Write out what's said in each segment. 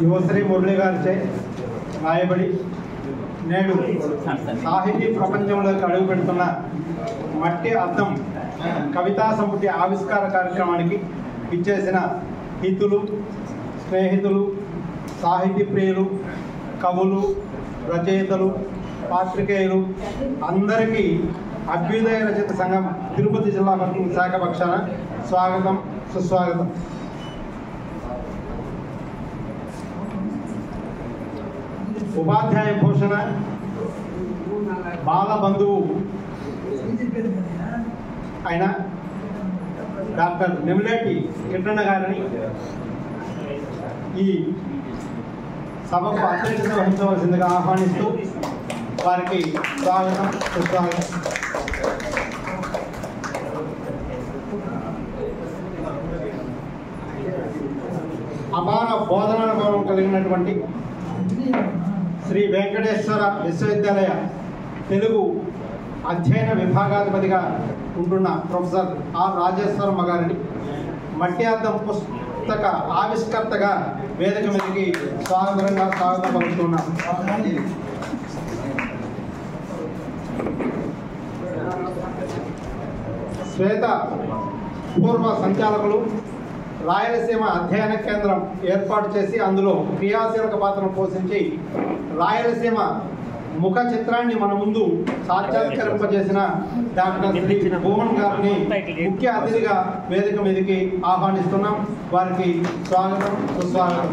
యువశ్రీ మురళి గారిచే రాయబడి నేడు సాహితీ ప్రపంచంలోకి అడుగు పెడుతున్న మట్టి అద్దం కవితా సముద్ర ఆవిష్కార కార్యక్రమానికి ఇచ్చేసిన హితులు, స్నేహితులు, సాహితీ ప్రియులు, కవులు, రచయితలు, పాత్రికేయులు అందరికీ అభ్యుదయ రచయిత సంఘం తిరుపతి జిల్లా శాఖ పక్షాన స్వాగతం, సుస్వాగతం. ఉపాధ్యాయ భూషణ బాల బంధువు అయిన డాక్టర్ నెమిలేటి కిట్టన్న గారిని ఈ సభకు అధ్యక్షత వహించవలసిందిగా ఆహ్వానిస్తూ వారికి స్వాగతం, సుస్వాగతం. అపార బోధనానుభవం కలిగినటువంటి శ్రీ వెంకటేశ్వర విశ్వవిద్యాలయ తెలుగు అధ్యయన విభాగాధిపతిగా ఉంటున్న ప్రొఫెసర్ ఆర్ రాజేశ్వరమ్మ గారిని మట్టి అద్దం పుస్తక ఆవిష్కర్తగా వేదిక మీదకి స్వాగతంగా స్వాగతం పలుకుతున్నాం. శ్వేత పూర్వ సంచాలకులు రాయలసీమ అధ్యయన కేంద్రం ఏర్పాటు చేసి అందులో క్రియాశీలక పాత్రను పోషించి రాయలసీమ ముఖ చిత్రాన్ని మన ముందు సాక్షాత్కరింపజేసిన డాక్టర్ శ్రీ భూమన్ గారిని ముఖ్య అతిథిగా వేదిక మీదకి ఆహ్వానిస్తున్నాం. వారికి స్వాగతం, సుస్వాగతం.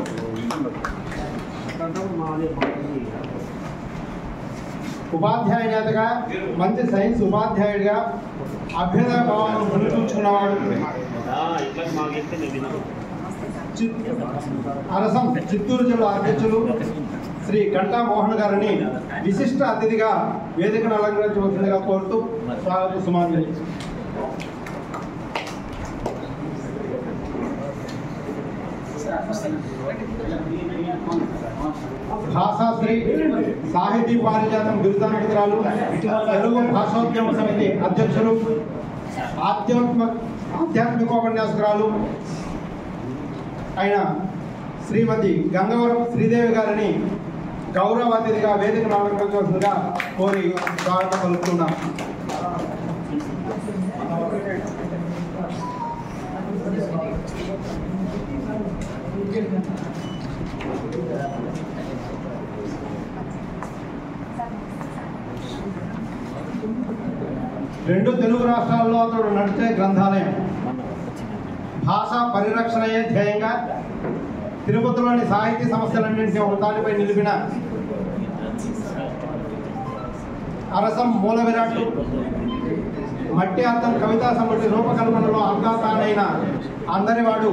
ఉపాధ్యాయ నేతగా, మంచి సైన్స్ ఉపాధ్యాయుడిగా అభ్యుదయ భావాలను పునరుద్ధరించుకున్నవాడు, అరసం చిత్తూరు జిల్లా అధ్యక్షులు శ్రీ గంటా మోహన్ గారిని విశిష్ట అతిథిగా వేదికను అలంకరించవలసిందిగా కోరుతూ స్వాగత సుమాంజలి. భాషాశ్రీ సాహితీ పారిజాతం బిరుదానంతరాలు, తెలుగు భాషోద్యమ సమితి అధ్యక్షులు, ఆధ్యాత్మికోపన్యాసకురాలు అయిన శ్రీమతి గంగవరం శ్రీదేవి గారిని గౌరవ అతిథిగా వేదికను అలంకరించవలసిందిగా కోరి స్వాగతం పలుకుతున్నాం. రెండు తెలుగు రాష్ట్రాల్లో అతడు నడిచే గ్రంథాలయం, భాషా పరిరక్షణయే ధ్యేయంగా తిరుపతిలోని సాహితీ సమస్యలన్నింటినీ ఒక తాటిపై నిలిపిన అరసం మూల విరాట్టు, మట్టి అద్దం కవితా సమితి రూపకల్పనలో అంగాతానైన అందరివాడు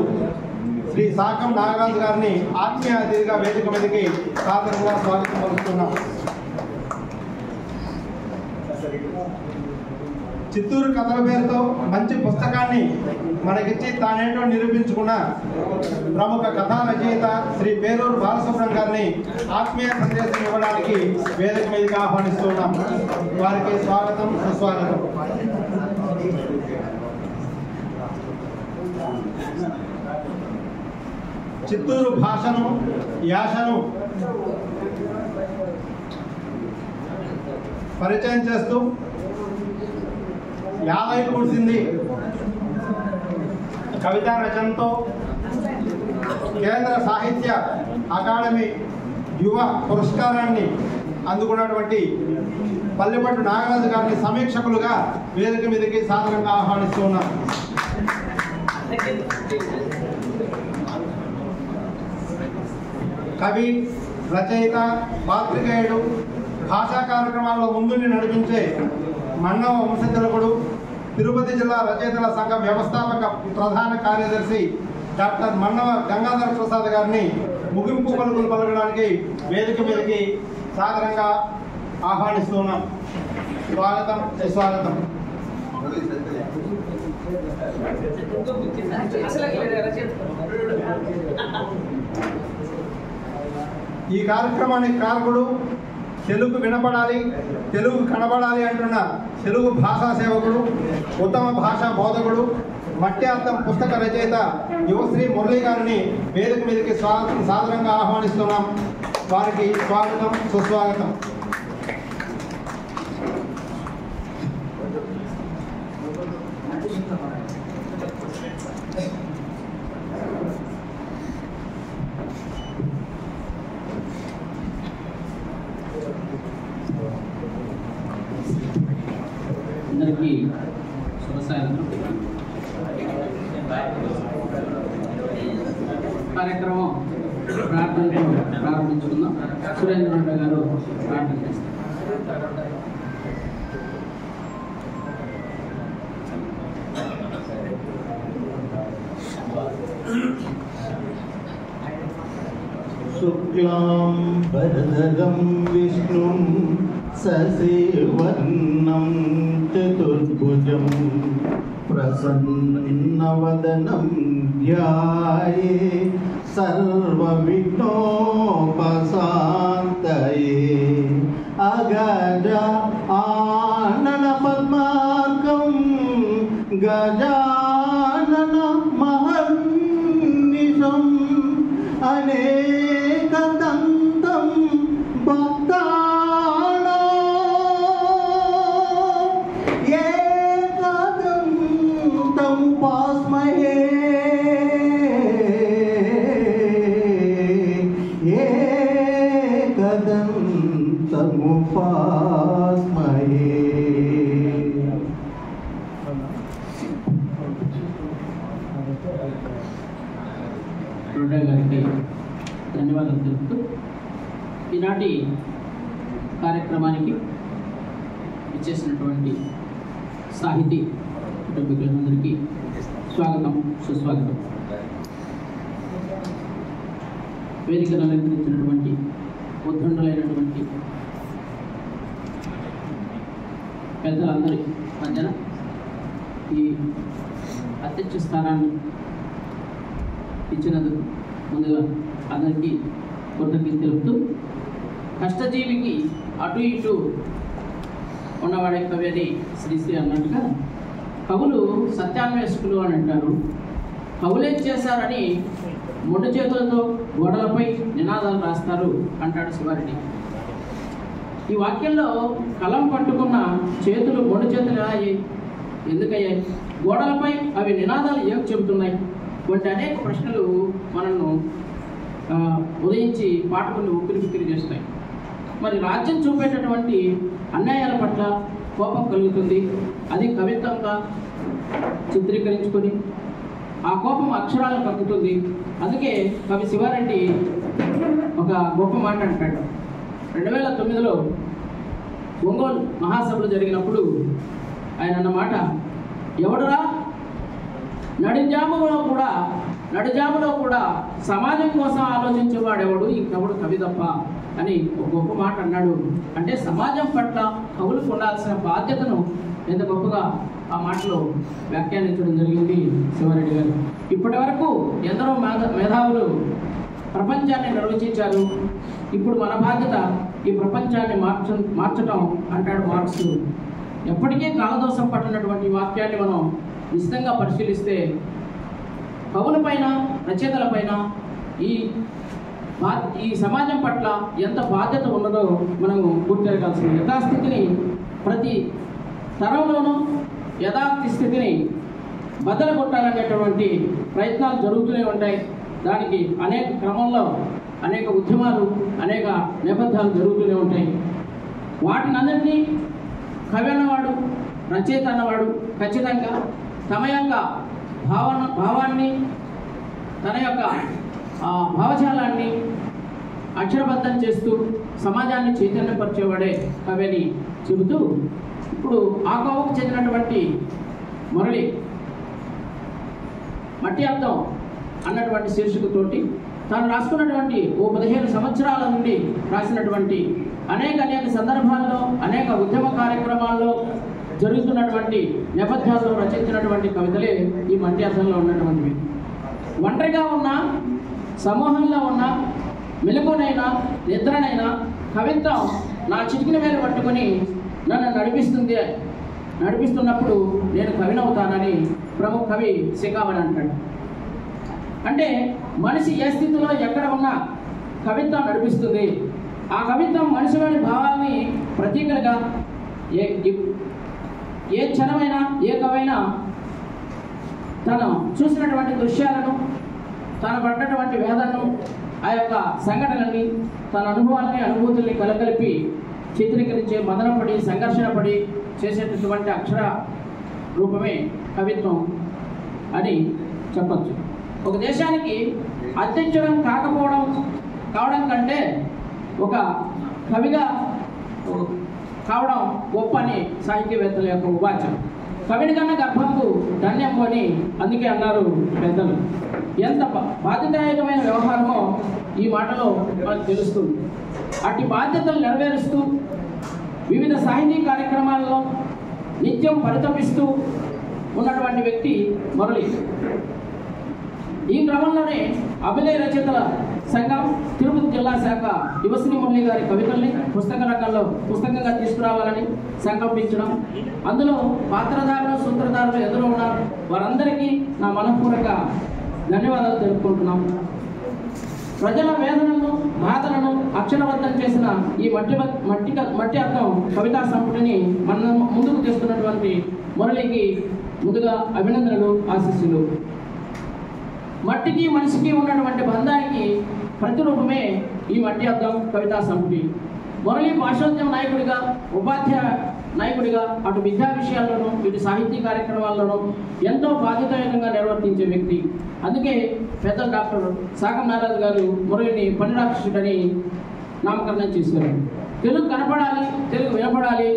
శ్రీ సాకం నాగరాజు గారిని ఆత్మీయ అతిథిగా వేదిక మీదకి సాదరంగా స్వాగతం పలుకుతున్నాం. చిత్తూరు కథల పేరుతో మంచి పుస్తకాన్ని మనకిచ్చి తానేంటో నిరూపించుకున్న ప్రముఖ కథా రచయిత శ్రీ పేరూరు బాలసుబ్రహ్మణ్యం గారిని ఆత్మీయ సందేశం ఇవ్వడానికి వేదిక మీదకి ఆహ్వానిస్తున్నాం. వారికి స్వాగతం, సుస్వాగతం. చిత్తూరు భాషను, యాసను పరిచయం చేస్తూ యాభై కూర్చింది కవితా రచనతో కేంద్ర సాహిత్య అకాడమీ యువ పురస్కారాన్ని అందుకున్నటువంటి పల్లెపట్టు నాగరాజు గారిని సమీక్షకులుగా వేదిక మీదకి సాధారణంగా ఆహ్వానిస్తూ ఉన్నారు. కవి, రచయిత, పాత్రికేయుడు, భాషా కార్యక్రమాల్లో ముందుని నడిపించే మన్నవ వంశతిలకుడు, తిరుపతి జిల్లా రచయితల సంఘం వ్యవస్థాపక ప్రధాన కార్యదర్శి డాక్టర్ మన్నవ గంగాధర ప్రసాద్ గారిని ముగింపు పలుకులు పలకడానికి వేదిక మీదకి సాదరంగా ఆహ్వానిస్తున్నాం. స్వాగతం, సుస్వాగతం. ఈ కార్యక్రమానికి కారకుడు, తెలుగు వినపడాలి, తెలుగు కనబడాలి అంటున్న తెలుగు భాషా సేవకుడు, ఉత్తమ భాషా బోధకుడు, మట్టి అర్థం పుస్తక రచయిత యువశ్రీ మురళి గారిని వేదిక మీదకి సాదరంగా ఆహ్వానిస్తున్నాం. వారికి స్వాగతం, సుస్వాగతం. అందరికీ శుభసాయంత్రం. కార్యక్రమం ప్రార్థనతో ప్రారంభించుకుందాం. సురేంద్ర గారు ప్రార్థన చేస్తారు. శుక్లాం వరదరం విష్ణుం శశివర్ణం చతుర్భుజం ప్రసన్నవదనం ధ్యాయే సర్వవిఘ్నోపశాంతయే అగజ ఆనన పద్మార్కం గజానన మహర్నిశం అనేకదంతం భక్తానాం ఏకదంతం ఉపాస్మహే ఏకదంతం ఉపాస్మహే. రుడ్డా గారికి ధన్యవాదాలు తెలుపుతూ ఈనాటి కార్యక్రమానికి ఇచ్చేసినటువంటి సాహితీ కుటుంబీకులందరికీ స్వాగతం, సుస్వాగతం. వేదికను అలంకరించినటువంటి ఉద్దండులైనటువంటి పెద్దలందరి మధ్యన ఈ అధ్యక్ష స్థానాన్ని ఇచ్చినందుకు ముందుగా అందరికీ కృతజ్ఞతలు తెలుపుతూ, కష్టజీవికి అటు ఇటు ఉన్నవాడే కవి అని శ్రీశ్రీ అన్నట్టుగా కవులు సత్యాన్వేషకులు అని అంటారు. కవులేం చేశారని మొండు చేతులతో గోడలపై నినాదాలు రాస్తారు అంటాడు శివారెడ్డి. ఈ వాక్యంలో కలం పట్టుకున్న చేతులు మొండు చేతులు అయ్యాయి, ఎందుకయ్యాయి, గోడలపై అవి నినాదాలు ఏం చెబుతున్నాయి వంటి అనేక ప్రశ్నలు మనల్ని ఉదయించి పాఠకుల్ని ఉక్కిరి చేస్తాయి. మరి రాజ్యం చూపేటటువంటి అన్యాయాల పట్ల కోపం కలుగుతుంది. అది కవిత్వంగా చిత్రీకరించుకొని ఆ కోపం అక్షరాలను కక్కుతుంది. అందుకే కవి శివారెడ్డి ఒక గొప్ప మాట అంటాడు. 2009లో ఒంగోలు మహాసభలు జరిగినప్పుడు ఆయన అన్నమాట, ఎవడురా నడుజాములో కూడా సమాజం కోసం ఆలోచించేవాడెవడు, ఇంకెవడు కవి తప్ప అని ఒక గొప్ప మాట అన్నాడు. అంటే సమాజం పట్ల కవులకు ఉండాల్సిన బాధ్యతను ఎంత గొప్పగా ఆ మాటలో వ్యాఖ్యానించడం జరిగింది శివారెడ్డి గారు. ఇప్పటి వరకు ఎందరో మేధావులు ప్రపంచాన్ని నిర్వచించారు. ఇప్పుడు మన బాధ్యత ఈ ప్రపంచాన్ని మార్చటం అంటాడు మార్క్స్. ఎప్పటికీ కాలదోషం పట్టినటువంటి వాక్యాన్ని మనం నిశ్చితంగా పరిశీలిస్తే కవులపైన, రచయితలపైన ఈ సమాజం పట్ల ఎంత బాధ్యత ఉన్నదో మనము గుర్తిరగాల్సింది. యథాస్థితిని ప్రతి తరంలోనూ యథార్థ స్థితిని బద్దలు కొట్టాలనేటువంటి ప్రయత్నాలు జరుగుతూనే ఉంటాయి. దానికి అనేక క్రమంలో అనేక ఉద్యమాలు, అనేక నేపథ్యాలు జరుగుతూనే ఉంటాయి. వాటిని అందరినీ కవి అన్నవాడు, రచయిత అన్నవాడు ఖచ్చితంగా తమ యొక్క భావాన్ని, తన యొక్క భావజాలాన్ని అక్షరబద్ధం చేస్తూ సమాజాన్ని చైతన్యపరిచేవాడే కవి అని చెబుతూ, ఇప్పుడు ఆ కోవకు చెందినటువంటి మురళి మట్టి అర్థం అన్నటువంటి శీర్షికతోటి తాను రాసుకున్నటువంటి 15 సంవత్సరాల నుండి రాసినటువంటి అనేక సందర్భాల్లో, అనేక ఉద్యమ కార్యక్రమాల్లో జరుగుతున్నటువంటి నేపథ్యాల్లో రచించినటువంటి కవితలే ఈ మట్టి అర్థంలో ఉన్నటువంటివి. ఒంటరిగా ఉన్న, సమూహంలో ఉన్న, మెలకునైనా నిద్రనైనా కవిత్వం నా చిటికిన వేలు పట్టుకొని నన్ను నడిపిస్తుంది నడిపిస్తున్నప్పుడు నేను కవినవుతానని ప్రముఖ కవి శేఖావళి అంటాడు. అంటే మనిషి ఏ స్థితిలో ఎక్కడ ఉన్నా కవిత్వం నడిపిస్తుంది. ఆ కవిత్వం మనిషిలోని భావాల్ని ప్రతీకలుగా ఏ క్షణమైనా ఏ కవైనా తను చూసినటువంటి దృశ్యాలను, తను పడ్డటువంటి వేదనను, ఆ యొక్క సంఘటనల్ని, తన అనుభవాల్ని అనుభూతుల్ని కలగలిపి చిత్రీకరించే మదనపడి సంఘర్షణపడి చేసేటటువంటి అక్షర రూపమే కవిత్వం అని చెప్పచ్చు. ఒక దేశానికి అధ్యక్షుడం కావడం కంటే ఒక కవిగా కావడం గొప్ప అని సాహిత్యవేత్తల యొక్క ఉవాచం. కవిని కన్నా గర్భంకు ధన్యం అని అందుకే అన్నారు పెద్దలు. ఎంత బాధ్యతాయుతమైన వ్యవహారమో ఈ మాటలో మనకు తెలుస్తుంది. అట్టి బాధ్యతలు నెరవేరుస్తూ వివిధ సాహితీ కార్యక్రమాల్లో నిత్యం పరితపిస్తూ ఉన్నటువంటి వ్యక్తి మురళి. ఈ క్రమంలోనే అభినయ రచయితల సంఘం తిరుపతి జిల్లా శాఖ యువశ్రీ మురళి గారి కవితల్ని పుస్తక రంగంలో పుస్తకంగా తీసుకురావాలని సంకల్పించడం, అందులో పాత్రధారులు సూత్రధారులు ఎదురు ఉన్నారు. వారందరికీ నా మనఃపూర్వక ధన్యవాదాలు తెలుపుకుంటున్నాం. ప్రజల వేదనను బాధలను అక్షరబద్ధం చేసిన ఈ మట్టి అర్థం కవితా సంపుటిని మన ముందుకు తెస్తున్నటువంటి మురళికి ముందుగా అభినందనలు, ఆశీస్సులు. మట్టికి మనిషికి ఉన్నటువంటి బంధానికి ప్రతిరూపమే ఈ మట్టి అర్థం కవితా సంపుటి. మురళి భాషోద్యమ నాయకుడిగా, ఉపాధ్యాయ నాయకుడిగా అటు విద్యా విషయాల్లోనూ ఇటు సాహితీ కార్యక్రమాల్లోనూ ఎంతో బాధ్యతాయుతంగా నిర్వర్తించే వ్యక్తి. అందుకే పెద్ద డాక్టర్ సాగం నారాజు గారు మురళిని పనిరాక్షసుడని నామకరణం చేశారు. తెలుగు కనపడాలి, తెలుగు వినపడాలి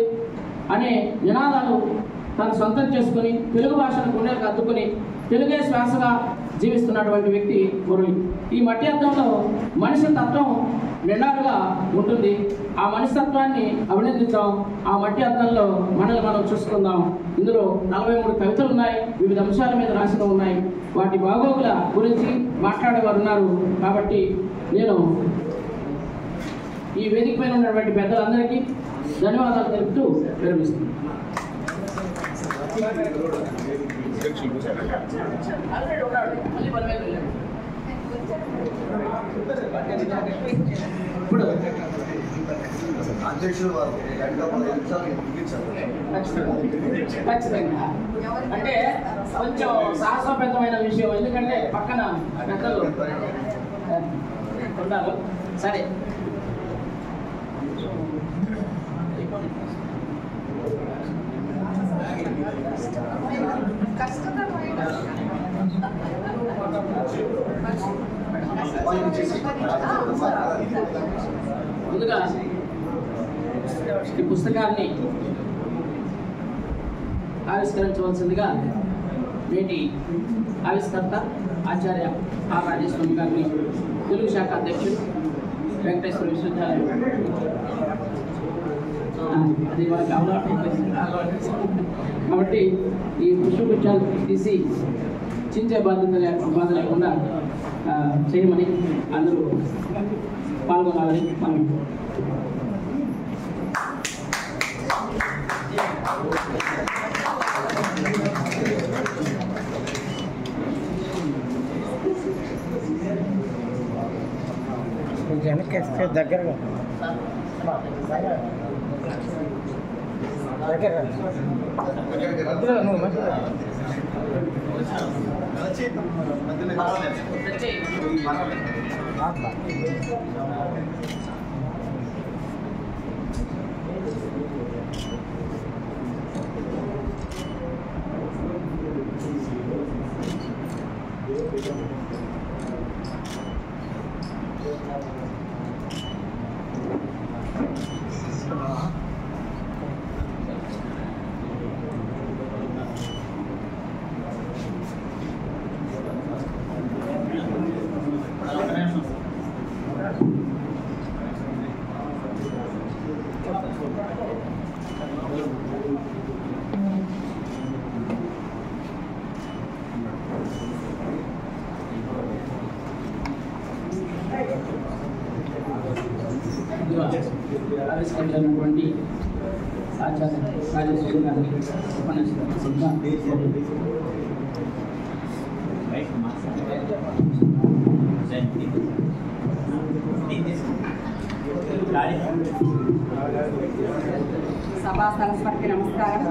అనే నినాదాలు తను సొంతం చేసుకుని తెలుగు భాషను గుండెలకు అద్దుకుని తెలుగే శ్వాసగా జీవిస్తున్నటువంటి వ్యక్తి మురళి. ఈ మట్టి అర్థంలో మనిషి తత్వం నిండారుగా ఉంటుంది. ఆ మనస్తత్వాన్ని అభినందిద్దాం. ఆ మట్టి అర్థంలో మనల్ని మనం చూసుకుందాం. ఇందులో 43 కవితలు ఉన్నాయి, వివిధ అంశాల మీద రాసిన ఉన్నాయి. వాటి బాగోగుల గురించి మాట్లాడేవారు ఉన్నారు. కాబట్టి నేను ఈ వేదిక పైన ఉన్నటువంటి పెద్దలందరికీ ధన్యవాదాలు తెలుపుతూ విరమిస్తున్నాను. ఇప్పుడు అధ్యక్షులు వారు ఖచ్చితంగా అంటే కొంచెం సాహసోపేతమైన విషయం, ఎందుకంటే పక్కన పెద్దలు ఉన్నారు. సరే, ముందుగా ఈ పుస్తకాన్ని ఆవిష్కరించవలసిందిగా నేటి ఆవిష్కర్త ఆచార్య ఆర్ రాజేశ్వరి గారిని, తెలుగు శాఖ అధ్యక్షుడు వెంకటేశ్వర విశ్వవిద్యాలయం, అది వాళ్ళకి అలవాటు కాబట్టి ఈ పుష్పగుచ్చాలు తీసి చించే బాధ లేకుండా చేయమని అందరూ పాల్గొనాలని మనం వెనక్కి దగ్గరగా ఆవిష్కరించినటువంటి ఆచార్య రాజేశ్వరి గారికి ఉపన్యాసం సభా సరస్వతికి నమస్కారం.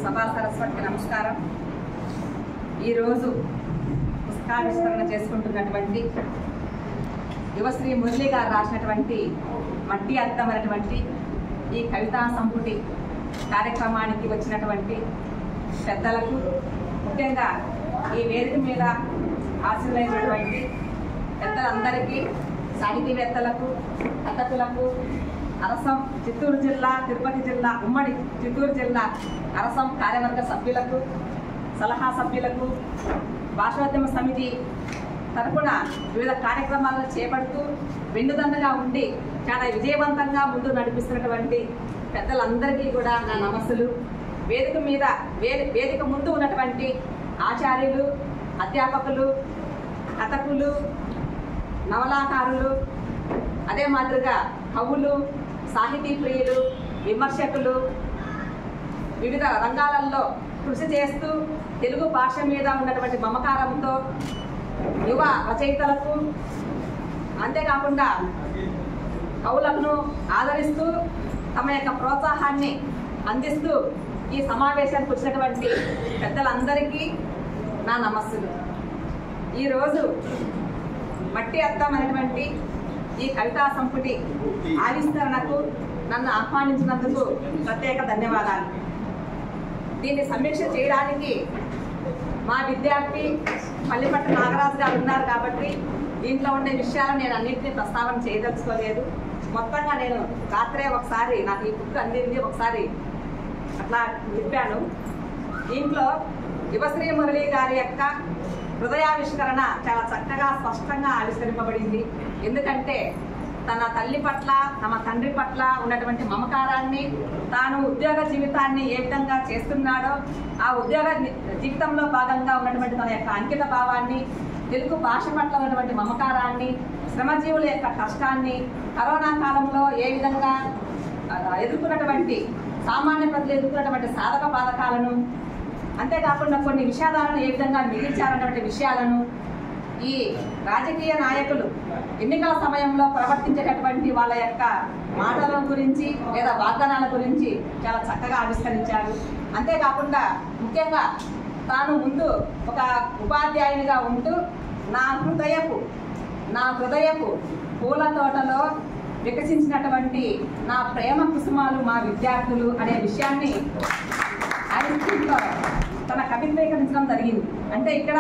సభా సరస్వతికి నమస్కారం. ఈరోజు పుస్తకావిష్కరణ చేసుకుంటున్నటువంటి యువశ్రీ మురళి గారు రాసినటువంటి మట్టి అద్దం అనేటువంటి ఈ కవితా సంపుటి కార్యక్రమానికి వచ్చినటువంటి పెద్దలకు, ముఖ్యంగా ఈ వేదిక మీద ఆశీర్వదించినటువంటి పెద్దలందరికీ, సాహితీవేత్తలకు, కథకులకు, అరసం చిత్తూరు జిల్లా, తిరుపతి జిల్లా, ఉమ్మడి చిత్తూరు జిల్లా అరసం కార్యవర్గ సభ్యులకు, సలహా సభ్యులకు, భాషోద్యమ సమితి తరపున వివిధ కార్యక్రమాలను చేపడుతూ వెన్నుదన్నుగా ఉండి చాలా విజయవంతంగా ముందు నడిపిస్తున్నటువంటి పెద్దలందరికీ కూడా నా నమస్సులు. వేదిక ముందు ఉన్నటువంటి ఆచార్యులు, అధ్యాపకులు, కథకులు, నవలాకారులు, అదే మాదిరిగా కవులు, సాహితీ ప్రియులు, విమర్శకులు, వివిధ రంగాలలో కృషి చేస్తూ తెలుగు భాష మీద ఉన్నటువంటి మమకారంతో యువ రచయితలకు, అంతేకాకుండా కవులను ఆదరిస్తూ తమ యొక్క ప్రోత్సాహాన్ని అందిస్తూ ఈ సమావేశానికి వచ్చినటువంటి పెద్దలందరికీ నా నమస్సులు. ఈరోజు మట్టి అద్దం అనేటువంటి ఈ కవితా సంపుటి ఆవిష్కరణకు నన్ను ఆహ్వానించినందుకు ప్రత్యేక ధన్యవాదాలు. దీన్ని సమీక్ష చేయడానికి మా విద్యార్థి పల్లిపట్టు నాగరాజు గారు ఉన్నారు కాబట్టి దీంట్లో ఉండే విషయాలు నేను అన్నింటినీ ప్రస్తావన చేయదలుచుకోలేదు. మొత్తంగా నేను రాత్రే ఒకసారి నాకు ఈ బుక్ అందింది, ఒకసారి అట్లా చెప్పాను. దీంట్లో యువశ్రీ మురళి గారి యొక్క హృదయావిష్కరణ చాలా చక్కగా స్పష్టంగా ఆవిష్కరింపబడింది. ఎందుకంటే తన తల్లి పట్ల, తమ తండ్రి పట్ల ఉన్నటువంటి మమకారాన్ని, తాను ఉద్యోగ జీవితాన్ని ఏ విధంగా చేస్తున్నాడో ఆ ఉద్యోగ జీవితంలో భాగంగా ఉన్నటువంటి తన యొక్క అంకిత భావాన్ని, తెలుగు భాష పట్ల ఉన్నటువంటి మమకారాన్ని, శ్రమజీవుల యొక్క కష్టాన్ని, కరోనా కాలంలో ఏ విధంగా ఎదుర్కొన్నటువంటి సామాన్య ప్రజలు ఎదుర్కొన్నటువంటి సాధక బాధకాలను, అంతేకాకుండా కొన్ని విషాదాలను ఏ విధంగా మిగిల్చారన్నటువంటి విషయాలను, ఈ రాజకీయ నాయకులు ఎన్నికల సమయంలో ప్రవర్తించేటటువంటి వాళ్ళ యొక్క మాటల గురించి లేదా వాగ్దానాల గురించి చాలా చక్కగా ఆవిష్కరించారు. అంతేకాకుండా ముఖ్యంగా తాను ముందు ఒక ఉపాధ్యాయునిగా ఉంటూ నా హృదయపు పూల తోటలో వికసించినటువంటి నా ప్రేమ కుసుమాలు మా విద్యార్థులు అనే విషయాన్ని ఆయన తన కవిత్వీకరించడం జరిగింది. అంటే ఇక్కడ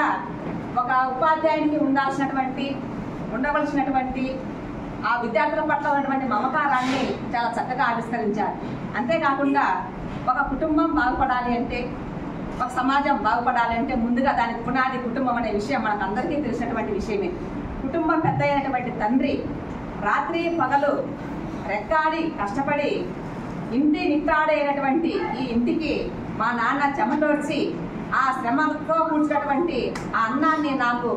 ఒక ఉపాధ్యాయునికి ఉండవలసినటువంటి ఆ విద్యార్థుల పట్ల ఉన్నటువంటి మమకారాన్ని చాలా చక్కగా ఆవిష్కరించారు. అంతేకాకుండా ఒక కుటుంబం బాగుపడాలి అంటే, ఒక సమాజం బాగుపడాలి అంటే ముందుగా దానికి పునాది కుటుంబం అనే విషయం మనకు అందరికీ తెలిసినటువంటి విషయమే. కుటుంబం పెద్ద అయినటువంటి తండ్రి రాత్రి పగలు రెక్కాడి కష్టపడి ఇంటి నిట్టాడైనటువంటి ఈ ఇంటికి మా నాన్న చెమటోడ్చి ఆ శ్రమతో కూర్చున్నటువంటి ఆ అన్నాన్ని నాకు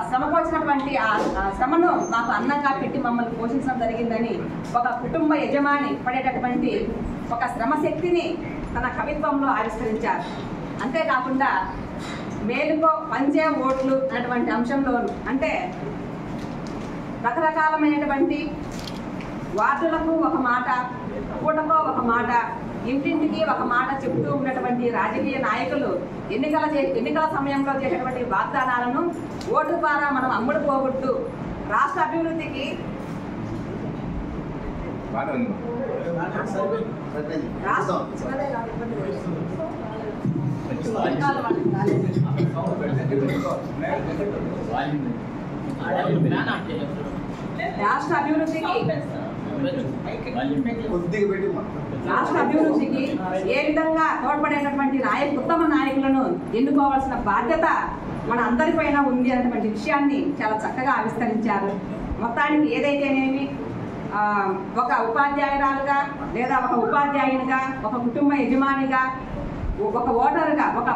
శ్రమకొచ్చినటువంటి ఆ శ్రమను మాకు అన్నంగా పెట్టి మమ్మల్ని పోషించడం జరిగిందని ఒక కుటుంబ యజమాని పడేటటువంటి ఒక శ్రమశక్తిని తన కవిత్వంలో ఆవిష్కరించారు. అంతేకాకుండా మేలుకో పంచే ఓట్లు అనేటువంటి అంశంలోను, అంటే రకరకాలమైనటువంటి వార్డులకు ఒక మాట, పూటకో ఒక మాట, ఇంటింటికి ఒక మాట చెబుతూ ఉన్నటువంటి రాజకీయ నాయకులు ఎన్నికల సమయంలో చేసేటువంటి వాగ్దానాలను ఓటు ద్వారా మనం అమ్ముడు పోగొట్టు రాష్ట్ర అభివృద్ధికి రాష్ట్ర అభివృద్ధికి ఏ విధంగా తోడ్పడేటటువంటి ఉత్తమ నాయకులను ఎన్నుకోవాల్సిన బాధ్యత మన అందరిపైన ఉంది అనేటువంటి విషయాన్ని చాలా చక్కగా ఆవిష్కరించారు. మొత్తానికి ఏదైతేనేమి ఒక ఉపాధ్యాయురాలుగా లేదా ఒక ఉపాధ్యాయునిగా, ఒక కుటుంబ యజమానిగా ఒక ఓటరుగా ఒక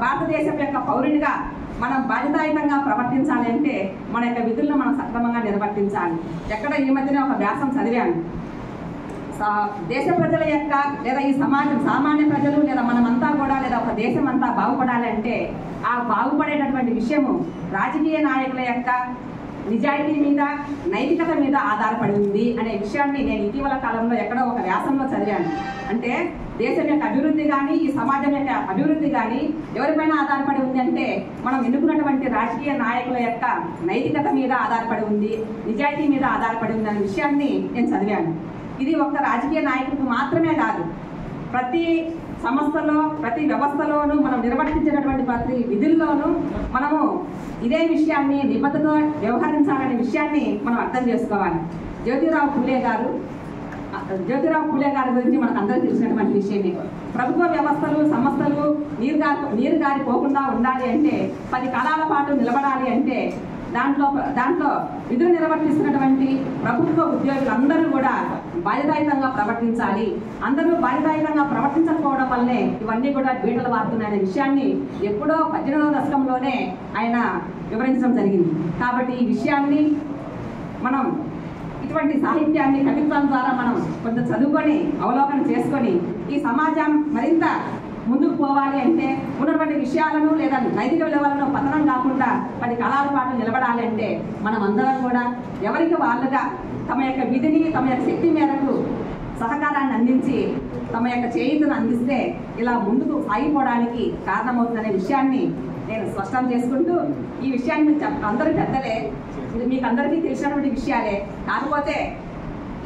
భారతదేశం యొక్క పౌరునిగా మనం బాధ్యతాయుతంగా ప్రవర్తించాలి అంటే మన యొక్క విధులను మనం సక్రమంగా నిర్వర్తించాలి. ఎక్కడ ఈ మధ్యనే ఒక వ్యాసం చదివాను. దేశ ప్రజల యొక్క లేదా ఈ సమాజం సామాన్య ప్రజలు లేదా మనమంతా కూడా లేదా ఒక దేశం అంతా బాగుపడాలి అంటే ఆ బాగుపడేటటువంటి విషయము రాజకీయ నాయకుల యొక్క నిజాయితీ మీద నైతికత మీద ఆధారపడి ఉంది అనే విషయాన్ని నేను ఇటీవల కాలంలో ఎక్కడో ఒక వ్యాసంలో చదివాను. అంటే దేశం యొక్క అభివృద్ధి కానీ ఈ సమాజం యొక్క అభివృద్ధి కానీ ఎవరిపైన ఆధారపడి ఉంది అంటే మనం ఎన్నుకున్నటువంటి రాజకీయ నాయకుల యొక్క నైతికత మీద ఆధారపడి ఉంది, నిజాయితీ మీద ఆధారపడి ఉంది అనే విషయాన్ని నేను చదివాను. ఇది ఒక్క రాజకీయ నాయకులకు మాత్రమే కాదు, ప్రతి సంస్థలో ప్రతి వ్యవస్థలోనూ మనం నిర్వర్తించేటటువంటి ప్రతి విధుల్లోనూ మనము ఇదే విషయాన్ని నిబద్ధతతో వ్యవహరించాలనే విషయాన్ని మనం అర్థం చేసుకోవాలి. జ్యోతిరావు పూలే గారి గురించి మనకు అందరికీ తెలిసినటువంటి విషయమే. ప్రభుత్వ వ్యవస్థలు సంస్థలు నీరు గారిపోకుండా ఉండాలి అంటే 10 కాలాల పాటు నిలబడాలి అంటే దాంట్లో విధులు నిర్వర్తిస్తున్నటువంటి ప్రభుత్వ ఉద్యోగులందరూ కూడా బాధ్యతాయుతంగా ప్రవర్తించాలి. అందరూ బాధ్యతాయుతంగా ప్రవర్తించకపోవడం వల్లే ఇవన్నీ కూడా బీటలు వారుతున్నాయనే విషయాన్ని ఎప్పుడో 18వ దశకంలోనే ఆయన వివరించడం జరిగింది. కాబట్టి ఈ విషయాన్ని మనం ఇటువంటి సాహిత్యాన్ని కవిత్వం ద్వారా మనం కొంత చదువుకొని అవలోకన చేసుకొని ఈ సమాజం మరింత ముందుకు పోవాలి అంటే ఉన్నటువంటి విషయాలను లేదా నైతిక విలువలను పతనం కాకుండా 10 కాలాల పాటు నిలబడాలి అంటే మనం అందరం కూడా ఎవరికి వాళ్ళుగా తమ యొక్క విధిని తమ యొక్క శక్తి మేరకు సహకారాన్ని అందించి తమ యొక్క చేయుతను అందిస్తే ఇలా ముందుకు సాగిపోవడానికి కారణమవుతుందనే విషయాన్ని నేను స్పష్టం చేసుకుంటూ ఈ విషయాన్ని అందరూ పెద్దలే, ఇది మీకు అందరికీ తెలిసినటువంటి విషయాలే. కాకపోతే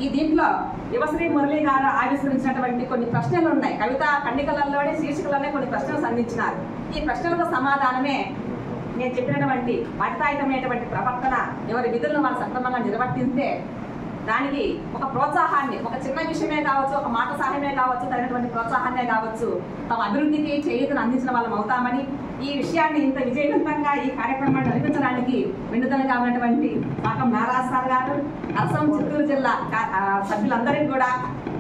ఈ దీంట్లో యువశ్రీ మురళి గారు ఆవిష్కరించినటువంటి కొన్ని ప్రశ్నలు ఉన్నాయి. కవితా ఖండికలలోనే శీర్షికలోనే కొన్ని ప్రశ్నలు సంధించినారు. ఈ ప్రశ్నలకు సమాధానమే నేను చెప్పినటువంటి బాధ్యతాయుతమైనటువంటి ప్రవర్తన, ఎవరి విధులను వాళ్ళు సక్రమంగా నిర్వర్తిస్తే దానికి ఒక ప్రోత్సాహాన్ని, ఒక చిన్న విషయమే కావచ్చు, ఒక మాట సహాయమే కావచ్చు, తగినటువంటి ప్రోత్సాహాన్నే కావచ్చు, తమ అభివృద్ధికి చేయూతను అందించిన వాళ్ళం అవుతామని ఈ విషయాన్ని ఇంత విజయవంతంగా ఈ కార్యక్రమాన్ని నడిపించడానికి వెన్నుదన్నుగా ఉన్నటువంటి పాకం నారాజ్ సార్ గారు, అస్సాం చిత్తూరు జిల్లా సభ్యులందరికీ కూడా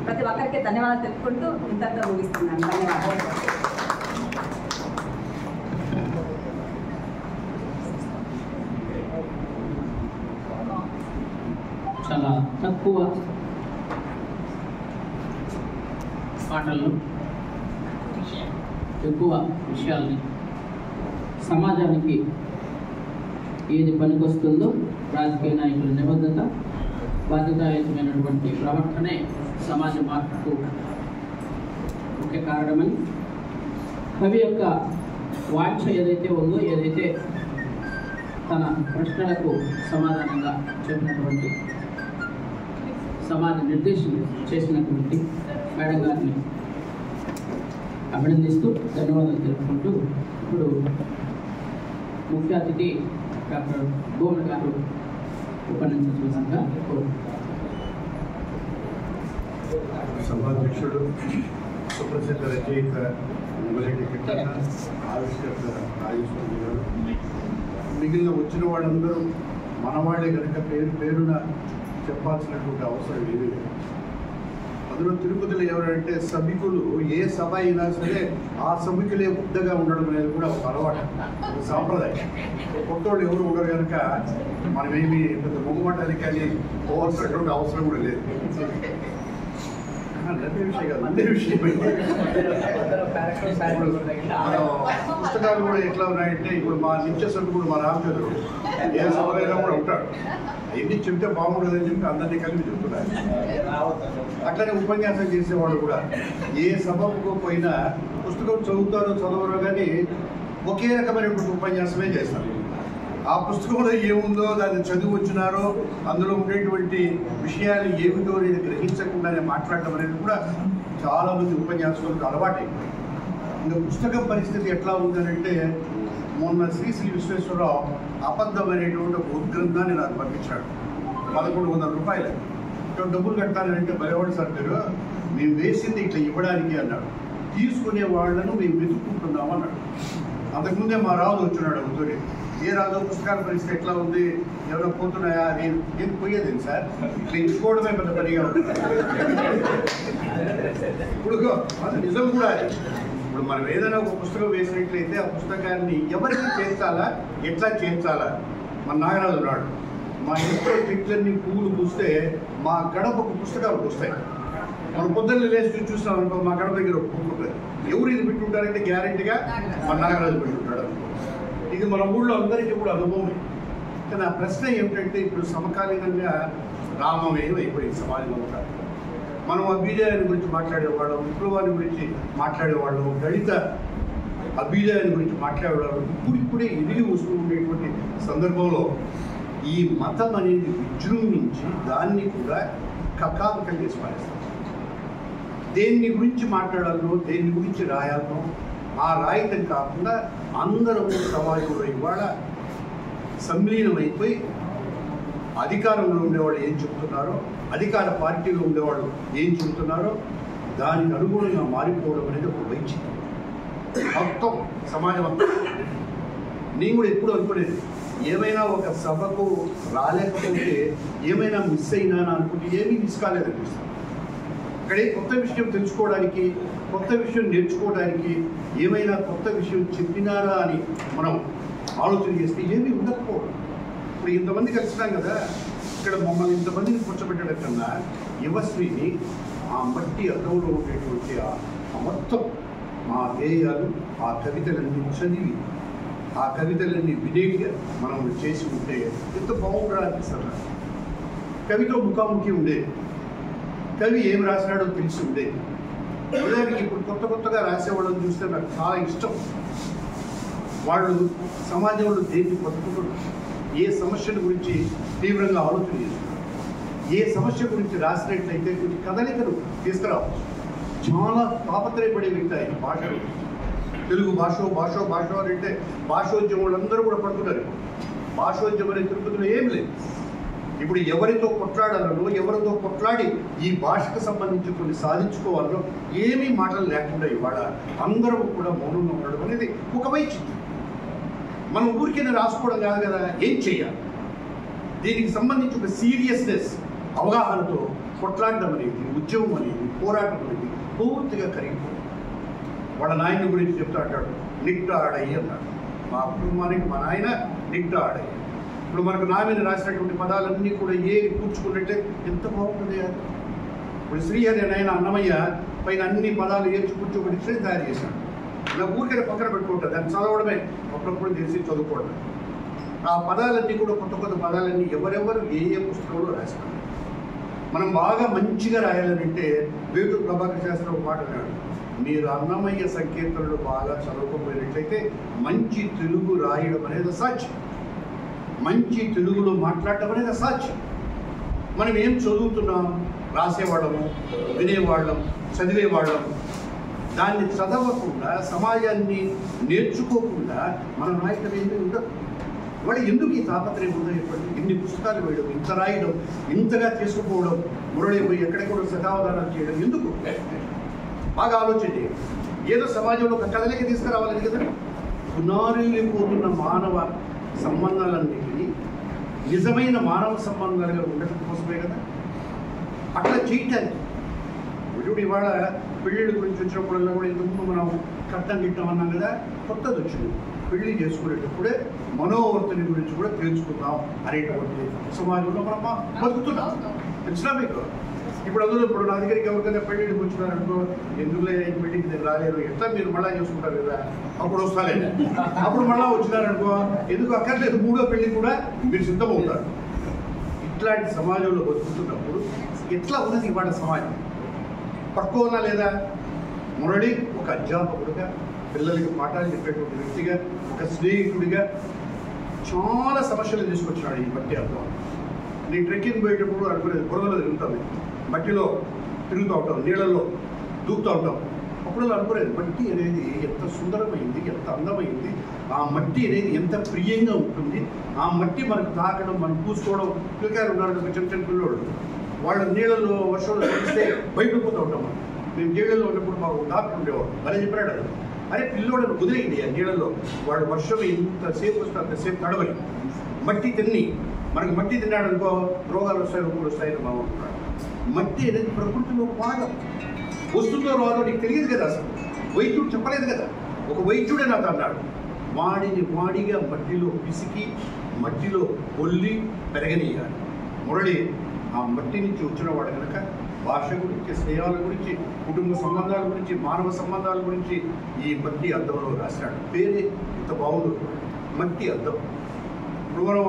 ప్రతి ఒక్కరికి ధన్యవాదాలు తెలుపుకుంటూ ఇంతటితో ముగిస్తున్నాను. ధన్యవాదాలు. చాలా తక్కువ మాటల్లో ఎక్కువ విషయాల్ని సమాజానికి ఏది పనికొస్తుందో రాజకీయ నాయకుల నిబద్ధత, బాధ్యతాయుతమైనటువంటి ప్రవర్తనే సమాజ మార్పుకు ముఖ్య కారణమని కవి యొక్క వాంఛ ఏదైతే ఉందో, ఏదైతే తన ప్రశ్నలకు సమాధానంగా చెప్పినటువంటి సమాజ నిర్దేశం చేసినటువంటి మేడం గారిని అభినందిస్తూ ధన్యవాదాలు తెలుపుకుంటూ ఇప్పుడు ముఖ్య అతిథి డాక్టర్ భూమన గారు ఉపన్యాసంగా సభాధ్యక్షుడు సుప్రసిద్ధ రచయిత ఆవిష్కర్త రాజేశ్వరి గారు, మిగిలిన వచ్చిన వాళ్ళందరూ మనవాళ్ళే కనుక పేరున చెప్పాల్సినటువంటి అవసరం ఏమీ లేదు. అందులో తిరుపతిలో ఎవరంటే సభికులు ఏ సభ అయినా సరే ఆ సభికులే ముద్దగా ఉండడం అనేది కూడా ఒక అలవాటు, సాంప్రదాయం. కొత్తోళ్ళు ఎవరు ఉండరు కనుక మనమేమి పెద్ద మొగమాటానికి కానీ పోవాల్సినటువంటి అవసరం కూడా లేదు. అదే విషయం కాదు, అదే విషయం. పుస్తకాలు కూడా ఎట్లా ఉన్నాయంటే ఇప్పుడు మా నిత్య సభ్యుడు మా రామచంద్రుడు ఏ సభలైనా కూడా ఉంటాడు. ఎన్ని చెప్తే బాగుండదని చెప్పి అందరినీ కలిపి చెప్తున్నారు. అట్లనే ఉపన్యాసం చేసేవాడు కూడా ఏ సభకు పోయినా పుస్తకం చదువుతారో చదవరో కానీ ఒకే రకమైనటువంటి ఉపన్యాసమే చేస్తారు. ఆ పుస్తకంలో ఏముందో దాన్ని చదివి వచ్చినారో అందులో ఉండేటువంటి విషయాలు ఏమిటో అనేది గ్రహించకుండానే మాట్లాడటం అనేది కూడా చాలామంది ఉపన్యాసాలకు అలవాటైంది. ఇంకా పుస్తకం పరిస్థితి ఎట్లా ఉందనంటే, మొన్న శ్రీ విశ్వేశ్వరరావు అబద్ధం అనేటువంటి ఒక ఉద్గ్రంథాన్ని నాకు పంపించాడు. 1100 రూపాయలు. డబ్బులు కట్టాలంటే భయపడి సార్ మేము వేసింది ఇట్లా ఇవ్వడానికి అన్నాడు. తీసుకునే వాళ్ళను మేము వెతుక్కుంటున్నాం అన్నాడు. అంతకుముందే మా రాజు వచ్చినాడు అవుతుంది. ఏ రాజు పుస్తకాల పరిస్థితి ఎట్లా ఉంది, ఎవరో పోతున్నాయా, నేను పోయేది సార్ ఇట్లా ఇచ్చుకోవడమే పెద్ద పనిగా ఉంటుంది. ఇప్పుడు అది నిజం కూడా. ఇప్పుడు మనం ఏదైనా ఒక పుస్తకం వేసినట్లయితే ఆ పుస్తకాన్ని ఎవరికి చేర్చాలా, ఎట్లా చేర్చాలా. మన నాగరాజు ఉన్నాడు, మా ఇంట్లో చెట్లన్నీ పువ్వులు పూస్తే మా గడపకు పుస్తకాలు వస్తాయి. మనం పొద్దున్న లేచి చూస్తున్నాం అనుకో, మా గడప దగ్గర ఒక పువ్వు ఉంటుంది. ఎవరు ఇది పెట్టుంటారంటే గ్యారెంటీగా మన నాగరాజు పెట్టుంటాడు. ఇది మన ఊళ్ళో అందరికీ కూడా అనుభవమే. కానీ ఆ ప్రశ్న ఏమిటంటే, ఇప్పుడు సమకాలీనంగా రామమేయం అయిపోయింది సమాజంలో ఉంటారు. మనం అభ్యుదయాన్ని గురించి మాట్లాడేవాళ్ళం, విప్లవాన్ని గురించి మాట్లాడేవాళ్ళం, దళిత అభ్యుదయాన్ని గురించి మాట్లాడేవాళ్ళం. ఇప్పుడిప్పుడే ఎదిగి వస్తూ ఉండేటువంటి సందర్భంలో ఈ మతం అనేది విజృంభించి దాన్ని కూడా కకావికం చేసి పారేస్తారు. దేన్ని గురించి మాట్లాడాలో, దేని గురించి రాయాలనో ఆ రాయటం కాకుండా అందరం సమాజంలో ఇవాళ సంలీనమైపోయి అధికారంలో ఉండేవాళ్ళు ఏం చెబుతున్నారో, అధికార పార్టీలో ఉండేవాళ్ళు ఏం చెబుతున్నారో దానికి అనుగుణంగా మారిపోవడం అనేది ఒక వైచిత్రం మొత్తం సమాజం అంతా. నేను కూడా ఎప్పుడు అనుకునేది, ఏమైనా ఒక సభకు రాలేకపోతే ఏమైనా మిస్ అయినా అనుకుంటే ఏమీ మిస్ కాలేదనిపిస్తుంది. అక్కడే కొత్త విషయం తెలుసుకోవడానికి, కొత్త విషయం నేర్చుకోవడానికి, ఏమైనా కొత్త విషయం చెప్పినారా అని మనం ఆలోచన చేస్తే ఏమీ ఉండకపోవడం. ఇప్పుడు ఇంతమంది కలిసినాం కదా, ఇక్కడ మమ్మల్ని ఇంతమందిని కూర్చోబెట్టడం కన్నా యువశ్రీని ఆ మట్టి అర్థంలో ఉండేటువంటి ఆ మొత్తం మా గేయాలు, ఆ కవితలన్నీ చదివి, ఆ కవితలన్నీ వినేటిగా మనం చేసి ఉంటే ఎంత బాగుండా అనిపిస్తుంది. కవితో ముఖాముఖి ఉండేది, కవి ఏం రాసినాడో తెలిసి ఉండేది. ఉదాహరణకి ఇప్పుడు కొత్తగా రాసేవాళ్ళని చూస్తే నాకు చాలా ఇష్టం. వాళ్ళు సమాజంలో దేన్ని బతుకుతున్నారు, ఏ సమస్యల గురించి తీవ్రంగా ఆలోచన చేస్తున్నారు, ఏ సమస్య గురించి రాసినట్లయితే కొన్ని కదలికలు తీసుకురావచ్చు. చాలా తాపత్రయపడే వ్యక్తి ఆయన భాషలు. తెలుగు భాష అని అంటే భాషోద్యములు అందరూ కూడా పడుతున్నారు. భాషోద్యమం అనే తిరుపతిలో ఏం లేదు. ఇప్పుడు ఎవరితో కొట్లాడాలనో, ఎవరితో కొట్లాడి ఈ భాషకు సంబంధించి కొన్ని సాధించుకోవాలనో ఏమీ మాటలు లేకుండా ఇవాళ అందరూ కూడా మౌనంగా ఉండడం అనేది ఒక వైచిత్రం. మనం ఊరికైనా రాసుకోవడం కాదు కదా, ఏం చేయాలి, దీనికి సంబంధించి ఒక సీరియస్నెస్ అవగాహనతో కొట్లాడడం అనేది, ఉద్యమం అనేది, పోరాటం అనేది పూర్తిగా కరిగిపోయింది. వాళ్ళ నాయన గురించి చెప్తా అంటాడు, నిట్టాడయ్యి అన్నాడు. మా కుటుంబానికి మా నాయన నిట్టాడయ్యి. ఇప్పుడు మనకు నా మీద రాసినటువంటి పదాలన్నీ కూడా ఏది కూర్చుకున్నట్టే ఎంత బాగుంటుంది. అది ఇప్పుడు శ్రీహరి ఆయన అన్నమయ్య పైన అన్ని పదాలు ఏర్చి కూర్చోబెట్టి శ్రీ తయారు చేశాడు. ఇలా ఊరికైనా పక్కన పెట్టుకుంటారు, దాన్ని చదవడమే అప్పుడప్పుడు తెలిసి చదువుకోవడం. ఆ పదాలన్నీ కూడా కొత్త పదాలన్నీ ఎవరెవరు ఏ పుస్తకంలో రాశారు. మనం బాగా మంచిగా రాయాలంటే వేటూరు ప్రభాకర్ శాస్త్రి ఒక మాట అన్నాడు, మీరు అన్నమయ్య సంకీర్తనలు బాగా చదవకపోయినట్లయితే మంచి తెలుగు రాయడం అనేది సాధ్యం, మంచి తెలుగులో మాట్లాడటం అనేది సాధ్యం. మనం ఏం చదువుతున్నాం, రాసేవాళ్ళము, వినేవాళ్ళం, చదివేవాళ్ళం. దాన్ని చదవకుండా, సమాజాన్ని నేర్చుకోకుండా మన నాయకులు ఏమీ ఉండదు. వాడు ఎందుకు ఈ తాపత్రయం ఉందో చెప్పండి. ఇన్ని పుస్తకాలు వేయడం, ఇంత రాయడం, ఇంతగా తీసుకుపోవడం, మురళిపోయి ఎక్కడెక్కడ శతావధానాలు చేయడం ఎందుకు? బాగా ఆలోచన చేయండి. ఏదో సమాజంలో ఒక కదలిక తీసుకురావాలి కదా. పునారిల్లిపోతున్న మానవ సంబంధాలన్నింటినీ నిజమైన మానవ సంబంధాలుగా ఉండటం కోసమే కదా అట్లా చేయటానికి. ఇప్పుడు ఇవాళ పెళ్ళిళ్ళ గురించి వచ్చినప్పుడల్లా కూడా ఇంతకుముందు మనం కట్టం గిట్టం అన్నాం కదా, కొత్తది వచ్చింది. పెళ్లి చేసుకునేటప్పుడే మనోవర్తని గురించి కూడా తెలుసుకుందాం అనేటువంటి సమాజంలో మనం బతుకుతున్నాం. తెలిసినా మీకు ఇప్పుడు అందులో ఇప్పుడు నా దగ్గరికి ఎవరికైనా పెళ్ళిళ్ళకి వచ్చినారనుకో, ఎందుకులే పెళ్ళికి నేను రాలేరు, ఎట్లా మీరు మళ్ళా చేసుకుంటారు కదా, అప్పుడు వస్తాలే. అప్పుడు మళ్ళా వచ్చినారనుకో, ఎందుకు అక్కర్లేదు, మూడో పెళ్లి కూడా మీరు సిద్ధమవుతారు. ఇట్లాంటి సమాజంలో బతుకుతున్నప్పుడు ఎట్లా ఉన్నది ఇవాళ సమాజం? పట్టుకోనా లేదా? మురళి ఒక అధ్యాపకుడిగా, పిల్లలకి పాఠాలు చెప్పేటువంటి వ్యక్తిగా, ఒక స్నేహితుడిగా చాలా సమస్యలు తీసుకొచ్చినాడు ఈ మట్టి అర్థం. నేను ట్రెక్కింగ్ పోయేటప్పుడు అనుకునేది, బురదలో తిరుగుతాను, మట్టిలో తిరుగుతూ ఉంటాం, నీళ్ళల్లో దూకుతూ ఉంటాం. అప్పుడు అనుకునేది మట్టి అనేది ఎంత సుందరమైంది, ఎంత అందమైంది, ఆ మట్టి అనేది ఎంత ప్రియంగా ఉంటుంది, ఆ మట్టి మనకు తాకడం, మనం పూసుకోవడం. పిల్లకాయలు ఉన్నారు చిన్న చిన్న పిల్లోడు, వాళ్ళు నీళ్ళల్లో వర్షంలో కలిస్తే బయటకు పోతూ ఉంటాం. మేము నీళ్ళల్లో ఉన్నప్పుడు మాకు డాక్టర్ ఉండేవాడు, అలా చెప్పాడు, అరే పిల్లోడని వదిలేయండి ఆ నీళ్ళల్లో, వాడు వర్షం ఎంతసేపు వస్తే అంతసేపు తడవని. మట్టి తిని మనకు మట్టి తిన్నాడు అనుకో, రోగాలు వస్తాయి, రూపులు వస్తాయని బాగుంటున్నాడు. మట్టి అనేది ప్రకృతిలో భాగం. వస్తుందో రాదో నీకు తెలియదు కదా, అసలు వైద్యుడు చెప్పలేదు కదా. ఒక వైద్యుడే నాతో అన్నాడు, వాడిని వాడిగా మట్టిలో పిసికి మట్టిలో ఒల్లి పెరగనీయాలి. మురళి ఆ మట్టి నుంచి వచ్చిన వాడు కనుక భాష గురించి, స్నేహాల గురించి, కుటుంబ సంబంధాల గురించి, మానవ సంబంధాల గురించి ఈ మట్టి అద్దంలో రాశాడు. పేరే ఇంత బాగుంది, మట్టి అద్దం. ఇప్పుడు మనం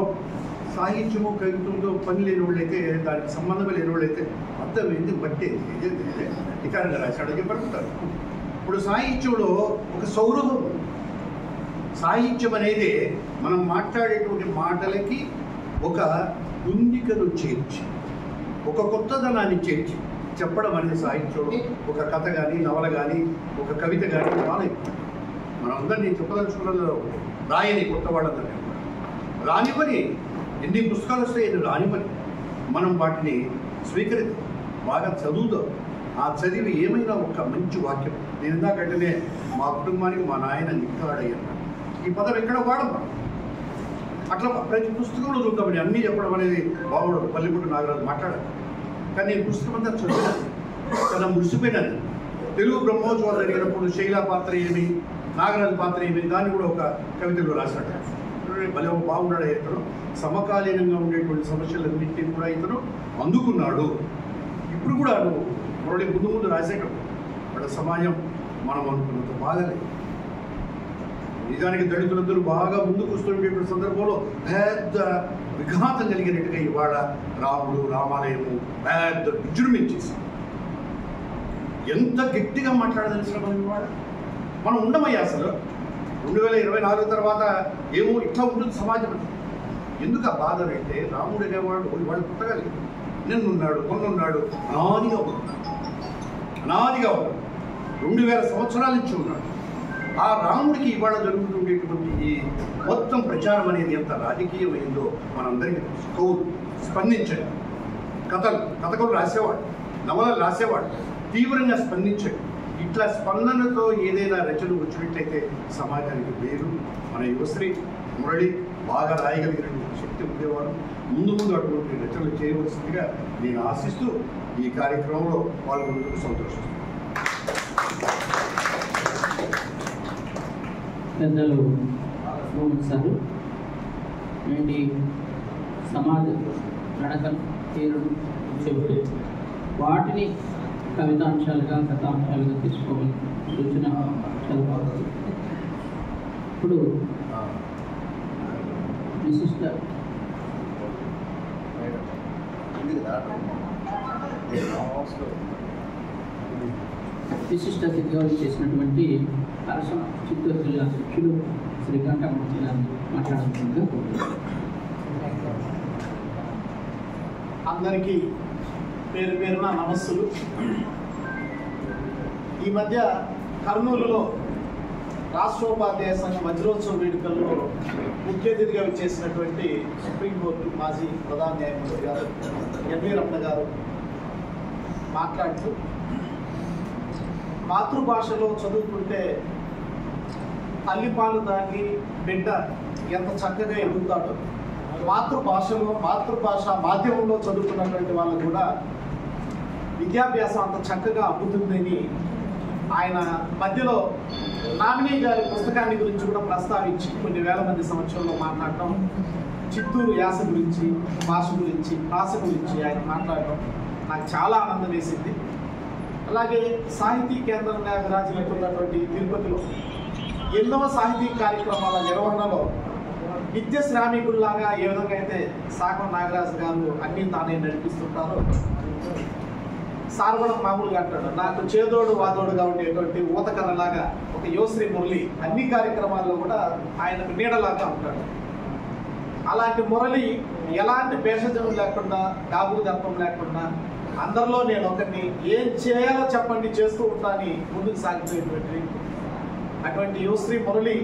సాహిత్యము కవిత్వంతో పని లేని వాళ్ళైతే, దానికి సంబంధం లేని వాళ్ళైతే అద్దం ఏంది, మట్టి ఏంది ఇకారంగా రాశాడని చెప్పారు. ఇప్పుడు సాహిత్యంలో ఒక సౌరభం, సాహిత్యం అనేది మనం మాట్లాడేటువంటి మాటలకి ఒక గుందికను చేర్చి, ఒక కొత్తదనాన్ని చేర్చి చెప్పడం అనేది సాహిత్యంలో. ఒక కథ కానీ, నవల కానీ, ఒక కవిత కానీ రాలేదు. మనందరం నేను చెప్పదలుచుకున్న రాయని కొత్త వాళ్ళందరినీ రానిపని, ఎన్ని పుస్తకాలు వస్తాయి ఎన్ని రానిపని, మనం వాటిని స్వీకరిద్దాం, బాగా చదువుతాం. ఆ చదివి ఏమైనా ఒక మంచి వాక్యం, నేను ఇందాకంటేనే మా కుటుంబానికి మా నాయన నిక్కాడయ్యన్నాడు, ఈ పదం ఎక్కడ వాడడం. అట్లా ప్రతి పుస్తకంలో చూద్దామని అన్నీ చెప్పడం అనేది బాగుండదు. పల్లెపూడి నాగరాజు మాట్లాడాలి, కానీ నేను పుస్తకం అంతా చదివాను, చాలా మురిసిపోయినాను. తెలుగు బ్రహ్మోత్సవాలు జరిగినప్పుడు శైలా పాత్ర ఏమి, నాగరాజు పాత్ర ఏమి, దాన్ని కూడా ఒక కవితలో రాశాడు. భలే బాగున్నాడు ఇతను, సమకాలీనంగా ఉండేటువంటి సమస్యలన్నింటినీ కూడా ఇతను అందుకున్నాడు. ఇప్పుడు కూడా నువ్వు మురళి ముందు ముందు రాసేటప్పుడు ఇక్కడ సమాజం మనం అనుకున్నంత బాగాలేదు. నిజానికి దళితులందరూ బాగా ముందుకు వస్తున్నటువంటి సందర్భంలో పెద్ద విఘాతం కలిగినట్టుగా ఇవాళ రాముడు రామాలయము పెద్ద విజృంభించేసి ఎంత గట్టిగా మాట్లాడదలిసిన మనం ఇవాళ మనం ఉండమయ్యా. అసలు 2024 తర్వాత ఏమో ఇట్లా ఉంటుంది సమాజం. ఎందుకు ఆ బాధ అంటే రాముడు అనేవాడు వాళ్ళు పుట్టగా లేదు, నిన్నున్నాడు కొన్నున్నాడు, అనాదిగా ఉన్నాడు, అనాదిగా ఉన్నాడు, 2000 సంవత్సరాల నుంచి ఉన్నాడు. ఆ రాముడికి ఇవాళ జరుగుతుండేటువంటి ఈ మొత్తం ప్రచారం అనేది ఎంత రాజకీయమైందో మనందరికీ తెలుసు. కవులు స్పందించాడు, కథకులు రాసేవాడు, నవలలు రాసేవాడు, తీవ్రంగా స్పందించాడు. ఇట్లా స్పందనతో ఏదైనా రచన వచ్చినట్లయితే సమాజానికి వేరు. మన యువశ్రీ మురళి బాగా రాయగలిగిన శక్తి ఉండేవాడు. ముందు ముందు అటువంటి రచనలు చేయవలసిందిగా నేను ఆశిస్తూ ఈ కార్యక్రమంలో పాల్గొనేందుకు సంతోషిస్తున్నాను. పెద్దలు సారు ఏంటి సమాజ నడకలు తీరుడు చెబుతూ వాటిని కవితాంశాలుగా కథాంశాలుగా తీసుకోవాలి సూచన చదవాలి. ఇప్పుడు విశిష్ట అతిథిగా చేసినటువంటి అరసం చిత్తూరు జిల్లా అధ్యక్షులు శ్రీకాంతమూర్తి గారిని మాట్లాడుతుండగా అందరికీ పేరు పేరున నమస్సులు. ఈ మధ్య కర్నూలులో రాష్ట్రోపాధ్యాయ సంఘం వజ్రోత్సవ వేడుకల్లో ముఖ్య అతిథిగా చేసినటువంటి సుప్రీంకోర్టు మాజీ ప్రధాన న్యాయమూర్తి గారు ఎన్వి రమణ గారు మాట్లాడుతూ మాతృభాషలో చదువుకుంటే తల్లిపాలు తాగి బిడ్డ ఎంత చక్కగా ఎదుగుతాడో, మాతృభాష మాధ్యమంలో చదువుకున్నటువంటి వాళ్ళు కూడా విద్యాభ్యాసం అంత చక్కగా అబ్బుతుందని ఆయన మధ్యలో నామినీ గారి పుస్తకాన్ని గురించి కూడా ప్రస్తావించి కొన్ని వేల మంది సంవత్సరంలో మాట్లాడటం, చిత్తూరు యాస గురించి, భాష గురించి, ప్రాస గురించి ఆయన మాట్లాడటం నాకు చాలా ఆనందం వేసింది. అలాగే సాహితీ కేంద్రంగా విరాజిల్లుతున్నటువంటి తిరుపతిలో ఎన్నో సాహితీ కార్యక్రమాల నిర్వహణలో నిత్య శ్రామికుల్లాగా ఏ విధంగా అయితే సాగం నాగరాజు గారు అన్నీ తానే నడిపిస్తుంటారో, సార్ కూడా మామూలుగా అంటాడు, నాకు చేదోడు వాదోడుగా ఉండేటువంటి ఊతకర్రలాగా ఒక యువశ్రీ మురళి అన్ని కార్యక్రమాల్లో కూడా ఆయనకు నీడలాగా ఉంటాడు. అలాంటి మురళి ఎలాంటి భేషజం లేకుండా, గాబులు దర్పం లేకుండా అందరిలో నేను ఒకరిని, ఏం చేయాలో చెప్పండి చేస్తూ ఉంటాని ముందుకు సాగిపోయేటువంటి అటువంటి యువశ్రీ మురళి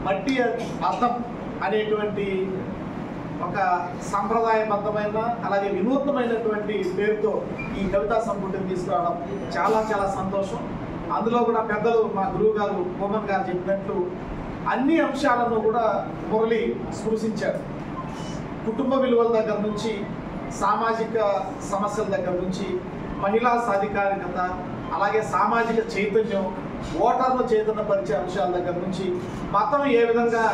మట్టి అర్థం అనేటువంటి ఒక సాంప్రదాయబద్ధమైన అలాగే వినూత్నమైనటువంటి పేరుతో ఈ కవితా సంపుటిని తీసుకురావడం చాలా చాలా సంతోషం. అందులో కూడా పెద్దలు మా గురువు గారు మోహన్ గారు చెప్పినట్లు అన్ని అంశాలను కూడా మురళి స్పృశించారు. కుటుంబ విలువల దగ్గర నుంచి, సామాజిక సమస్యల దగ్గర నుంచి, మహిళా సాధికారికత, అలాగే సామాజిక చైతన్యం, ఓటర్లు చైతన్యపరిచే అంశాల దగ్గర నుంచి మతం ఏ విధంగా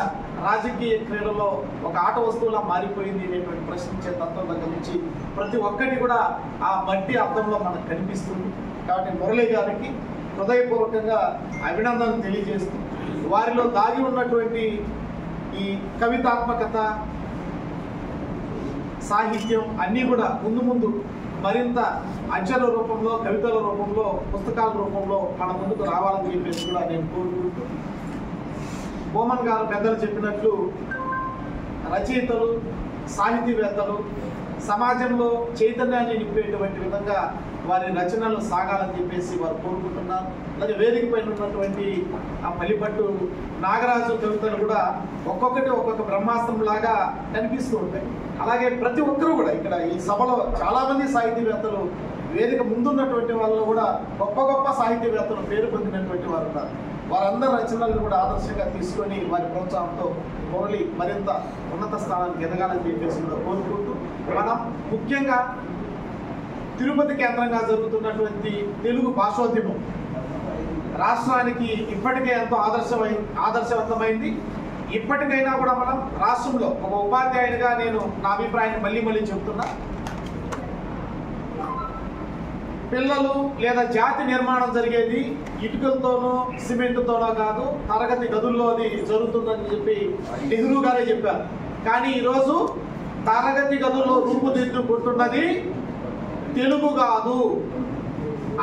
రాజకీయ క్రీడలో ఒక ఆట వస్తువులా మారిపోయింది అనేటువంటి ప్రశ్నించే తత్వం దగ్గర నుంచి ప్రతి ఒక్కటి కూడా ఆ మట్టి అర్థంలో మనకు కనిపిస్తుంది. కాబట్టి మురళి గారికి హృదయపూర్వకంగా అభినందనలు తెలియజేస్తూ వారిలో దాగి ఉన్నటువంటి ఈ కవితాత్మకత, సాహిత్యం అన్నీ కూడా ముందు ముందు మరింత అంచెల రూపంలో, కవితల రూపంలో, పుస్తకాల రూపంలో మన ముందుకు రావాలని చెప్పేసి కూడా నేను కోరుకుంటూ, బోమన్ గారు పెద్దలు చెప్పినట్లు రచయితలు, సాహితీవేత్తలు సమాజంలో చైతన్యాన్ని నింపేటువంటి విధంగా వారి రచనలు సాగాలని చెప్పేసి వారు కోరుకుంటున్నారు. అలాగే వేదిక పైన ఉన్నటువంటి ఆ పల్లిపట్టు నాగరాజు కవితలు కూడా ఒక్కొక్కటి ఒక్కొక్క బ్రహ్మాస్త్రం లాగా కనిపిస్తూ ఉంటాయి. అలాగే ప్రతి ఒక్కరూ కూడా ఇక్కడ ఈ సభలో చాలా మంది సాహితీవేత్తలు, వేదిక ముందున్నటువంటి వాళ్ళు కూడా గొప్ప గొప్ప సాహితీవేత్తలు పేరు పొందినటువంటి వారు ఉన్నారు. వారందరి రచనలను కూడా ఆదర్శంగా తీసుకొని వారి ప్రోత్సాహంతో మురళి మరింత ఉన్నత స్థానానికి ఎదగాలని చెప్పేసి కూడా కోరుకుంటూ, మనం ముఖ్యంగా తిరుపతి కేంద్రంగా జరుగుతున్నటువంటి తెలుగు భాషోద్యమం రాష్ట్రానికి ఇప్పటికే ఎంతో ఆదర్శవంతమైంది. ఇప్పటికైనా కూడా మనం రాష్ట్రంలో ఒక ఉపాధ్యాయునిగా నేను నా అభిప్రాయాన్ని మళ్ళీ చెప్తున్నా, పిల్లలు లేదా జాతి నిర్మాణం జరిగేది ఇటుకలతోనో సిమెంట్తోనో కాదు, తరగతి గదుల్లో అది జరుగుతుందని చెప్పి నెహ్రూ గారే చెప్పారు. కానీ ఈరోజు తరగతి గదుల్లో రూపుదిద్దుకుంటున్నది తెలుగు కాదు.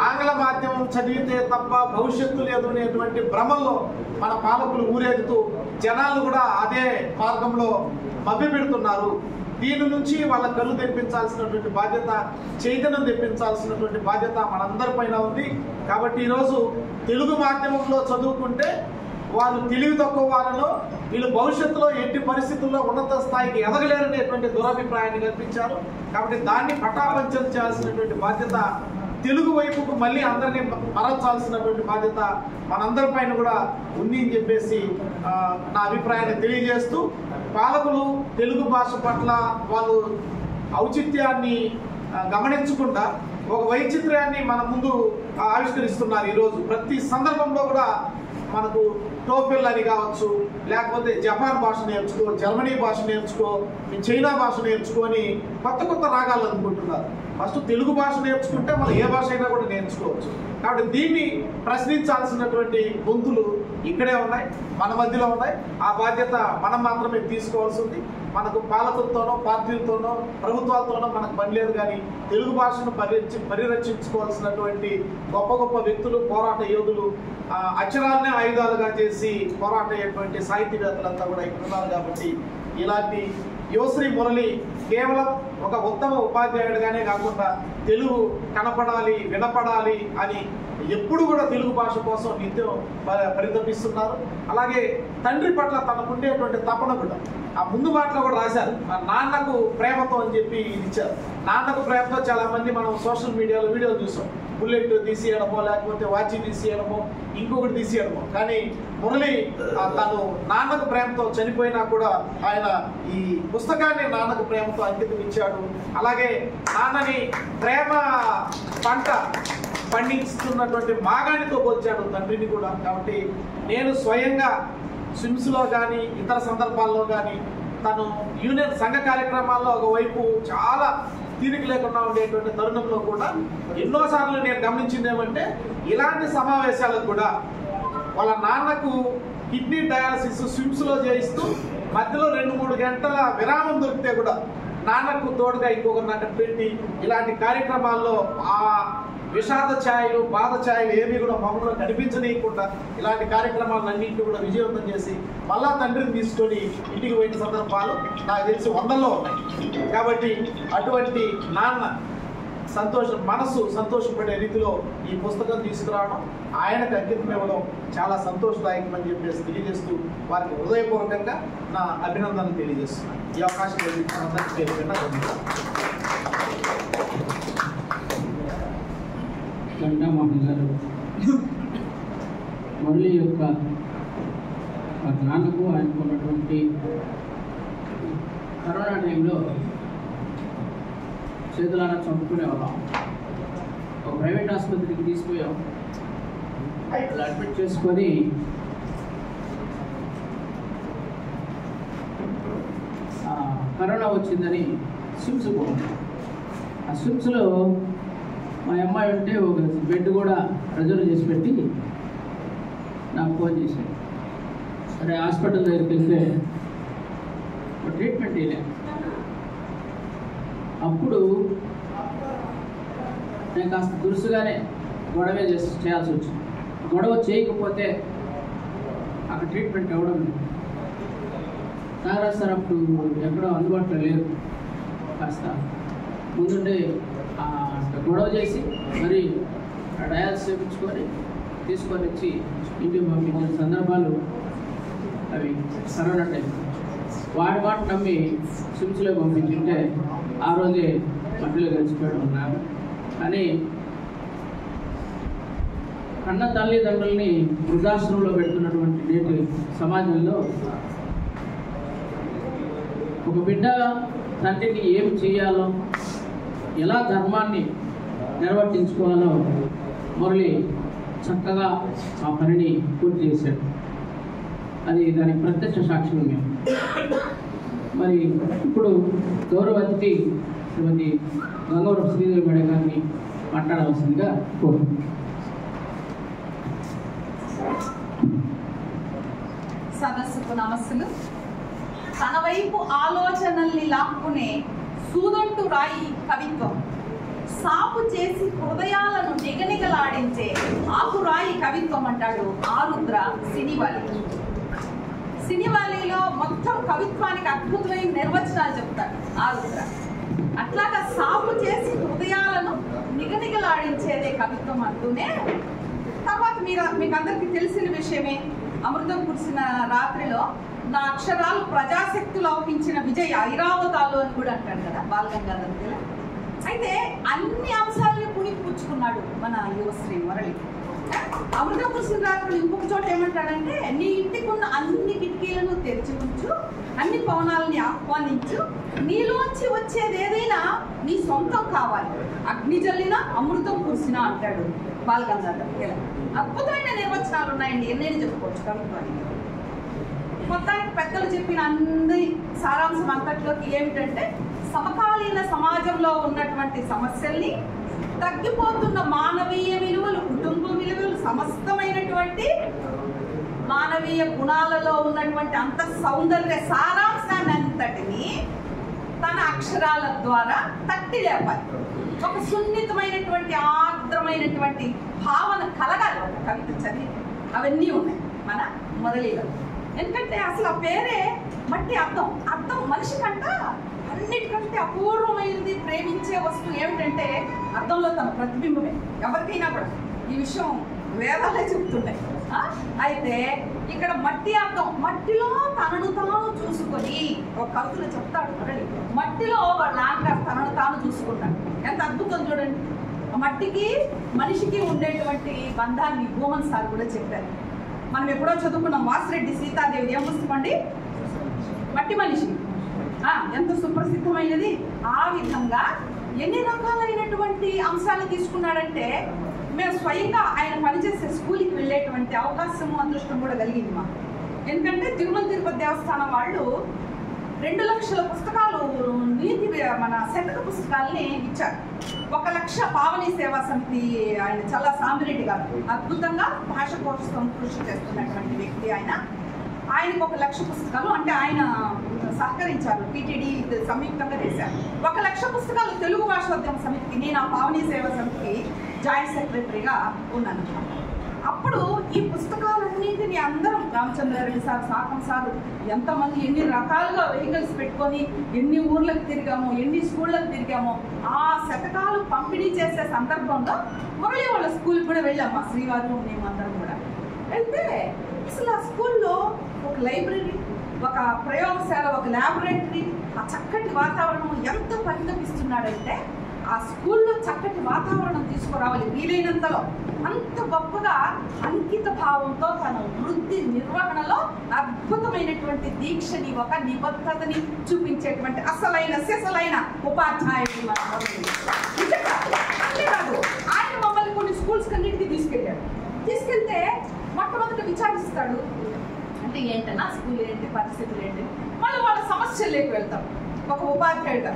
ఆంగ్ల మాధ్యమం చదివితే తప్ప భవిష్యత్తు లేదు అనేటువంటి భ్రమల్లో మన పాలకులు ఊరేగుతూ జనాలు కూడా అదే మార్గంలో మభ్య పెడుతున్నారు. దీని నుంచి వాళ్ళ కళ్ళు తెప్పించాల్సినటువంటి బాధ్యత, చైతన్యం తెప్పించాల్సినటువంటి బాధ్యత మనందరిపైన ఉంది. కాబట్టి ఈరోజు తెలుగు మాధ్యమంలో చదువుకుంటే వారు తెలివి తక్కువ వారిలో, వీళ్ళు భవిష్యత్తులో ఎట్టి పరిస్థితుల్లో ఉన్నత స్థాయికి ఎదగలేరనేటువంటి దురభిప్రాయాన్ని కల్పించారు. కాబట్టి దాన్ని పటాపంచం చేయాల్సినటువంటి బాధ్యత, తెలుగు వైపుకు మళ్ళీ అందరినీ మరల్చాల్సినటువంటి బాధ్యత మనందరిపైన కూడా ఉంది అని చెప్పేసి నా అభిప్రాయాన్ని తెలియజేస్తూ, పాలకులు తెలుగు భాష పట్ల వాళ్ళు ఔచిత్యాన్ని గమనించకుండా ఒక వైచిత్ర్యాన్ని మన ముందు ఆవిష్కరిస్తున్నారు. ఈరోజు ప్రతి సందర్భంలో కూడా మనకు టోఫెల్ అని కావచ్చు, లేకపోతే జపాన్ భాష నేర్చుకో, జర్మనీ భాష నేర్చుకో, చైనా భాష నేర్చుకొని కొత్త రాగాలు అనుకుంటున్నారు. ఫస్ట్ తెలుగు భాష నేర్చుకుంటే మనం ఏ భాష అయినా కూడా నేర్చుకోవచ్చు. కాబట్టి దీన్ని ప్రశ్నించాల్సినటువంటి గొంతులు ఇక్కడే ఉన్నాయి, మన మధ్యలో ఉన్నాయి. ఆ బాధ్యత మనం మాత్రమే తీసుకోవాల్సి ఉంది. మనకు పాలకులతోనో, పార్టీలతోనో, ప్రభుత్వాలతోనో మనకు పని లేదు. కానీ తెలుగు భాషను పరిరక్షించుకోవాల్సినటువంటి గొప్ప వ్యక్తులు, పోరాట యోధులు, అక్షరాలనే ఆయుధాలుగా చేసి పోరాటేటువంటి సాహితీవేత్తలంతా కూడా ఇక్కడ ఉన్నారు. కాబట్టి ఇలాంటి యువశ్రీ మురళి కేవలం ఒక ఉత్తమ ఉపాధ్యాయుడిగానే కాకుండా తెలుగు కనపడాలి, వినపడాలి అని ఎప్పుడు కూడా తెలుగు భాష కోసం నిత్యం పరితపిస్తున్నారు. అలాగే తండ్రి పట్ల తనకుండేటువంటి తపన కూడా ఆ ముందు మాటలో కూడా రాశారు, నాన్నకు ప్రేమతో అని చెప్పి ఇది ఇచ్చారు. నాన్నకు ప్రేమతో చాలా మంది మనం సోషల్ మీడియాలో వీడియోలు చూసాం, బుల్లెట్ తీసేయడమో, లేకపోతే వాచి తీసేయడమో, ఇంకొకటి తీసేయడమో. కానీ మురళి తను నాన్నకు ప్రేమతో చనిపోయినా కూడా ఆయన ఈ పుస్తకాన్ని నాన్నకు ప్రేమతో అంకితం ఇచ్చాడు. అలాగే నాన్నని ప్రేమ పంట పండిస్తున్నటువంటి మాగాణితో పోల్చాడు తండ్రిని కూడా. కాబట్టి నేను స్వయంగా స్విమ్స్లో కానీ ఇతర సందర్భాల్లో కానీ తను యూనియన్ సంఘ కార్యక్రమాల్లో ఒకవైపు చాలా తీరిక లేకుండా ఉండేటువంటి తరుణంలో కూడా ఎన్నోసార్లు నేను గమనించింది ఏమంటే, ఇలాంటి సమావేశాలకు కూడా వాళ్ళ నాన్నకు కిడ్నీ డయాలసిస్ స్విమ్స్లో చేయిస్తూ మధ్యలో 2-3 గంటల విరామం దొరికితే కూడా నాన్నకు తోడుగా ఇంకొకరిని అక్కడ పెట్టి ఇలాంటి కార్యక్రమాల్లో ఆ విషాద ఛాయలు, బాధ ఛాయలు ఏమీ కూడా మమ్మల్ని కనిపించనీయకుండా ఇలాంటి కార్యక్రమాలన్నింటినీ కూడా విజయవంతం చేసి మళ్ళా తండ్రిని తీసుకొని ఇంటికి పోయిన సందర్భాలు నాకు తెలిసి 100లో ఉన్నాయి. కాబట్టి అటువంటి నాన్న మనసు సంతోషపడే రీతిలో ఈ పుస్తకం తీసుకురావడం, ఆయనకు అంకితం ఇవ్వడం చాలా సంతోషదాయకం అని చెప్పేసి తెలియజేస్తూ వారికి హృదయపూర్వకంగా నా అభినందనలు తెలియజేస్తున్నాను. ఈ అవకాశం గంటామోహన్ గారు మురళి యొక్క నాన్నకు ఆయనకు ఉన్నటువంటి కరోనా టైంలో చేతులారా చంపుకునేవాళ్ళం. ఒక ప్రైవేట్ ఆసుపత్రికి తీసుకుపోయాం. వాళ్ళు అడ్మిట్ చేసుకొని కరోనా వచ్చిందని స్విమ్స్ పోయాం. ఆ స్విమ్స్లో మా అమ్మాయి ఉంటే ఒక బెడ్ కూడా రిజర్వ్ చేసి పెట్టి నాకు ఫోన్ చేశాడు. సరే హాస్పిటల్ దగ్గరికి వెళ్తే ట్రీట్మెంట్ చేయలే. అప్పుడు నేను కాస్త దురుసుగానే గొడవే చేయాల్సి వచ్చింది. గొడవ చేయకపోతే అక్కడ ట్రీట్మెంట్ ఇవ్వడం లేదు. నాగరాజ్ సార్ అప్పుడు ఎక్కడో అందుబాటులో లేరు. కాస్త ముందుండి గొడవ చేసి మరి డయాలసిస్ చేయించుకొని తీసుకొని వచ్చి ఇంటికి పంపించిన సందర్భాలు అవి కరోనా టైం. వాడి మాట నమ్మి స్విమ్స్లో పంపించుంటే ఆ రోజే మట్టిలో కలిసిపోయాడు ఉన్నారు. కానీ కన్న తల్లిదండ్రుల్ని వృద్ధాశ్రమంలో పెడుతున్నటువంటి నేటి సమాజంలో ఒక బిడ్డ తండ్రిని ఏం చేయాలో, ఎలా ధర్మాన్ని నిర్వర్తించుకోవాలో మురళి చక్కగా ఆ పనిని పూర్తి చేశాడు. అది దానికి ప్రత్యక్ష సాక్ష్యం మేము. మరి ఇప్పుడు గౌరవ అతిథి శ్రీమతి గంగవరం శ్రీదేవి మేడం గారిని మాట్లాడవలసిందిగా కోరుతున్నాను. సదస్సుకు నమస్సులు. తన వైపు ఆలోచనల్ని లాక్కునే సూదంటు రాయి కవిత్వం, సాపు చేసి హృదయాలను నిగనిగలాడించే ఆకురాయి కవిత్వం అంటాడు ఆరుద్ర సినివాలి. సినివాలీలో మొత్తం కవిత్వానికి అద్భుతమైన నిర్వచనాలు చెప్తాడు ఆరుద్ర. అట్లాగా సాపు చేసి హృదయాలను నిగనిగలాడించేదే కవిత్వం అంటూనే, తర్వాత మీకు అందరికీ తెలిసిన విషయమే, అమృతం కురిసిన రాత్రిలో నా అక్షరాలు ప్రజాశక్తులు అవహించిన విజయ ఐరావతాలు అని కూడా అంటాడు కదా బాలగంగాధర తిలక్. అయితే అన్ని అంశాలని పుణికిపుచ్చుకున్నాడు మన యువశ్రీ మురళి. అమృతం కురిసిన రాత్రులు ఇంకొక చోట ఏమంటాడంటే, నీ ఇంటికి ఉన్న అన్ని కిటికీలను తెరిచి ఉంచు, అన్ని పవనాలని ఆహ్వానించు, నీలోంచి వచ్చేది ఏదైనా నీ సొంతం కావాలి, అగ్ని జల్లిన అమృతం కురిసిన అంటాడు బాలగంగాధర తిలక్. అద్భుతమైన నిర్వచనాలు ఉన్నాయండి, ఎన్నైనా చెప్పుకోవచ్చు కవిత్వానికి. మొత్తానికి పెద్దలు చెప్పిన అందరి సారాంశం అంతట్లోకి ఏమిటంటే, సమకాలీన సమాజంలో ఉన్నటువంటి సమస్యల్ని, తగ్గిపోతున్న మానవీయ విలువలు, కుటుంబ విలువలు, సమస్తమైనటువంటి మానవీయ గుణాలలో ఉన్నటువంటి అంత సౌందర్య సారాంశాన్ని అంతటిని తన అక్షరాల ద్వారా తట్టి లేపాలి. ఒక సున్నితమైనటువంటి ఆర్ద్రమైనటువంటి భావన కలగాలి ఒక కవిత చదివి. అవన్నీ ఉన్నాయి మన మురళిలో. ఎందుకంటే అసలు ఆ పేరే మట్టి అర్థం. అర్థం మనిషి కంట అన్నిటికంటే అపూర్వమైనది ప్రేమించే వస్తువు ఏమిటంటే అర్థంలో తన ప్రతిబింబమే. ఎవరికైనా కూడా ఈ విషయం వేదాలే చెప్తున్నాయి. అయితే ఇక్కడ మట్టి అర్థం, మట్టిలో తనను తాను చూసుకొని ఒక కవితలో చెప్తాడు మురళి, మట్టిలో వాళ్ళ నాన్నగారు తనను తాను చూసుకుంటాడు. ఎంత అద్భుతం చూడండి. మట్టికి మనిషికి ఉండేటువంటి బంధాన్ని భూమన్ సార్ కూడా చెప్పారు. మనం ఎప్పుడో చదువుకున్నాం, వాసిరెడ్డి సీతాదేవి ఏం పుస్తకమండి, మట్టి మనిషి, ఎంత సుప్రసిద్ధమైనది. ఆ విధంగా ఎన్ని రకాలైనటువంటి అంశాలు తీసుకున్నాడంటే, మేము స్వయంగా ఆయన పనిచేసే స్కూల్కి వెళ్ళేటువంటి అవకాశము అదృష్టం కూడా కలిగింది మాకు. ఎందుకంటే తిరుమల తిరుపతి దేవస్థానం వాళ్ళు 2 లక్షల పుస్తకాలు నీతి మన శతక పుస్తకాలని ఇచ్చారు. 1 లక్ష పావని సేవా సమితి ఆయన చల్లా సామిరెడ్డి గారు అద్భుతంగా భాష కోసం కృషి చేస్తున్నటువంటి వ్యక్తి. ఆయనకు 1 లక్ష పుస్తకాలు అంటే ఆయన సహకరించారు, టీటీడీ సంయుక్తంగా చేశారు. 1 లక్ష పుస్తకాలు తెలుగు భాషోద్యమ సమితికి, నేను ఆ పావని సేవా సమితికి జాయింట్ సెక్రటరీగా ఉన్నాను. అప్పుడు ఈ పుస్తకాలన్నింటినీ అందరం రామచంద్రారెడ్డి సార్, సాకం సార్, ఎంతమంది ఎన్ని రకాలుగా వెహికల్స్ పెట్టుకొని ఎన్ని ఊర్లకు తిరిగామో, ఎన్ని స్కూళ్ళకు తిరిగామో, ఆ శతకాలు పంపిణీ చేసే సందర్భంలో మురళి వాళ్ళ స్కూల్కి కూడా వెళ్ళాము. మా శ్రీవారు మేమందరం కూడా వెళ్తే అసలు ఆ స్కూల్లో ఒక లైబ్రరీ, ఒక ప్రయోగశాల, ఒక ల్యాబొరేటరీ, ఆ చక్కటి వాతావరణం ఎంత పరితపిస్తున్నాడంటే, ఆ స్కూల్లో చక్కటి వాతావరణం తీసుకురావాలి వీలైనంతలో. అంత గొప్పగా అంకిత భావంతో తన వృత్తి నిర్వహణలో అద్భుతమైనటువంటి దీక్షని, ఒక నిబద్ధతని చూపించేటువంటి అసలైన సిసలైన ఉపాధ్యాయుడు. అంతేకాదు, ఆయన స్కూల్స్ కన్నిటికీ తీసుకెళ్తే మొట్టమొదట విచారిస్తాడు, అంటే ఏంటన్నా స్కూల్ ఏంటి, పరిస్థితులు ఏంటి, మళ్ళీ వాళ్ళ సమస్యల్లోకి వెళ్తాం. ఒక ఉపాధ్యాయుడు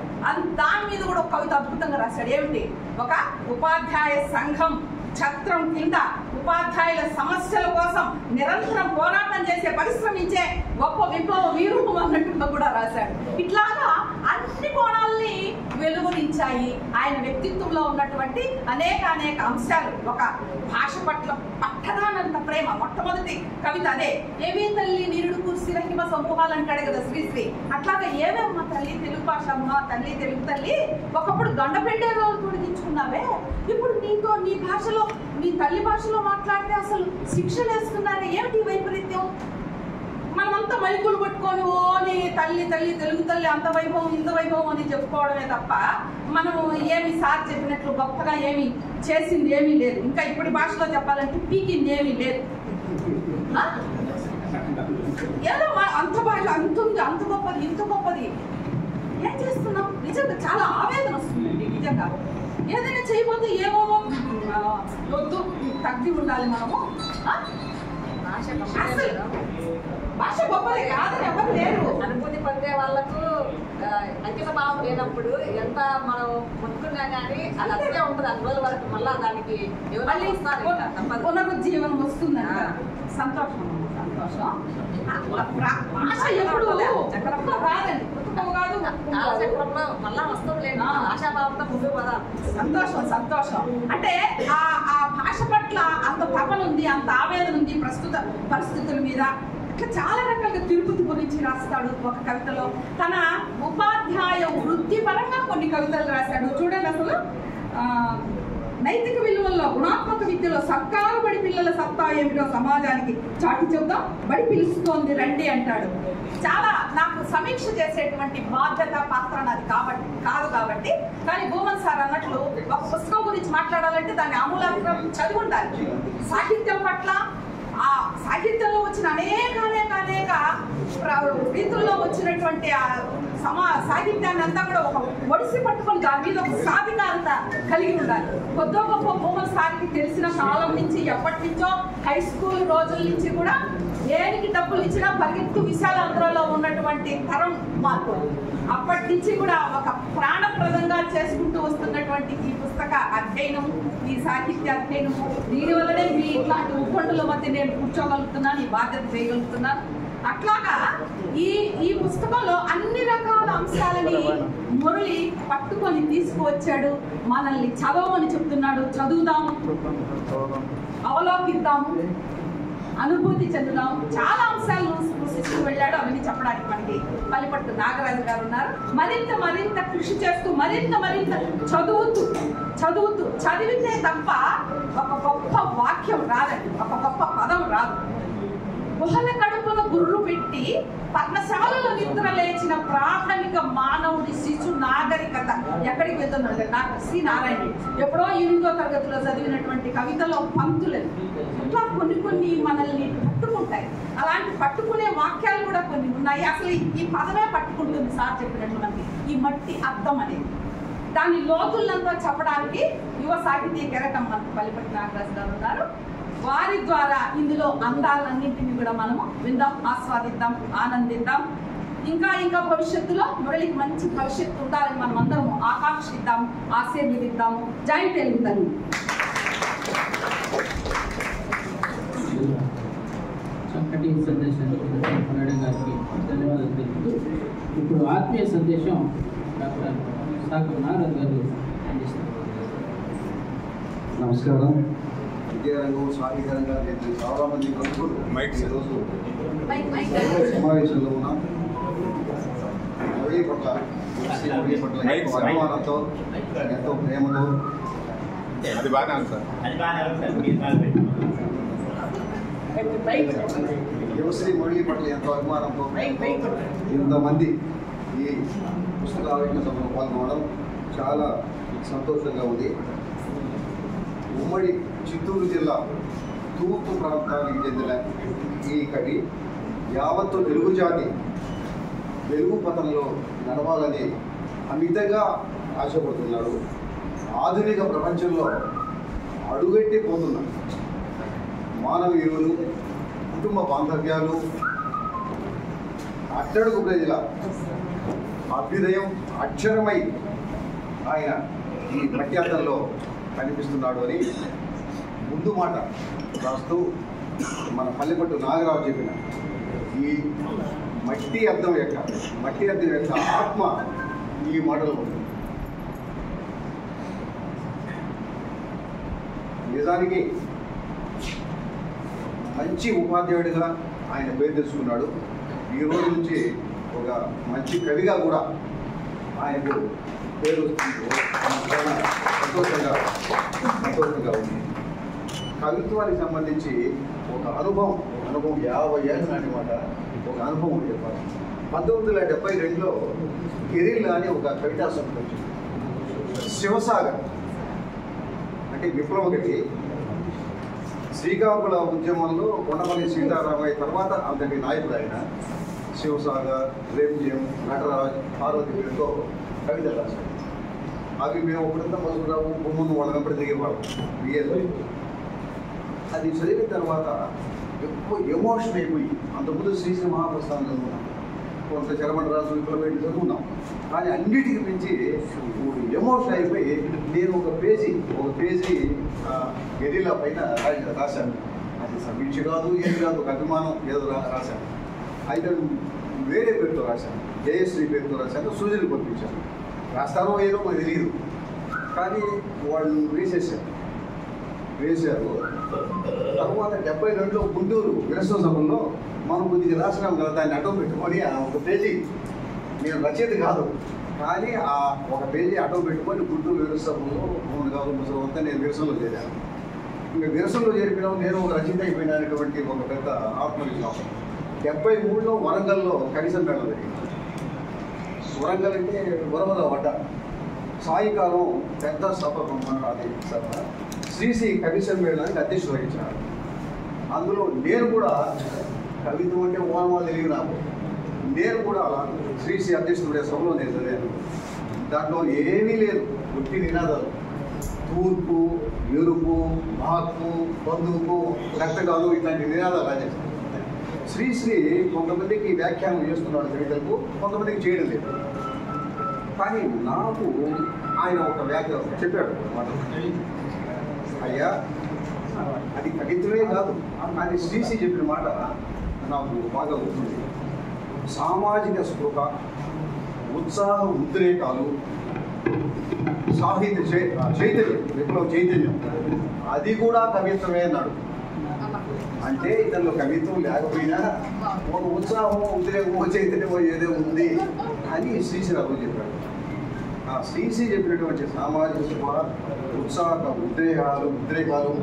దాని మీద కూడా ఒక కవిత అద్భుతంగా రాశాడు. ఏమిటి? ఒక ఉపాధ్యాయ సంఘం ఛత్రం కింద ఉపాధ్యాయుల సమస్యల కోసం నిరంతరం పోరాటం చేసే పరిశ్రమించే గొప్ప విప్లవ వీరుడు అన్నట్టుగా కూడా రాశాడు. ఇట్లాగా అన్ని కోణాలని వెలుగునించాయి ఆయన వ్యక్తిత్వంలో ఉన్నటువంటి అనేక అంశాలు. ఒక భాష పట్ల పట్టదానంత ప్రేమ. మొట్టమొదటి కవిత అదే, ఏమీ తల్లి నిరుడు కూర్చి రహిమ సమూహాలు అంటాడు కదా శ్రీశ్రీ. అట్లాగా ఏమేమో తల్లి తెలుగు భాష అమ్మ, తల్లి తెలుగు తల్లి, ఒకప్పుడు గండపెండే రోజు తొడిగించుకున్నావే, ఇప్పుడు నీతో నీ భాషలో నీ తల్లి భాషలో మాట్లాడితే అసలు శిక్షలు వేస్తున్నారే, ఏమిటి వైపరీత్యం? మనమంతా మైకులు పట్టుకొని ఓని తల్లి తల్లి తెలుగు తల్లి అంత వైభవం ఇంత వైభవం అని చెప్పుకోవడమే తప్ప మనం ఏమి సార్ చెప్పినట్లు గొప్పగా ఏమి చేసింది ఏమీ లేదు. ఇంకా ఇప్పటి భాషలో చెప్పాలంటే పీకింది ఏమీ లేదు. ఏదో అంత భాష అంతుంది, అంత గొప్పది, ఇంత గొప్పది. ఏం చేస్తున్నాం? నిజంగా చాలా ఆవేదన వస్తుందండి. నిజంగా ఏదైనా చేయబోతే ఏమో వద్దు, తగ్గి ఉండాలి మనము. భాష గొప్పది కాదని ఎవరు లేరు. అనుభూతి పొందే వాళ్ళకు అంకిత భావం లేనప్పుడు ఎంత మనం ముట్టుకున్నా కానీ అది అదే ఉంటుంది. అన్ని రోజుల వరకు మళ్ళా దానికి పునరుజ్జీవనం వస్తుందంట. సంతోషం. భాష ఎప్పుడు కాదండి, కాలచక్రంలో మళ్ళా వస్తుంది లేదు. ఆశాభావంతో ముందు పదా. సంతోషం. అంటే ఆ భాష పట్ల అంత తపన ఉంది, అంత ఆవేదన ఉంది ప్రస్తుత పరిస్థితుల మీద. ఇట్లా చాలా రకాలుగా తిరుపతి గురించి రాస్తాడు ఒక కవితలో. తన ఉపాధ్యాయ వృత్తి పరంగా కొన్ని కవితలు రాశాడు. చూడండి, అసలు నైతిక విలువల్లో, గుణాత్మక విద్యలో సర్కారు బడి పిల్లల సత్తా ఏమిటో సమాజానికి చాటి చెబుదాం, బడి పిలుస్తోంది రండి అంటాడు. చాలా నాకు సమీక్ష చేసేటువంటి బాధ్యత పాత్ర నాది కాదు కాబట్టి, కానీ భూమన్ సార్ అన్నట్లు ఒక పుస్తకం గురించి మాట్లాడాలంటే దాన్ని ఆమూలాగ్రం చదివి ఉండాలి. సాహిత్యం పట్ల, ఆ సాహిత్యంలో వచ్చిన అనేక రీతుల్లో వచ్చినటువంటి సాహిత్యాన్ని అంతా కూడా ఒక ఒడిసి పట్టుకొని దాని మీద ఒక సాధికారత కలిగి ఉండాలి. కొద్ది గొప్ప భూమన్ సార్కి తెలిసిన కాలం నుంచి, ఎప్పటి నుంచో హై స్కూల్ రోజుల నుంచి కూడా దేనికి డబ్బులు ఇచ్చినా పరిగెత్తు విశాలాంధ్రలో ఉన్నటువంటి తరం మార్పు. అప్పటి నుంచి కూడా ఒక ప్రాణప్రదంగా చేసుకుంటూ వస్తున్నటువంటి ఈ పుస్తక అధ్యయనం, ఈ సాహిత్య అధ్యయనం, దీనివల్లనే మీ ఇట్లాంటి ఉప్పండుల మధ్య నేను కూర్చోగలుగుతున్నాను, ఈ బాధ్యత చేయగలుగుతున్నాను. అట్లాగా ఈ పుస్తకంలో అన్ని రకాల అంశాలని మురళి పట్టుకొని తీసుకువచ్చాడు. మనల్ని చదవమని చెప్తున్నాడు. చదువుదాము, అవలోకిద్దాము, అనుభూతి చెందుదాం. చాలా అంశాలను సృష్టిస్తూ వెళ్ళాడు. అవన్నీ చెప్పడానికి మనకి పల్లిపట్టు నాగరాజు గారు ఉన్నారు. మరింత కృషి చేస్తూ మరింత చదువుతూ చదివితే తప్ప ఒక గొప్ప వాక్యం రాదండి, ఒక గొప్ప పదం రాదు. గుహల కడుపున గుర్రు పెట్టి పర్ణశాలలో నిద్ర లేచిన ప్రాథమిక మానవుడి శిశు నాగరికత ఎక్కడికి వెళ్తున్నాడు? శ్రీ నారాయణ ఎప్పుడో 8వ తరగతిలో చదివినటువంటి కవితలో పంక్తులు ఇట్లా కొన్ని మనల్ని పట్టుకుంటాయి. అలాంటి పట్టుకునే వాక్యాలు కూడా కొన్ని ఉన్నాయి. అసలు ఈ పదమే పట్టుకుంటుంది సార్ చెప్పినట్టు మనకి. ఈ మట్టి అర్థం అనేది దాని లోతులంతా చెప్పడానికి యువ సాహితీ కెరటం మనకు పల్లిపట్టి నాగరాజు గారు ఉన్నారు. వారి ద్వారా ఇందులో అందాలన్నింటినీ కూడా మనము విందాం, ఆస్వాదిద్దాం, ఆనందిద్దాం. ఇంకా భవిష్యత్తులో మురళికి మంచి భవిష్యత్తు ఉండాలని మనం అందరం ఆకాంక్షిద్దాం, ఆశీర్వదిద్దాము. జై తెలుగు తల్లి. చక్కటి సందేశానికి మేడం గారికి ధన్యవాదాలు తెలుపుతూ ఇప్పుడు ఆత్మీయ సందేశం డాక్టర్ సాగర్ నాగరాజు గారు అందిస్తారు. నమస్కారం. విద్యారంగం, సాహిత్య రంగాన్ని చాలా మంది ప్రముఖులు ఈరోజు సమావేశంలో ఉన్నాం. మురళి పట్ల అభిమానంతో, ఎంతో ప్రేమతో యువశ్రీ మురళి పట్ల ఎంతో అభిమానంతో ఇంతమంది ఈ పుస్తక ఆవిష్కరణ సభలో పాల్గొనడం చాలా సంతోషంగా ఉంది. ఉమ్మడి చిత్తూరు జిల్లా తూర్పు ప్రాంతానికి చెందిన ఈ కవి యావత్తు తెలుగు జాతి వెలుగు పథంలో నడవాలని అమితంగా ఆశపడుతున్నాడు. ఆధునిక ప్రపంచంలో అడుగెట్టి పోతున్న మానవీయులు, కుటుంబ బాంధవ్యాలు, అట్టడుగు ప్రజల అభ్యుదయం అక్షరమై ఆయన ఈ మధ్యాహ్నంలో కనిపిస్తున్నాడు అని ముందు మాట రాస్తూ మన పల్లెపట్టు నాగరాజు చెప్పిన ఈ మట్టి అద్దం యొక్క ఆత్మ ఈ మాటలో ఉంది. నిజానికి మంచి ఉపాధ్యాయుడిగా ఆయన పేరు తెచ్చుకున్నాడు. ఈ రోజు నుంచి ఒక మంచి కవిగా కూడా ఆయనకు పేరు చాలా సంతోషంగా ఉంది. కవిత్వానికి సంబంధించి ఒక అనుభవం 50 ఏళ్ళ నాటి మాట ఒక అనుభవం చెప్పాలి. 1972లో కెరీల్ అని ఒక కవితా సంస్థ వచ్చింది. శివసాగర్ అంటే విప్లవకవి. శ్రీకాకుళ ఉద్యమంలో కొండపల్లి సీతారామయ్య తర్వాత అంతటి నాయకుడు ఆయన. శివసాగర్, రేమ్జియం, నటరాజ్, పార్వతి పేరుతో కవితలు రాశారు. అవి మేము ఒకటంతా మధురావు బొమ్మను వాళ్ళనప్పుడు దిగేవాళ్ళం బిఏలో. అది చదివిన తర్వాత ఎక్కువ ఎమోషన్ అయిపోయి, అంతకుముందు శ్రీశ్రీ మహాప్రస్థానం చదువుకున్నాం, కొంత చరమణరాజు విప్లవేటి చదువుకున్నాం, కానీ అన్నిటికీ మించి ఎమోషన్ అయిపోయి నేను ఒక పేజీ గెరిలా పైన రాశాను. అది సమీక్ష కాదు, ఏది కాదు, ఒక అభిమానం ఏదో రాశాను. అయితే వేరే పేరుతో రాశాను, జయశ్రీ పేరుతో రాశాను. సూచనలు పంపించాను. రాస్తారో ఏదో మనకు తెలియదు, కానీ వాళ్ళు వేశారు. తర్వాత 72లో గుంటూరు విరసన సభల్లో మనం కొద్దిగా రాసినాం కదా, దాన్ని అటో పెట్టుకొని ఒక పేజీ, నేను రచయిత కాదు కానీ ఆ ఒక పేజీ అటో పెట్టుకొని గుంటూరు విరసన సభలో 3 సంవత్సరాలు అంతా నేను విరసనలో చేశాను. ఇంకా విరసనలో చేరిపోయినా నేను ఒక రచయిత అయిపోయినటువంటి ఒక పెద్ద ఆత్మవిశ్వాసం. 73లో వరంగల్లో కవి సమ్మేళనం జరిగింది. వరంగల్ అంటే వరవల వడ్డ. సాయంకాలం పెద్ద సభ అది సభ శ్రీశ్రీ కవి సమ్మేళనానికి అధ్యక్షుడు వహించారు. అందులో నేను కూడా కవిత్వం అంటే ఓనమా తెలియదు నాకు. నేను కూడా అలా శ్రీశ్రీ అధ్యక్షుడే సభలో నేను చదివాను. దాంట్లో ఏమీ లేదు, పుట్టి నినాదాలు. తూర్పు, ఎరుపు, మహాత్ము, బంధువుకు, రక్తగాలు ఇట్లాంటి నినాదాలు రాజేశారు. శ్రీశ్రీ కొంతమందికి వ్యాఖ్యానం చేస్తున్నాడు కవితలకు, కొంతమందికి చేయడం లేదు. కానీ నాకు ఆయన ఒక వ్యాఖ్యానం చెప్పాడు. అయ్యా అది కవిత్వమే కాదు, కానీ శ్రీశ్రీ చెప్పిన మాట నాకు బాగా ఉంటుంది. సామాజిక స్పృహ, ఉత్సాహ ఉద్రేకాలు, సాహిత్య చైతన్యం, విప్లవ చైతన్యం, అది కూడా కవిత్వమే అన్నాడు. అంటే ఇతనిలో కవిత్వం లేకపోయినా ఒక ఉత్సాహం, ఉద్రేకమో, చైతన్యమో ఏదో ఉంది అని శ్రీశ్రీ అర్థం చెప్పాడు. ఆ శ్రీశ్రీ చెప్పినటువంటి సామాజిక స్పృహ, ఉత్సాహ ఉద్రేకాలు,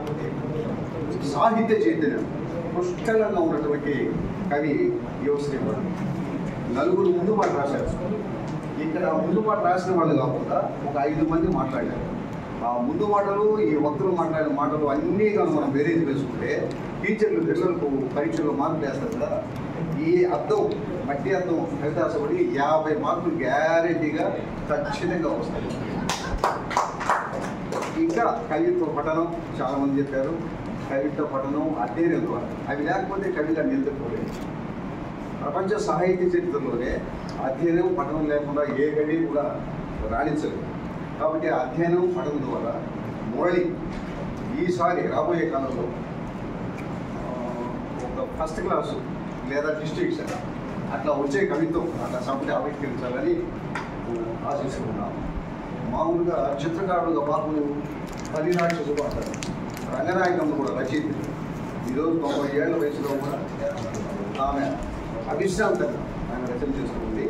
సాహిత్య చైతన్యం పుష్కలంగా ఉన్నటువంటి కవి యోగశ్రీ వాడు. 4 ముందు మాట రాశారు. ఇక్కడ ముందు మాట రాసిన వాళ్ళు కాకుండా ఒక 5 మంది మాట్లాడారు. ఆ ముందు మాటలు, ఈ వక్తులు మాట్లాడిన మాటలు అన్నీ కానీ మనం బేరేజ్ వేసుకుంటే టీచర్లు పిల్లలకు పరీక్షల్లో మార్కులు వేస్తారు కదా. ఈ అర్థం, మట్టి అర్థం కవితాసపడి 50 మార్కులు గ్యారెంటీగా ఖచ్చితంగా వస్తాయి. ఇంకా కవిత్వ పఠనం చాలామంది చెప్పారు. కవిత్వ పఠనం అధ్యయనం ద్వారా, అవి లేకపోతే కవిగా నిలదొక్కుకోలేదు. ప్రపంచ సాహిత్య చరిత్రలోనే అధ్యయనం, పఠనం లేకుండా ఏ కవి కూడా రాణించలేదు. కాబట్టి అధ్యయనం, పఠనం ద్వారా మురళి ఈసారి రాబోయే కాలంలో ఒక ఫస్ట్ క్లాసు లేదా డిస్ట్రిక్షన్ అట్లా వచ్చే కవిత్వం అట్లా సభ్యులు ఆవిష్కరించాలని ఆశిస్తున్నాను. మామూలుగా చిత్రకారుడుగా బాబులు పరిరాక్షసులు అంటారు. రంగనాయకమ్మ కూడా రచయిత. ఈరోజు 90 ఏళ్ల వయసులో కూడా ఆమె అవిశ్రాంతంగా ఆయన రచన చేసుకుంది.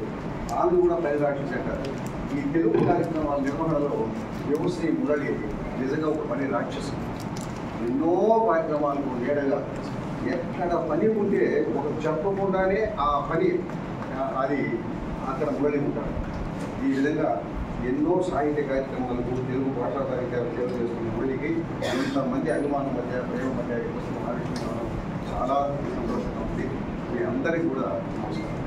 ఆమె కూడా పరిరాక్షసి అంటారు. ఈ తెలుగు కార్యక్రమాల నిర్వహణలో యోగశ్రీ మురళి నిజంగా ఒక పని రాక్షసు. ఎన్నో కార్యక్రమాలకు నీడగా, ఎక్కడ పని ఉంటే ఒక చెప్పకుండానే ఆ పని అది అక్కడ మురళి ఉంటాడు. ఈ విధంగా ఎన్నో సాహిత్య కార్యక్రమాలకు, తెలుగు భాషా కార్యక్రమాలు సేవ చేస్తున్న మురళికి ఇంతమంది అభిమానం మధ్య, ప్రేమ మధ్య ఆవిష్కరించడం చాలా సంతోషంగా ఉంది. మీ అందరికీ కూడా నమస్కారం.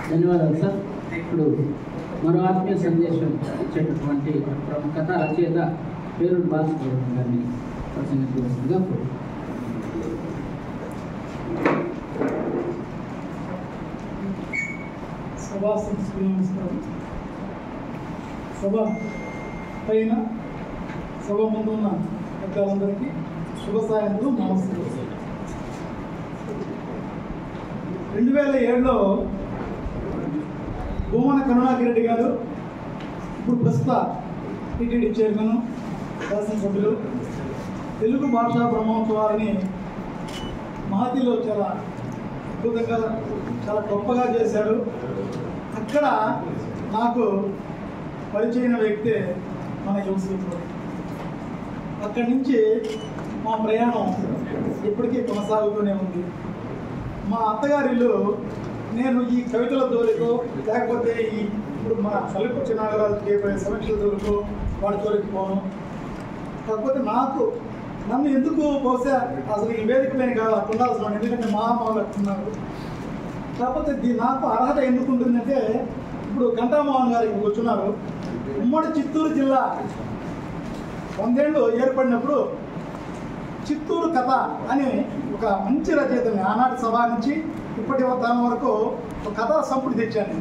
ధన్యవాదాలు సార్. ఇప్పుడు మరో ఆత్మీయ సందేశం ఇచ్చేటటువంటి ప్రముఖ కథా రచయిత పేరూరు బాలసుబ్రహ్మణ్యం గారిని ప్రసంగించవలసిందిగా నమస్కారం. సభ పైన సభ ముందున్న పెద్దలందరికీ శుభ సాయంత్రం నమస్కారం. 2007లో భూమన కరుణాకర్ రెడ్డి గారు, ఇప్పుడు ప్రస్తుత టీటీడీ చైర్మన్, శాసనసభ్యులు, తెలుగు భాషా బ్రహ్మోత్సవాలని మహతిలో చాలా అద్భుతంగా చాలా గొప్పగా చేశారు. అక్కడ నాకు పరిచయమైన వ్యక్తే మన యువశ్రీ. అక్కడి నుంచి మా ప్రయాణం ఇప్పటికీ కొనసాగుతూనే ఉంది. మా అత్తగారిల్లు నేను ఈ కవితల జోలికో లేకపోతే ఈ ఇప్పుడు మన సలిపుచ్చి నాగరాజు చేయబోయే సమీక్షల జోలికో వాడి జోలికి పోను. కాకపోతే నన్ను ఎందుకు బహుశా అసలు ఈ వేదిక పైన కాదు ఉండాల్సిన, ఎందుకంటే మా అమ్మ వాళ్ళు ఉన్నారు. కాకపోతే నాకు అర్హత ఎందుకు ఉంటుందంటే, ఇప్పుడు ఘంటామోహన్ గారు ఇక్కడ కూర్చున్నారు. ఉమ్మడి చిత్తూరు జిల్లా 100 ఏళ్ళు ఏర్పడినప్పుడు చిత్తూరు కథ అని ఒక మంచి రచయితని ఆనాటి సభ నుంచి ఇప్పటి తరం వరకు ఒక కథా సంపుటి తెచ్చాను.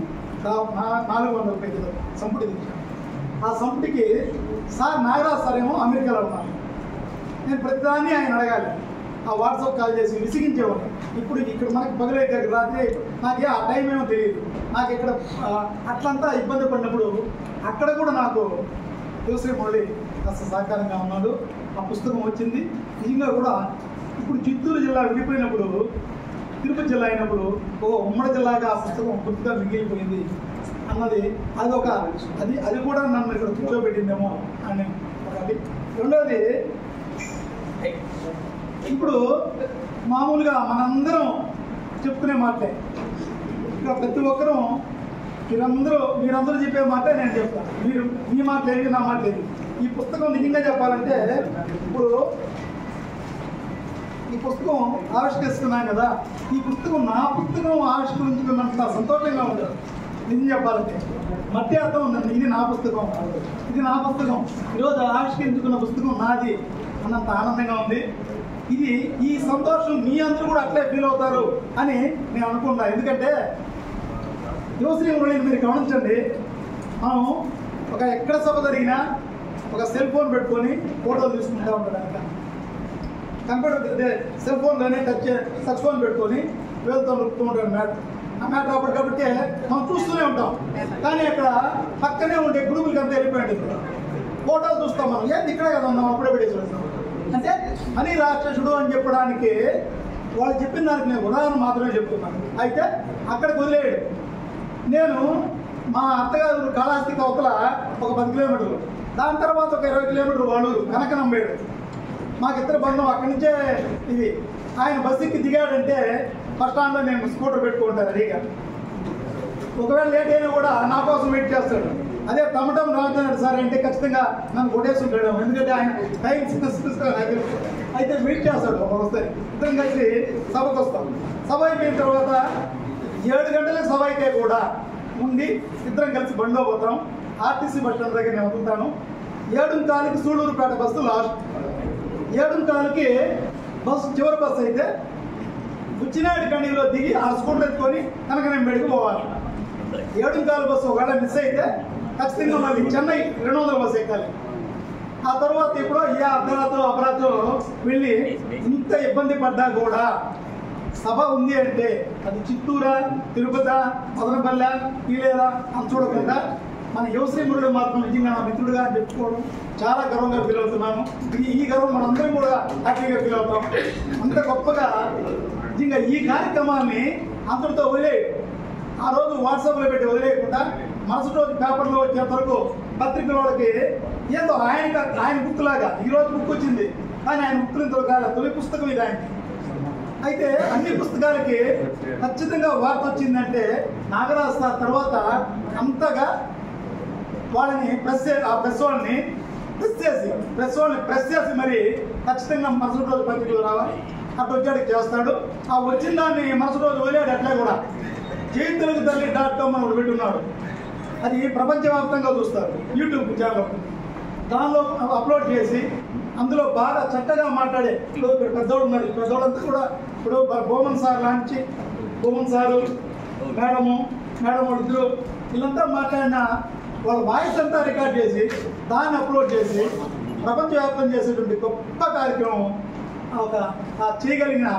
400 పేజీల సంపుటి తెచ్చాను. ఆ సంపుటికి సార్ నాగరాజు సార్ ఏమో అమెరికాలో ఉన్నారు. నేను ప్రతిదాన్ని ఆయన అడగాలి. ఆ వాట్సాప్ కాల్ చేసి విసిగించేవాడిని. ఇప్పుడు ఇక్కడ మనకి పగలే రాత్రి నాకే ఆ టైం ఏమో తెలియదు. నాకు ఇక్కడ అట్లంతా ఇబ్బంది పడినప్పుడు అక్కడ కూడా నాకు యువశ్రీ మురళి కాస్త సహకారంగా ఉన్నాడు. ఆ పుస్తకం వచ్చింది. నిజంగా కూడా ఇప్పుడు చిత్తూరు జిల్లా విడిపోయినప్పుడు, తిరుపతి జిల్లా అయినప్పుడు ఉమ్మడి జిల్లాగా ఆ పుస్తకం గుర్తుగా మిగిలిపోయింది అన్నది అది కూడా నన్ను ఇక్కడ కూర్చోబెట్టిందేమో అని ఒకటి. రెండోది, ఇప్పుడు మామూలుగా మనందరం చెప్పుకునే మాటే, ఇక్కడ ప్రతి ఒక్కరూ మీరందరూ చెప్పే మాట నేను చెప్తాను. మీరు మీ మాట లేదు, నా మాట లేదు. ఈ పుస్తకం నిజంగా చెప్పాలంటే, ఇప్పుడు ఈ పుస్తకం ఆవిష్కరిస్తున్నాను కదా, ఈ పుస్తకం నా పుస్తకం ఆవిష్కరించుకున్నంత సంతోషంగా ఉంటుంది. నిజం చెప్పాలంటే మట్టి అర్థం ఉందండి. ఇది నా పుస్తకం, ఈరోజు ఆవిష్కరించుకున్న పుస్తకం నాది అన్నంత ఆనందంగా ఉంది. ఈ సంతోషం మీ అందరూ కూడా అట్లే ఫీల్ అవుతారు అని నేను అనుకున్నా. ఎందుకంటే యువశ్రీ మురళిని మీరు గమనించండి, మనం ఎక్కడ సభ జరిగినా ఒక సెల్ ఫోన్ పెట్టుకొని ఫోటోలు తీసుకుంటూ ఉంటాడు. కంప్యూటర్ సెల్ ఫోన్లోనే టచ్ ఫోన్ పెట్టుకొని వెళ్తూ నొక్కుతూ ఉంటాడు మ్యాటర్. ఆ మ్యాటర్ అప్పటికప్పుడే మనం చూస్తూనే ఉంటాం. కానీ అక్కడ పక్కనే ఉండే గ్రూపులకి అంతా వెళ్ళిపోయింది. ఫోటోలు చూస్తాం మనం, ఏంది ఇక్కడే కదా ఉన్నాం, అప్పుడే పెట్టేసి వెళ్తాం. అంటే అని రాక్షసుడు అని చెప్పడానికి వాళ్ళు చెప్పిన దానికి నేను ఉదాహరణ మాత్రమే చెప్తున్నాను. అయితే అక్కడికి వదిలేడు. నేను మా అత్తగారు కాళహస్తికి అవతల ఒక 10 కిలోమీటర్లు, దాని తర్వాత ఒక 20 కిలోమీటర్లు వాళ్ళూరు కనకనంబేడు. మాకిద్దరు బంధం అక్కడి నుంచే. ఇది ఆయన బస్సుకి దిగాడంటే బస్ స్టాండ్లో నేను స్కూటర్ పెట్టుకుంటాను రెడీగా. ఒకవేళ లేట్ అయినా కూడా నా కోసం వెయిట్ చేస్తాడు. అదే తమటం రాజధాని సార్ అంటే ఖచ్చితంగా నన్ను కొట్టేస్తుంటాడు. ఎందుకంటే ఆయన టైం అయితే వెయిట్ చేస్తాడు. వస్తాయి ఇద్దరం కలిసి సభకు వస్తాం. సభ అయిపోయిన తర్వాత 7 గంటలకు సభ అయితే కూడా ఉండి ఇద్దరం కలిసి బండిలో పోతాం. ఆర్టీసీ బస్ స్టాండ్ దగ్గర నేను వదులుతాను. 7:15కి సూళ్ళూరుపేట బస్సు లాస్ట్. 7:15కి బస్సు చివరి బస్సు అయితే బుచ్చినాయుడు కండిలో దిగి ఆ స్కూటర్ ఎత్తుకొని కనకనంబేడికి పోవాలి. 7:15 బస్సు ఒకవేళ మిస్ అయితే ఖచ్చితంగా మళ్ళీ చెన్నై 200 బస్సు ఎక్కాలి. ఆ తర్వాత ఇప్పుడు ఏ అర్ధరాత్రు అపరాత్రు వెళ్ళి ఇంత ఇబ్బంది పడ్డా కూడా సభ ఉంది అంటే అది చిత్తూరా, తిరుపతి, మదనపల్లె, పీలేరా అని చూడకుండా మన యువశ్రీ మురళి మాత్రం నిజంగా నా మిత్రుడుగా చెప్పుకోవడం చాలా గర్వంగా ఫీల్ అవుతున్నాను. ఈ గర్వం మనందరం కూడా హ్యాపీగా ఫీల్ అవుతాం. అంత గొప్పగా నిజంగా ఈ కార్యక్రమాన్ని అంతటితో వదిలేడు. ఆ రోజు వాట్సాప్లో పెట్టి వదిలేయకుండా మరుసటి రోజు పేపర్లో వచ్చేంత వరకు పత్రికల వాళ్ళకి ఏదో ఆయన బుక్ లాగా ఈరోజు బుక్ వచ్చింది, కానీ ఆయన బుక్ ఇంతలో తొలి పుస్తకం ఇది ఆయనకి. అయితే అన్ని పుస్తకాలకి ఖచ్చితంగా వార్త వచ్చిందంటే నాగరాజు సార్ తర్వాత అంతగా వాళ్ళని ప్రెస్ వాళ్ళని ప్రెస్ చేసి మరి ఖచ్చితంగా మరుసటి రోజు పత్రికలు రావాలి. అట్లా వచ్చాడికి చేస్తాడు. ఆ వచ్చిన దాన్ని మరుసటి రోజు వదిలేడు. అట్లా కూడా జైతెలుగుతల్లి.com అని ఒకటి పెట్టున్నాడు. అది ప్రపంచవ్యాప్తంగా చూస్తారు. యూట్యూబ్ ఛానల్ దానిలో అప్లోడ్ చేసి అందులో బాగా చక్కగా మాట్లాడే ఇప్పుడు పెద్దోడు ఉన్నారు. పెద్దోళ్ళంతా కూడా ఇప్పుడు బోమన్ సార్ లాంటి బోమన్ సారు మేడం ఇద్దరు వీళ్ళంతా మాట్లాడిన వాళ్ళ వాయిస్ అంతా రికార్డ్ చేసి దాన్ని అప్లోడ్ చేసి ప్రపంచవ్యాప్తం చేసేటువంటి గొప్ప కార్యక్రమం చేయగలిగిన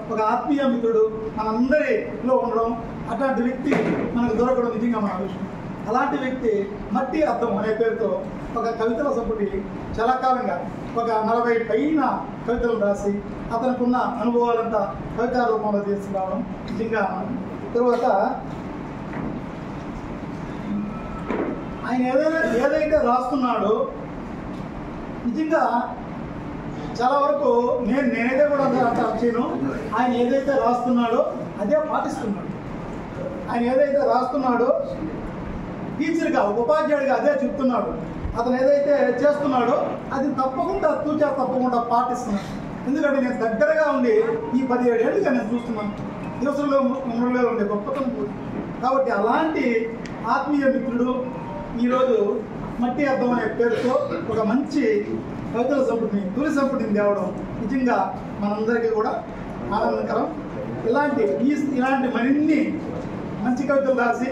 ఒక ఆత్మీయ మిత్రుడు మనందరిలో ఉండడం, అట్లాంటి వ్యక్తి మనకు దొరకడం నిజంగా మన విషయం. అలాంటి వ్యక్తి మట్టి అద్దం అనే పేరుతో ఒక కవితల సంపుటి చాలా కాలంగా ఒక 40 పైన కవితలు రాసి అతనుకున్న అనుభవాలంతా కవితా రూపంలో తీసుకురావడం నిజంగా. తరువాత ఆయన ఏదైతే రాస్తున్నాడో నిజంగా చాలా వరకు నేనైతే కూడా అంత చేయను. ఆయన ఏదైతే రాస్తున్నాడో అదే పాటిస్తున్నాడు. ఆయన ఏదైతే రాస్తున్నాడో టీచర్గా ఉపాధ్యాయుడిగా అదే చెప్తున్నాడు. అతను ఏదైతే చేస్తున్నాడో అది తప్పకుండా పాటిస్తున్నాడు. ఎందుకంటే నేను దగ్గరగా ఉండి ఈ 17 ఏళ్ళుగా నేను చూస్తున్నాను. దివసంలో ఉండలో ఉండే గొప్పతనం కాబట్టి అలాంటి ఆత్మీయ మిత్రుడు ఈరోజు మట్టి అద్దం అనే పేరుతో ఒక మంచి కవితల సంపుటిని తొలి సంపుటిని తేవడం నిజంగా మనందరికీ కూడా ఆనందకరం. ఇలాంటి మరిన్ని మంచి కవితలు రాసి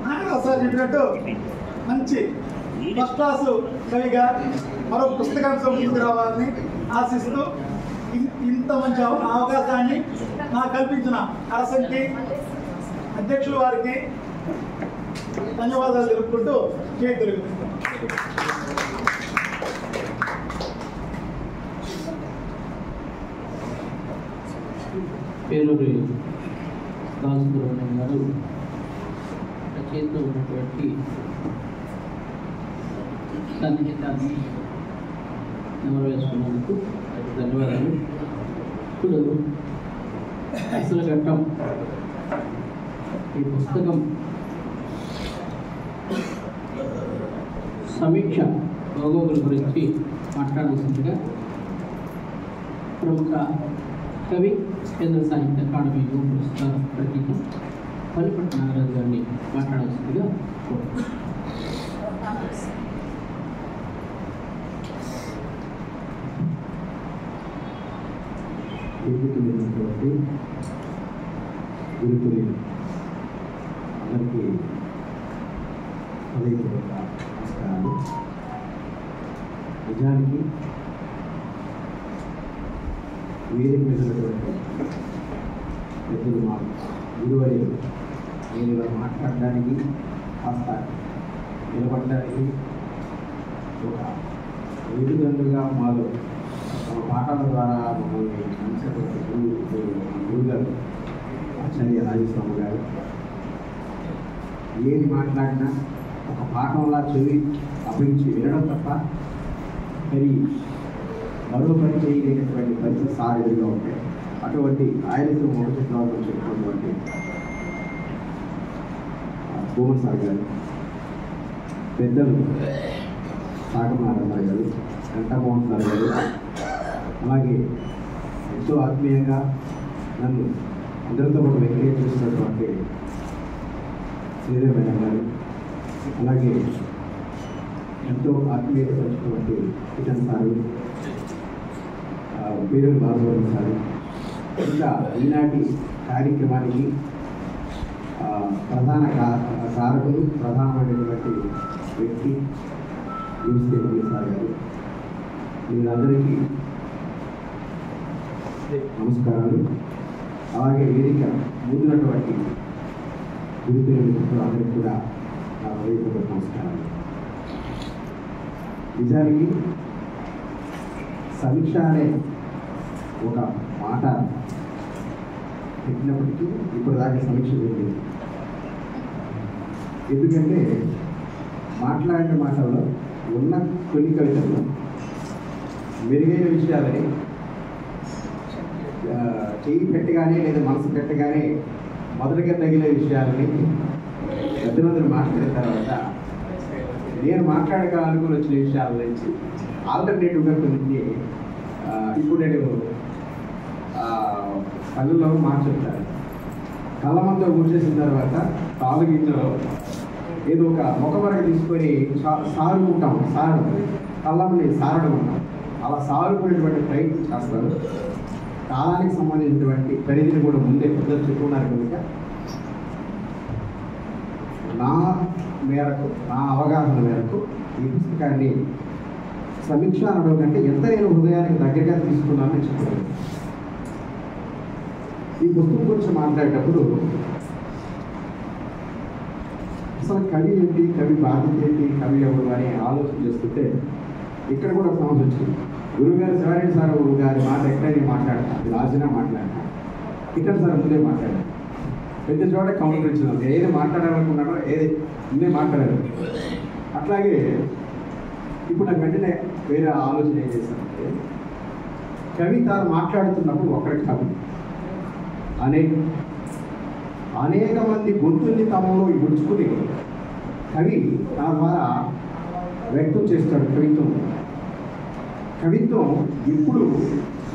ఆయన సార్ చెప్పినట్టు మంచి ఫస్ట్ క్లాసు కవిగా మరో పుస్తకాంశం ముందుకు రావాలని ఆశిస్తూ ఇంత మంచి అవకాశాన్ని నాకు కల్పించిన అరసంకి అధ్యక్షుల వారికి ధన్యవాదాలు తెలుపుకుంటూ తెలుగుతాను. పేరూరి బాలసుబ్రహ్మణ్యం గారు రచయితలో ఉన్నటువంటి సన్నిహితాన్ని నెమరవేసుకున్నందుకు ధన్యవాదాలు. ఇప్పుడు అసలు ఘట్టం ఈ పుస్తకం సమీక్ష లోగోగుల గురించి మాట్లాడాల్సిందిగా ప్రముఖ కవి కేంద్ర సాహిత్య అకాడమీ యువ పురస్కార ప్రతీక పల్లిపట్టు నాగరాజు గారిని మాట్లాడాల్సిందిగా ఎదుగుతున్నటువంటి గురుకులు అందరికీ హృదయపూర్వక నమస్కారాలు. నిజానికి వేదిక మీద ఉన్నటువంటి పెద్దలు మా గురువరి నేను ఇలా మాట్లాడడానికి కాస్త నిలబడడానికి ఒక వేదికలుగా మాలో తమ పాఠాల ద్వారా మమ్మల్ని అందించినటువంటి గురుగారు ఆచార్య రాజస్వామి గారు ఏది మాట్లాడినా ఒక పాఠంలా చెవి అభించి వినడం తప్ప మరి మరో పని చేయలేనటువంటి పరిస్థితి సార్ ఎదురుగా ఉంటాయి. అటువంటి ఆయనతో మొదటి చిత్రాలు చెప్పినటువంటి భూమన్ సార్ గారు, పెద్దలు సాగమనారాయణ గారు, వెంకటమోహన్ సార్ గారు, అలాగే ఎంతో ఆత్మీయంగా నన్ను అందరితో పాటు వెంకటేశ్వర చేసినటువంటి శ్రీదేవి మేడం గారు, అలాగే ఎంతో ఆత్మీయత పంచినటువంటి కిషన్ సారు, పేరూరి బాలసుబ్రహ్మణ్యం సారు, ఇంకా ఈనాటి కార్యక్రమానికి ప్రధాన కారకులు ప్రధానమైనటువంటి వ్యక్తి యూనివర్సిటీ సార్ గారు, వీళ్ళందరికీ నమస్కారాలు. అలాగే వేదిక ముందున్నటువంటి గురుతులు అందరికీ కూడా నా హృదయపూర్వక నమస్కారాలు. నిజానికి సమీక్ష అనే ఒక మాట పెట్టినప్పటికీ ఇప్పుడు దాకా సమీక్ష జరిగింది. ఎందుకంటే మాట్లాడిన మాటల్లో ఉన్న కొన్ని కవితలు మెరుగైన విషయాలని చెయ్యి పెట్టగానే లేదా మనసు పెట్టగానే మొదటిగా తగిలే విషయాలని పెద్దలందరూ మాట్లాడిన తర్వాత నేను మాట్లాడగలనుకుని వచ్చిన విషయాల నుంచి ఆల్టర్నేటివ్గా కొన్ని ఇప్పుడు నేను కళ్ళలో మాట చెప్తాను. కళ్ళమంతా కూర్చేసిన తర్వాత కాలు గింజలో ఏదో ఒక మొక్కవరకు తీసుకొని సారుకుంటాం, సారడం, కళ్ళంని సారడం ఉంటాం. అలా సారుకునేటువంటి ప్రయత్నం చేస్తారు. కాలానికి సంబంధించినటువంటి పరిధిని కూడా ముందే చెప్పుకున్నారు కనుక నా మేరకు, నా అవగాహన మేరకు ఈ పుస్తకాన్ని సమీక్ష అనడం కంటే ఎంత నేను హృదయానికి దగ్గరగా తీసుకున్నానని చెప్పాను. ఈ పుస్తకం గురించి మాట్లాడేటప్పుడు అసలు కవి ఏంటి, కవి బాధ్యత ఏంటి, కవి ఎవరు అని ఆలోచన చేస్తుంటే ఇక్కడ కూడా ఒక సమస్య వచ్చింది. గురువుగారు శివారెడ్డి సార్ గారి మాట ఎక్కడైనా మాట్లాడతాను, రాసినా మాట్లాడతా, ఇక్కడ సార్ ముందే మాట్లాడాను. పెద్ద చోట కౌంటర్ ఇచ్చినాం, ఏది మాట్లాడాలనుకున్నాడో ఏది ముందే మాట్లాడారు. అట్లాగే ఇప్పుడు నాకు వెంటనే వేరే ఆలోచన ఏం చేశానంటే, కవి తాను మాట్లాడుతున్నప్పుడు ఒకరి కవి అనేక మంది గొంతుల్ని తమలో ఇడుచుకుని కవి తన ద్వారా వ్యక్తం చేస్తాడు కవిత్వం. కవిత్వం ఎప్పుడు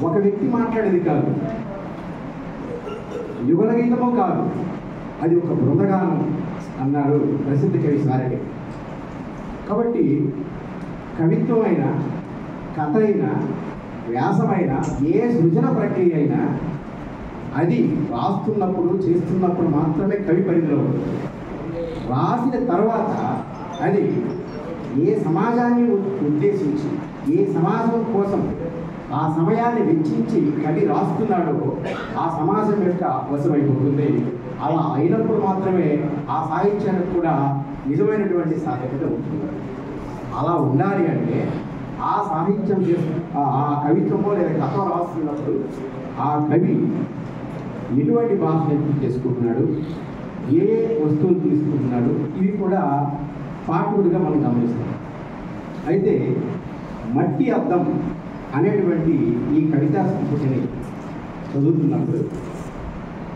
ఒక వ్యక్తి మాట్లాడేది కాదు, యుగల గీతమో కాదు, అది ఒక బృందగానం అన్నాడు ప్రసిద్ధ కవి సారెడ్డి. కాబట్టి కవిత్వం అయినా, కథ అయినా, వ్యాసమైనా, ఏ సృజన ప్రక్రియ అయినా అది రాస్తున్నప్పుడు, చేస్తున్నప్పుడు మాత్రమే కవి పరిధిలో ఉంటుంది. రాసిన తర్వాత అది ఏ సమాజాన్ని ఉద్దేశించి, ఏ సమాజం కోసం ఆ సమయాన్ని వెచ్చించి కవి రాస్తున్నాడో ఆ సమాజం యొక్క వశమైపోతుంది. అలా అయినప్పుడు మాత్రమే ఆ సాహిత్యానికి కూడా నిజమైనటువంటి సార్థకత ఉంటుంది. అలా ఉండాలి అంటే ఆ సాహిత్యం ఆ కవిత్వమో లేదా కథ రాస్తున్నప్పుడు ఆ కవి ఎటువంటి భాషను ఎంపిక చేసుకుంటున్నాడు, ఏ వస్తువులు తీసుకుంటున్నాడు, ఇవి కూడా పాఠకుడిగా మనం గమనిస్తాం. అయితే మట్టి అద్దం అనేటువంటి ఈ కవితా సంపుటిని చదువుతున్నప్పుడు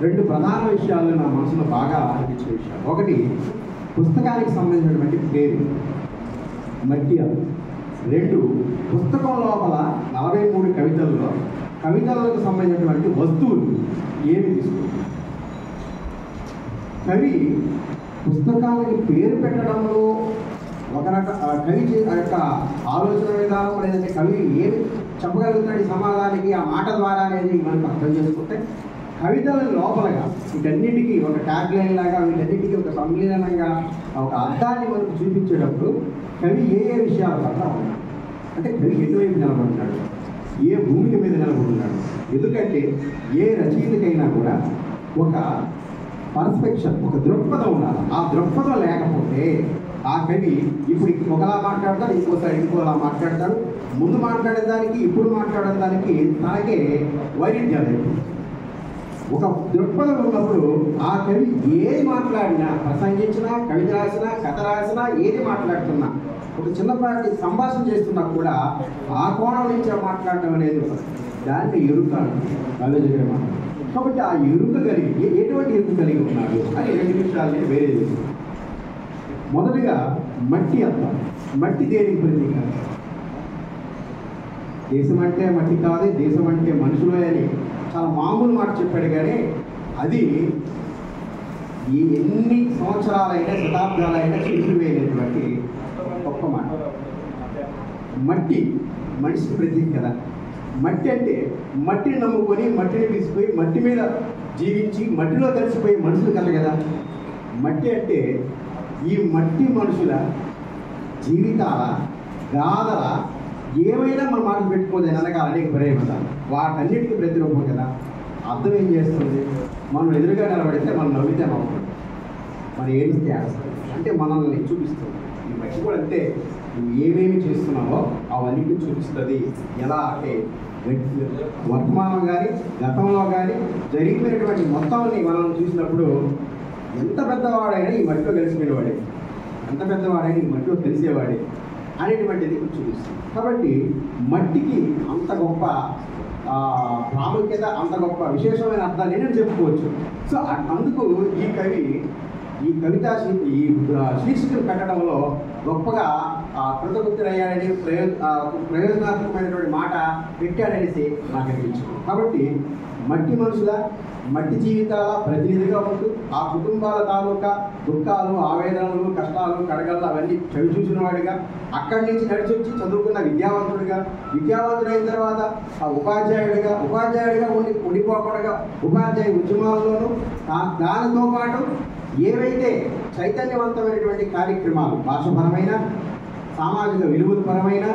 రెండు ప్రధాన విషయాలు నా మనసులో బాగా అనిపించిన విషయాలు. ఒకటి, పుస్తకానికి సంబంధించినటువంటి పేరు మట్టి అద్దం. రెండు, పుస్తకం లోపల 43 కవితలకు సంబంధించినటువంటి వస్తువులు ఏమి తీసుకుంటారు. కవి పుస్తకాలకి పేరు పెట్టడంలో ఒక కవి యొక్క ఆలోచన విధానం, లేదంటే కవి ఏమి చెప్పగలుగుతాడు ఈ సమాజానికి ఆ మాట ద్వారా అనేది మనం అర్థం చేసుకుంటే, కవితల లోపలగా వీటన్నిటికీ ఒక ట్యాగ్ లైన్ లాగా, వీటన్నిటికీ ఒక సమ్మేళనంగా ఒక అర్థాన్ని మనకు చూపించేటప్పుడు కవి ఏ విషయాల పట్ల ఉన్నాడు, అంటే కవి ఎటువైపు నిలబడుతున్నాడు, ఏ భూమికి మీద నిలబడుతున్నాడు. ఎందుకంటే ఏ రచయితకైనా కూడా ఒక పర్స్పెక్షన్, ఒక దృక్పథం ఉండాలి. ఆ దృక్పథం లేకపోతే ఆ కవి ఇప్పుడు ఒకలా మాట్లాడతాడు, ఇంకోసారి ఇంకోలా మాట్లాడతాడు. ముందు మాట్లాడేదానికి ఇప్పుడు మాట్లాడేదానికి తనకే వైరుధ్యాలు. ఒక దృక్పథం ఉన్నప్పుడు ఆ కవి ఏది మాట్లాడినా, ప్రసంగించినా, కవిత రాసినా, కథ రాసినా, ఏది మాట్లాడుతున్నా, ఒక చిన్నపాటి సంభాషణ చేస్తున్నా కూడా ఆ కోణం నుంచి మాట్లాడటం అనేది దాన్ని ఎరుక ఆలోచన. కాబట్టి ఆ ఎరుక కలిగి, ఎటువంటి ఎరుక కలిగి ఉన్నాడు అని 2 విషయాలని వేరే చేస్తుంది. మొదటిగా మట్టి అద్దం. మట్టి దేనికి ప్రతీక? దేశం అంటే మట్టి కాదు, దేశం అంటే మనుషులే అని చాలా మామూలు మాట చెప్పాడు. కానీ అది ఎన్ని సంవత్సరాలైనా, శతాబ్దాలైనా చెరిపివేయనటువంటి గొప్ప మాట. మట్టి మనిషికి ప్రతీక కదా. మట్టి అంటే మట్టిని నమ్ముకొని, మట్టిని తీసుకుపోయి, మట్టి మీద జీవించి, మట్టిలో కలిసిపోయి మనుషులు కల కదా. మట్టి అంటే ఈ మట్టి మనుషుల జీవితాల, గాథల ఏమైనా మన మాటలు పెట్టుకోదు అనగా అనేక ప్రేమతాలు, వాటన్నిటికీ ప్రతిరూపం కదా. అర్థం ఏం చేస్తుంది? మనం ఎదురుగా నిలబడితే మనం నవ్వితే నవ్వుతుంది, మనం ఏమిస్తే ఆడుస్తుంది, అంటే మనల్ని చూపిస్తుంది. ఈ మట్టి కూడా అంతే, నువ్వు ఏమేమి చేస్తున్నావో అవన్నీ చూపిస్తుంది. ఎలా అంటే వర్తమానం కానీ, గతంలో కానీ జరిగిపోయినటువంటి మొత్తాన్ని మనం చూసినప్పుడు ఎంత పెద్దవాడైనా ఈ మట్టిలో కలిసిపోయినవాడే, ఎంత పెద్దవాడైనా ఈ మట్టిలో తెలిసేవాడే అనేటువంటిది చూపిస్తుంది. కాబట్టి మట్టికి అంత గొప్ప ప్రాముఖ్యత, అంత గొప్ప విశేషమైన అర్థాన్ని నేను చెప్పుకోవచ్చు. సో అందుకు ఈ కవి ఈ కవితా ఈ శీర్షికలు పెట్టడంలో గొప్పగా కృతకృత్యులయ్యారని ప్రయోజనాత్మకమైనటువంటి మాట పెట్టాడనేసి నాకు అనిపించింది. కాబట్టి మట్టి మనుషుల మట్టి జీవితాల ప్రతినిధిగా ఉంటూ ఆ కుటుంబాల తాలూకా దుఃఖాలు, ఆవేదనలు, కష్టాలు, కడగలు అవన్నీ చవి చూసిన వాడిగా, అక్కడి నుంచి నడిచొచ్చి చదువుకున్న విద్యావంతుడైన తర్వాత ఆ ఉపాధ్యాయుడిగా ఉండిపోకుండా ఉపాధ్యాయ ఉద్యమాల్లోనూ దానితో పాటు ఏవైతే చైతన్యవంతమైనటువంటి కార్యక్రమాలు భాషపరమైన, సామాజిక విలువల పరమైన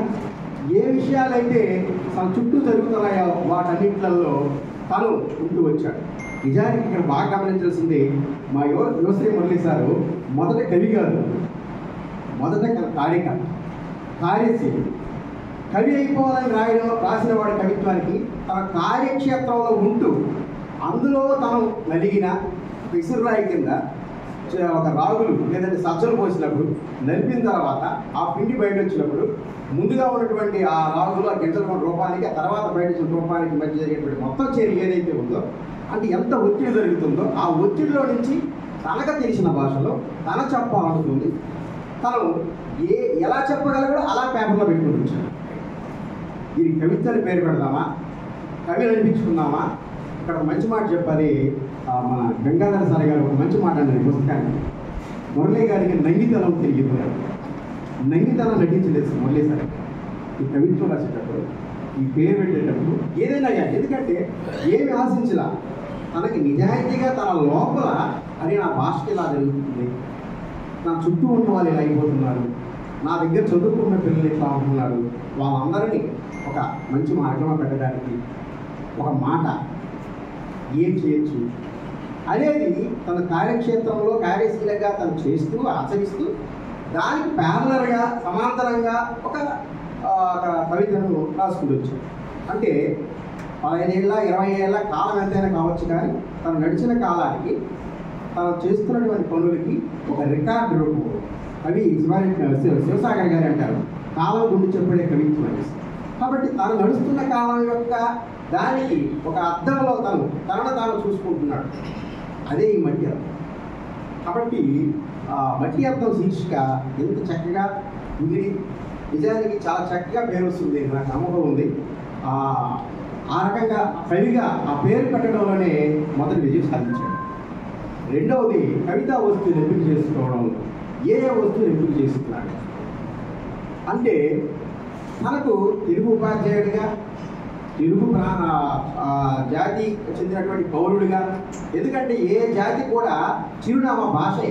ఏ విషయాలైతే తన చుట్టూ జరుగుతున్నాయో వాటన్నింటిలో తను ఉంటూ వచ్చాడు. నిజానికి ఇక్కడ బాగా గమనించాల్సింది మా యువశ్రీ మురళి సారు మొదట కవి కాదు, మొదట కార్యశీలి. కవి అయిపోవాలని రాసిన వాడి కవిత్వానికి తన కార్యక్షేత్రంలో ఉంటూ అందులో తను నలిగిన విసురురాయి కింద ఒక రాగులు లేదంటే సజ్జలు పోసినప్పుడు నలిపిన తర్వాత ఆ పిండి బయట వచ్చినప్పుడు ముందుగా ఉన్నటువంటి ఆ రాగులు ఆ గింజల రూపానికి, ఆ తర్వాత బయట వచ్చిన రూపానికి మధ్య జరిగేటువంటి మొత్తం చర్య ఏదైతే ఉందో, అంటే ఎంత ఒత్తిడి జరుగుతుందో ఆ ఒత్తిడిలో నుంచి తనకు తెలిసిన భాషలో తన చెప్పాలనుకుంది, తను ఎలా చెప్పగలగో అలా పేపర్లో పెట్టుకుని వచ్చాడు. ఇది కవిత్వాన్ని పేరు పెడదామా, కవి అనిపించుకుందామా? ఇక్కడ మంచి మాట చెప్పాలి. మన గంగాధర సార్ గారు ఒక మంచి మాట అన్నారు పుస్తకాన్ని. మురళీ గారికి నంగితనం తెలియదు, నంగితనం నటించలేదు మురళీ సార్. ఈ కవిత్వం రాసేటప్పుడు, ఈ పేరు పెట్టేటప్పుడు ఏదైనా కానీ, ఎందుకంటే ఏమి ఆశించలా, తనకి నిజాయితీగా తన లోపల అది నా భాషకి ఇలా జరుగుతుంది, నా చుట్టూ ఉన్న వాళ్ళు ఇలా అయిపోతున్నారు, నా దగ్గర చదువుకున్న పిల్లలు ఇట్లా ఉంటున్నారు, వాళ్ళందరినీ ఒక మంచి మార్గంలో పెట్టడానికి ఒక మాట ఏం చేయొచ్చు అనేది తన కార్యక్షేత్రంలో కార్యశీలంగా తను చేస్తూ ఆచరిస్తూ దానికి ప్యారలర్గా సమాంతరంగా ఒక కవితను రాసుకుంటూ వచ్చాడు. అంటే 15 ఏళ్ళ 20 ఏళ్ళ కాలం ఎంతైనా కావచ్చు, కానీ తను నడిచిన కాలానికి తను చేస్తున్నటువంటి పనులకి ఒక రికార్డు రూపం. అవి శివసాగర్ గారు అంటారు, కాలం గుండి చెప్పడే కవిత్వం అనేసి. కాబట్టి తను నడుస్తున్న కాలం యొక్క దానికి ఒక అర్థంలో తనను తాను చూసుకుంటున్నాడు. అదే ఈ మట్టి అర్థం. కాబట్టి మట్టి అర్థం శీర్షిక ఎంత చక్కగా ఉంది, నిజానికి చాలా చక్కగా పేరు వస్తుంది, నాకు నమ్మకం ఉంది. ఆ రకంగా కవిగా ఆ పేరు పెట్టడంలోనే మొదటి విజయం సాధించాడు. రెండవది కవితా వస్తువుని ఎంపిక చేసుకోవడంలో ఏ వస్తువుని ఎంపిక చేసుకున్నాడు అంటే, మనకు తెలుగు ఉపాధ్యాయుడిగా, తెలుగు జాతి చెందినటువంటి పౌరుడిగా, ఎందుకంటే ఏ జాతి కూడా చిరునామా భాషే.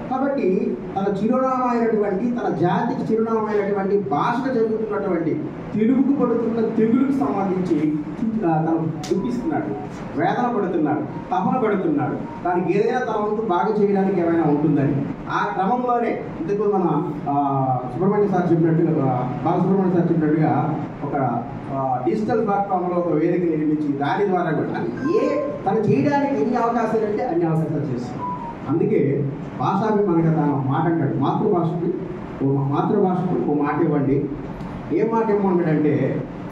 కాబట్టి తన చిరునామా అయినటువంటి, తన జాతికి చిరునామా అయినటువంటి భాషగా జరుగుతున్నటువంటి తెలుగుకు పడుతున్న తెగులుకు సంబంధించి తను చూపిస్తున్నాడు, వేదన పడుతున్నాడు, తపన పడుతున్నాడు. దానికి ఏదైనా తన వంతు బాగా చేయడానికి ఏమైనా ఉంటుందని ఆ క్రమంలోనే ఇంతకు మన సుబ్రహ్మణ్య సార్ చెప్పినట్టుగా, బాలసుబ్రహ్మణ్య సార్ చెప్పినట్టుగా ఒక డిజిటల్ ప్లాట్ఫామ్లో ఒక వేదిక నిర్మించి దాని ద్వారా కూడా తను చేయడానికి ఎన్ని అవకాశాలు అంటే అన్ని అవకాశాలు చేస్తాడు. అందుకే భాషాభిమానిగా తన మాట అంటాడు, మాతృభాషకు ఓ మాట ఇవ్వండి. ఏ మాట ఏమంటాడంటే,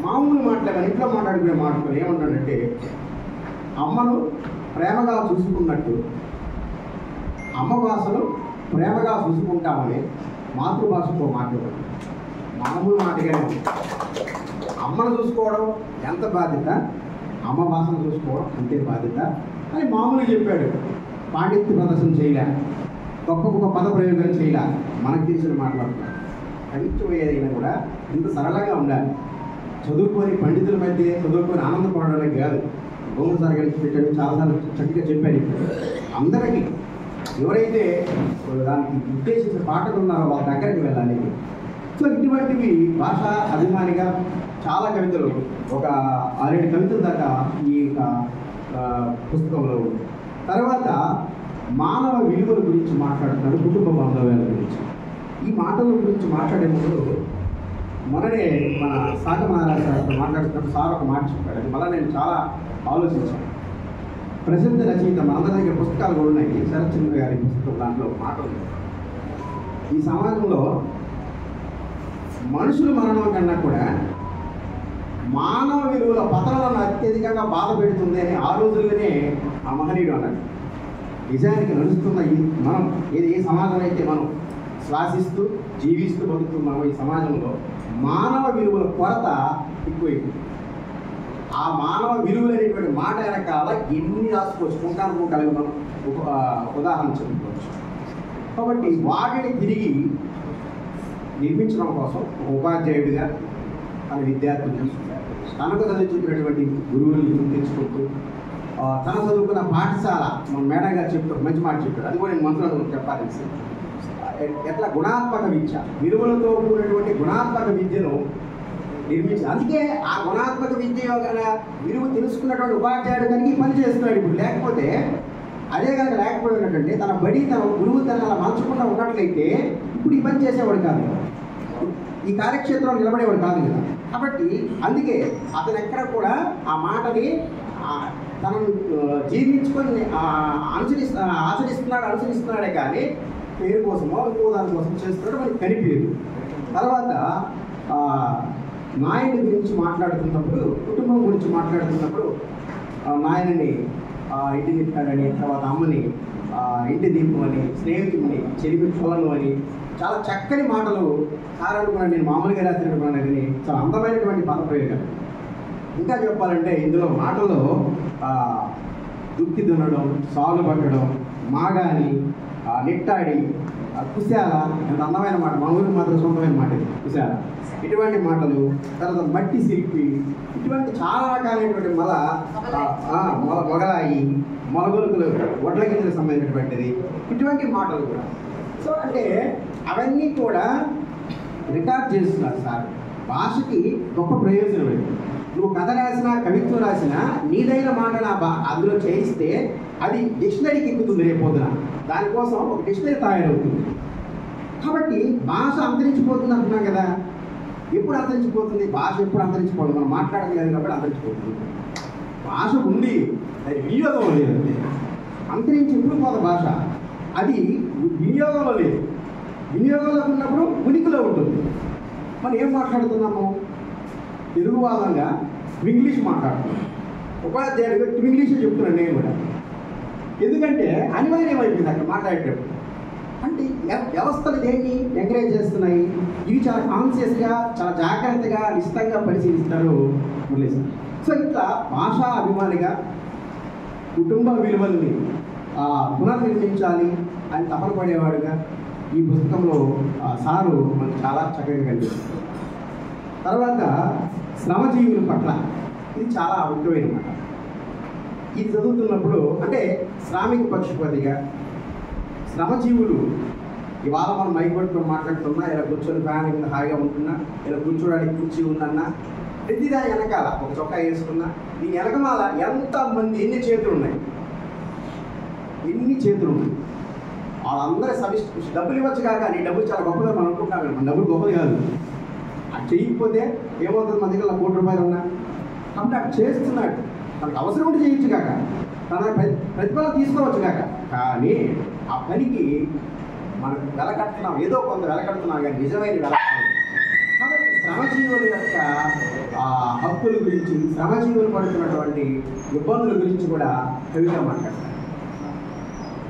మామూలు మాట్లాడాలి, ఇంట్లో మాట్లాడుకునే మాటలు ఏమంటాడంటే, అమ్మను ప్రేమగా చూసుకున్నట్టు అమ్మ భాషను ప్రేమగా చూసుకుంటామని మాతృభాషకు మాట ఇవ్వండి. మామూలు మాటగానే ఉంది. అమ్మను చూసుకోవడం ఎంత బాధ్యత, అమ్మ భాషను చూసుకోవడం అంతే బాధ్యత అని మామూలుగా చెప్పాడు. పాండిత్య ప్రదర్శన చేయలే, గొప్ప పద ప్రయోగాలు చేయలే, మనకు తెలిసిన మాట్లాడుతున్నాడు. కవిత్వం ఏదైనా కూడా ఇంత సరళంగా ఉండాలి. చదువుకొని పండితుల మధ్య చదువుకొని ఆనందపడడానికి కాదు. గోవింద సార్ గారికి పెట్టాడు, చాలాసార్లు చక్కగా చెప్పాడు. అందరికీ ఎవరైతే దానికి ఉద్దేశించిన పాఠకులు ఉన్నారో వాళ్ళ దగ్గరికి వెళ్ళాలి. సో ఇటువంటివి భాషా అభిమానిగా చాలా కవితలు, ఒక 6-7 కవితల దాకా ఈ పుస్తకంలో ఉంది. తర్వాత మానవ విలువల గురించి మాట్లాడుతున్నాడు, కుటుంబ బాంధవ్యాల గురించి. ఈ మాటల గురించి మాట్లాడే ముందు మొన్ననే మన సాగమహారాజు సార్తో మాట్లాడుతున్నప్పుడు సార్ ఒక మాట చెప్పాడు. అది మళ్ళీ నేను చాలా ఆలోచించాను. ప్రసిద్ధ రచయిత మనందరి దగ్గర పుస్తకాలు కూడా ఉన్నాయి, శరత్చంద్ర గారి పుస్తకం, దాంట్లో మాట ఉంది. ఈ సమాజంలో మనుషుల మరణం కన్నా కూడా మానవ విలువల పతనాలను అత్యధికంగా బాధ పెడుతుంది అని ఆ రోజుల్లోనే ఆ మహనీయుడు అన్నాడు. నిజానికి నడుస్తున్న మనం ఏ సమాజం అయితే మనం శ్వాసిస్తూ జీవిస్తూ బతుకుతున్నాము ఈ సమాజంలో మానవ విలువల కొరత ఎక్కువైపోయింది. ఆ మానవ విలువలు అనేటువంటి మాట వెనకాల ఎన్ని రాసుకోవచ్చు, పుంకాను కలిగి మనం ఉదాహరణ చెప్పుకోవచ్చు. కాబట్టి వాటిని తిరిగి నిర్మించడం కోసం ఒక ఉపాధ్యాయుడిగా తన విద్యార్థులు తనకు చదువుతున్నటువంటి గురువుల్ని గుర్తించుకుంటూ తన చదువుకున్న పాఠశాల మన మేడం గారు చెప్పారు, మంచి మాట చెప్పారు, అది కూడా నేను మనసులో చెప్పాలి. ఎట్లా గుణాత్మక విద్య, విలువలతో కూడినటువంటి గుణాత్మక విద్యను నిర్మించారు. అందుకే ఆ గుణాత్మక విద్య విలువ తెలుసుకున్నటువంటి ఉపాధ్యాయుడు కనుక ఈ పని చేస్తున్నాడు. ఇప్పుడు లేకపోతే అదే కనుక లేకపోయినట్టంటే తన బడి తన గురువు తన అలా మలచకుండా ఉన్నట్లయితే ఇప్పుడు ఈ పని చేసేవాడు కాదు, ఈ కార్యక్షేత్రంలో నిలబడేవాడు కాదు కదా. కాబట్టి అందుకే అతను ఎక్కడ కూడా ఆ మాటని తనను జీవించుకొని అనుసరిస్తున్నాడే కానీ పేరు కోసమో ఇంకో దాని కోసం చేస్తున్నాడు మనకి కనిపించదు. తర్వాత నాయని గురించి మాట్లాడుతున్నప్పుడు, కుటుంబం గురించి మాట్లాడుతున్నప్పుడు నాయనని ఇంటి తిప్పాడని, తర్వాత అమ్మని ఇంటి దీపం అని, స్నేహితుడిని చెరిపి చొలను అని చాలా చక్కని మాటలు సారనుకున్నాను. నేను మామూలుగా రాసినట్టుకున్నాను కానీ చాలా అందమైనటువంటి పదప్రయోగాలు. ఇంకా చెప్పాలంటే ఇందులో మాటల్లో దుక్కి దున్నడం, సాగు పట్టడం, మాగాని, నెట్టాడి, కుశాల, ఎంత అందమైన మాట, మా ఊరికి మాత్రం సొంతమైన మాట ఇది కుశాల. ఇటువంటి మాటలు, తర్వాత మట్టి శిల్పి, ఇటువంటి చాలా రకాలైనటువంటి మొగలాయి, మొలగొలుకులు, వడ్ల గింజలకు సంబంధించినటువంటిది, ఇటువంటి మాటలు కూడా. సో అంటే అవన్నీ కూడా రికార్డ్ చేస్తున్నారు సార్. భాషకి గొప్ప ప్రయోజనం ఏంటి? నువ్వు కథ రాసినా, కవిత్వం రాసినా నీదైన మాట అందులో చేయిస్తే అది డిక్షనరీకి ఎక్కుతుంది రేపొద్దున. దానికోసం ఒక డిక్షనరీ తయారవుతుంది. కాబట్టి భాష అంతరించిపోతుంది అంటున్నాం కదా. ఎప్పుడు అంతరించిపోతుంది? భాష ఎప్పుడు అంతరించిపోతుంది? మనం మాట్లాడలేదు కాబట్టి అంతరించిపోతుంది. భాష ఉంది, అది వినియోగంలో లేదు. అంతరించి ఎప్పుడు పోదు భాష, అది వినియోగంలో లేదు. వినియోగంలో ఉన్నప్పుడు ఉనికిలో ఉంటుంది. మనం ఏం మాట్లాడుతున్నాము? తెలుగువాదంగా ఇంగ్లీష్ మాట్లాడుతున్నాం. ఉపాధ్యాయుడిగా ఇంగ్లీషే చెప్తున్నాను నేను కూడా. ఎందుకంటే అనివార్యం అయిపోయింది అక్కడ మాట్లాడేటప్పుడు. అంటే వ్యవస్థలు దేన్ని ఎంకరేజ్ చేస్తున్నాయి? ఇవి చాలా కాన్షియస్గా, చాలా జాగ్రత్తగా, నిశ్చితంగా పరిశీలిస్తారు మురళీ సార్. సో ఇట్లా భాషా అభిమానిగా కుటుంబ విలువల్ని పునర్నిర్మించాలి అని తపన పడేవాడుగా ఈ పుస్తకంలో సారు మనకు చాలా చక్కగా కనిపిస్తుంది. తర్వాత శ్రమజీవుల పట్ల ఇది చాలా ముఖ్యమైన మాట. ఇది చదువుతున్నప్పుడు అంటే శ్రామిక పక్షపాతిగా శ్రమజీవులు ఇవాళ మనం మైక్ పట్టుకొని మాట్లాడుతున్నా, ఇలా కూర్చొని ఫ్యాన్ కింద హాయిగా ఉంటున్నా, ఇలా కూర్చోడానికి కుర్చీ ఉందన్నా, ప్రతిదాని వెనకాల ఒక చొక్కా వేసుకున్నా, దీని వెనకమాల ఎంతమంది ఎన్ని చేతులు ఉన్నాయి, ఎన్ని చేతులు ఉన్నాయి. వాళ్ళందరూ డబ్బులు ఇవ్వచ్చు కాక నీ డబ్బులు చాలా గొప్పగా మనం అనుకుంటాం. మన డబ్బులు గొప్పది కాదు. అది చేయకపోతే ఏమవుతుంది? మన దగ్గర ₹1,00,00,000 ఉన్నా కాబట్టి అటు చేస్తున్నాడు. మనకు అవసరం ఉంటే చేయొచ్చు కాక, తన ప్రతిఫలం తీసుకోవచ్చు కాక, కానీ ఆ పనికి మనం వెలకడుతున్నాం, ఏదో కొంత వెలకడుతున్నాం కానీ నిజమైన వెల. కాబట్టి శ్రమజీవుల యొక్క హక్కుల గురించి, శ్రమజీవులు పడుతున్నటువంటి ఇబ్బందుల గురించి కూడా కవిగా మాట్లాడతారు.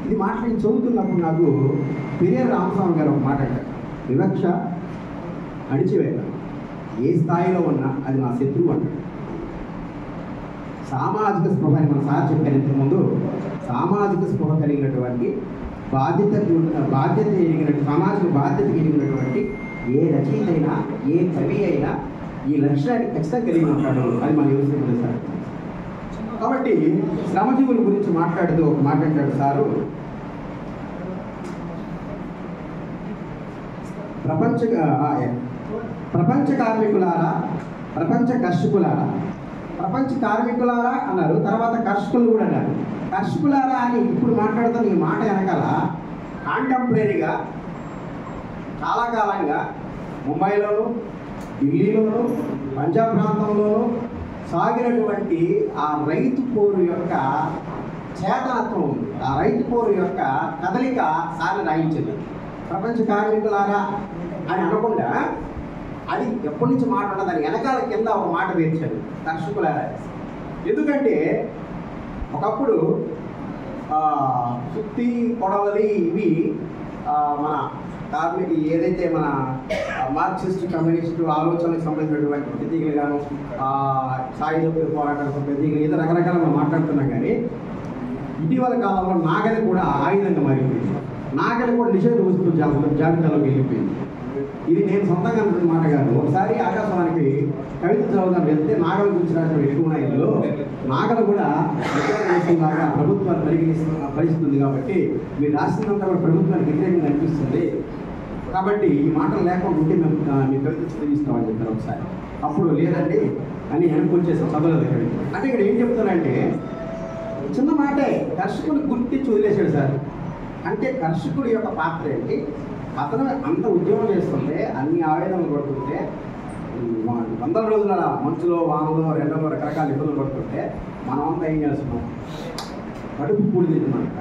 ఇది మాట్లాడి చదువుతున్నప్పుడు నాకు పెరియర్ రామస్వామి గారు ఒక మాట్లాడారు, వివక్ష, అణిచివేత ఏ స్థాయిలో ఉన్నా అది నా శత్రువు అంటాడు. సామాజిక స్పృహ అని మన సార్ చెప్పారు ఇంతకుముందు. సామాజిక స్పృహ కలిగినటువంటి బాధ్యత ఎరిగినటువంటి సామాజిక బాధ్యత కలిగినటువంటి ఏ రచయిత అయినా, ఏ కవి అయినా ఈ లక్ష్యాన్ని ఖచ్చితంగా కలిగి ఉంటాడు. అది మన యువత సార్. కాబట్టి శ్రమజీవుల గురించి మాట్లాడుతూ ఒక మాట అంటాడు సారు, ప్రపంచ కార్మికులారా, ప్రపంచ కర్షకులారా, ప్రపంచ కార్మికులారా అన్నారు, తర్వాత కర్షకులు కూడా అన్నారు. కర్షకులారా అని ఇప్పుడు మాట్లాడుతున్న ఈ మాట వెనకాల కాంటెంపరీగా చాలా కాలంగా ముంబైలోను, ఢిల్లీలోను, పంజాబ్ ప్రాంతంలోనూ సాగినటువంటి ఆ రైతు పోరు యొక్క చేతనత్వం ఉంది. ఆ రైతు పోరు యొక్క కదలిక సార్లు రాయించింది. ప్రపంచ కార్మికులారా అని అనకుండా అది ఎప్పటి నుంచి మాట ఉన్నది, దాని వెనకాల కింద ఒక మాట వేర్చాడు, కర్షకులారా. ఎందుకంటే ఒకప్పుడు సుత్తి, కొడవలి ఇవి మన కార్మిక ఏదైతే మన మార్క్సిస్ట్ కమ్యూనిస్టు ఆలోచనలకు సంబంధించినటువంటి ప్రతీకలు గాను సాయుధ పోరాటాలకు ప్రతీకలు ఏదో రకరకాల మనం మాట్లాడుతున్నాం. కానీ ఇటీవల కాలంలో నాగలి కూడా ఆయుధంగా మారిపోయింది. నాగలి కూడా నిషేధ వస్తువు జాబితాలోకి వెళ్ళిపోయింది. ఇది నేను సొంతంగా అనుకున్న మాట కాదు. ఒకసారి ఆకాశవానికి కవిత చదువుదాం వెళ్తే నాగల గురించి రాసిన ఎక్కువనాయిలో నాగలు కూడా లాగా ప్రభుత్వాన్ని పరిస్థితుంది. కాబట్టి మీరు రాసిందంతా కూడా ప్రభుత్వానికి వ్యతిరేకంగా అనిపిస్తుంది. కాబట్టి ఈ మాటలు లేకుండా ఉంటే మేము మీ కవిత చదివిస్తామని చెప్పారు ఒకసారి. అప్పుడు లేదండి అని వెనకొచ్చేసాం, చదవలేదు కవిత. అంటే ఇక్కడ ఏం చెప్తానంటే చిన్న మాటే కర్షకుని గుర్తించి వదిలేశాడు సార్. అంటే కర్షకుడి యొక్క పాత్ర ఏంటి? అతను అంత ఉద్యమం చేస్తుంటే, అన్ని ఆవేదనలు పడుతుంటే, వందల రోజుల మంచులో వానలో రెండలో రకరకాల ఇబ్బందులు పడుతుంటే మనం అంతా ఏం చేస్తున్నాం? కడుపు పూడి తిన్నమాట.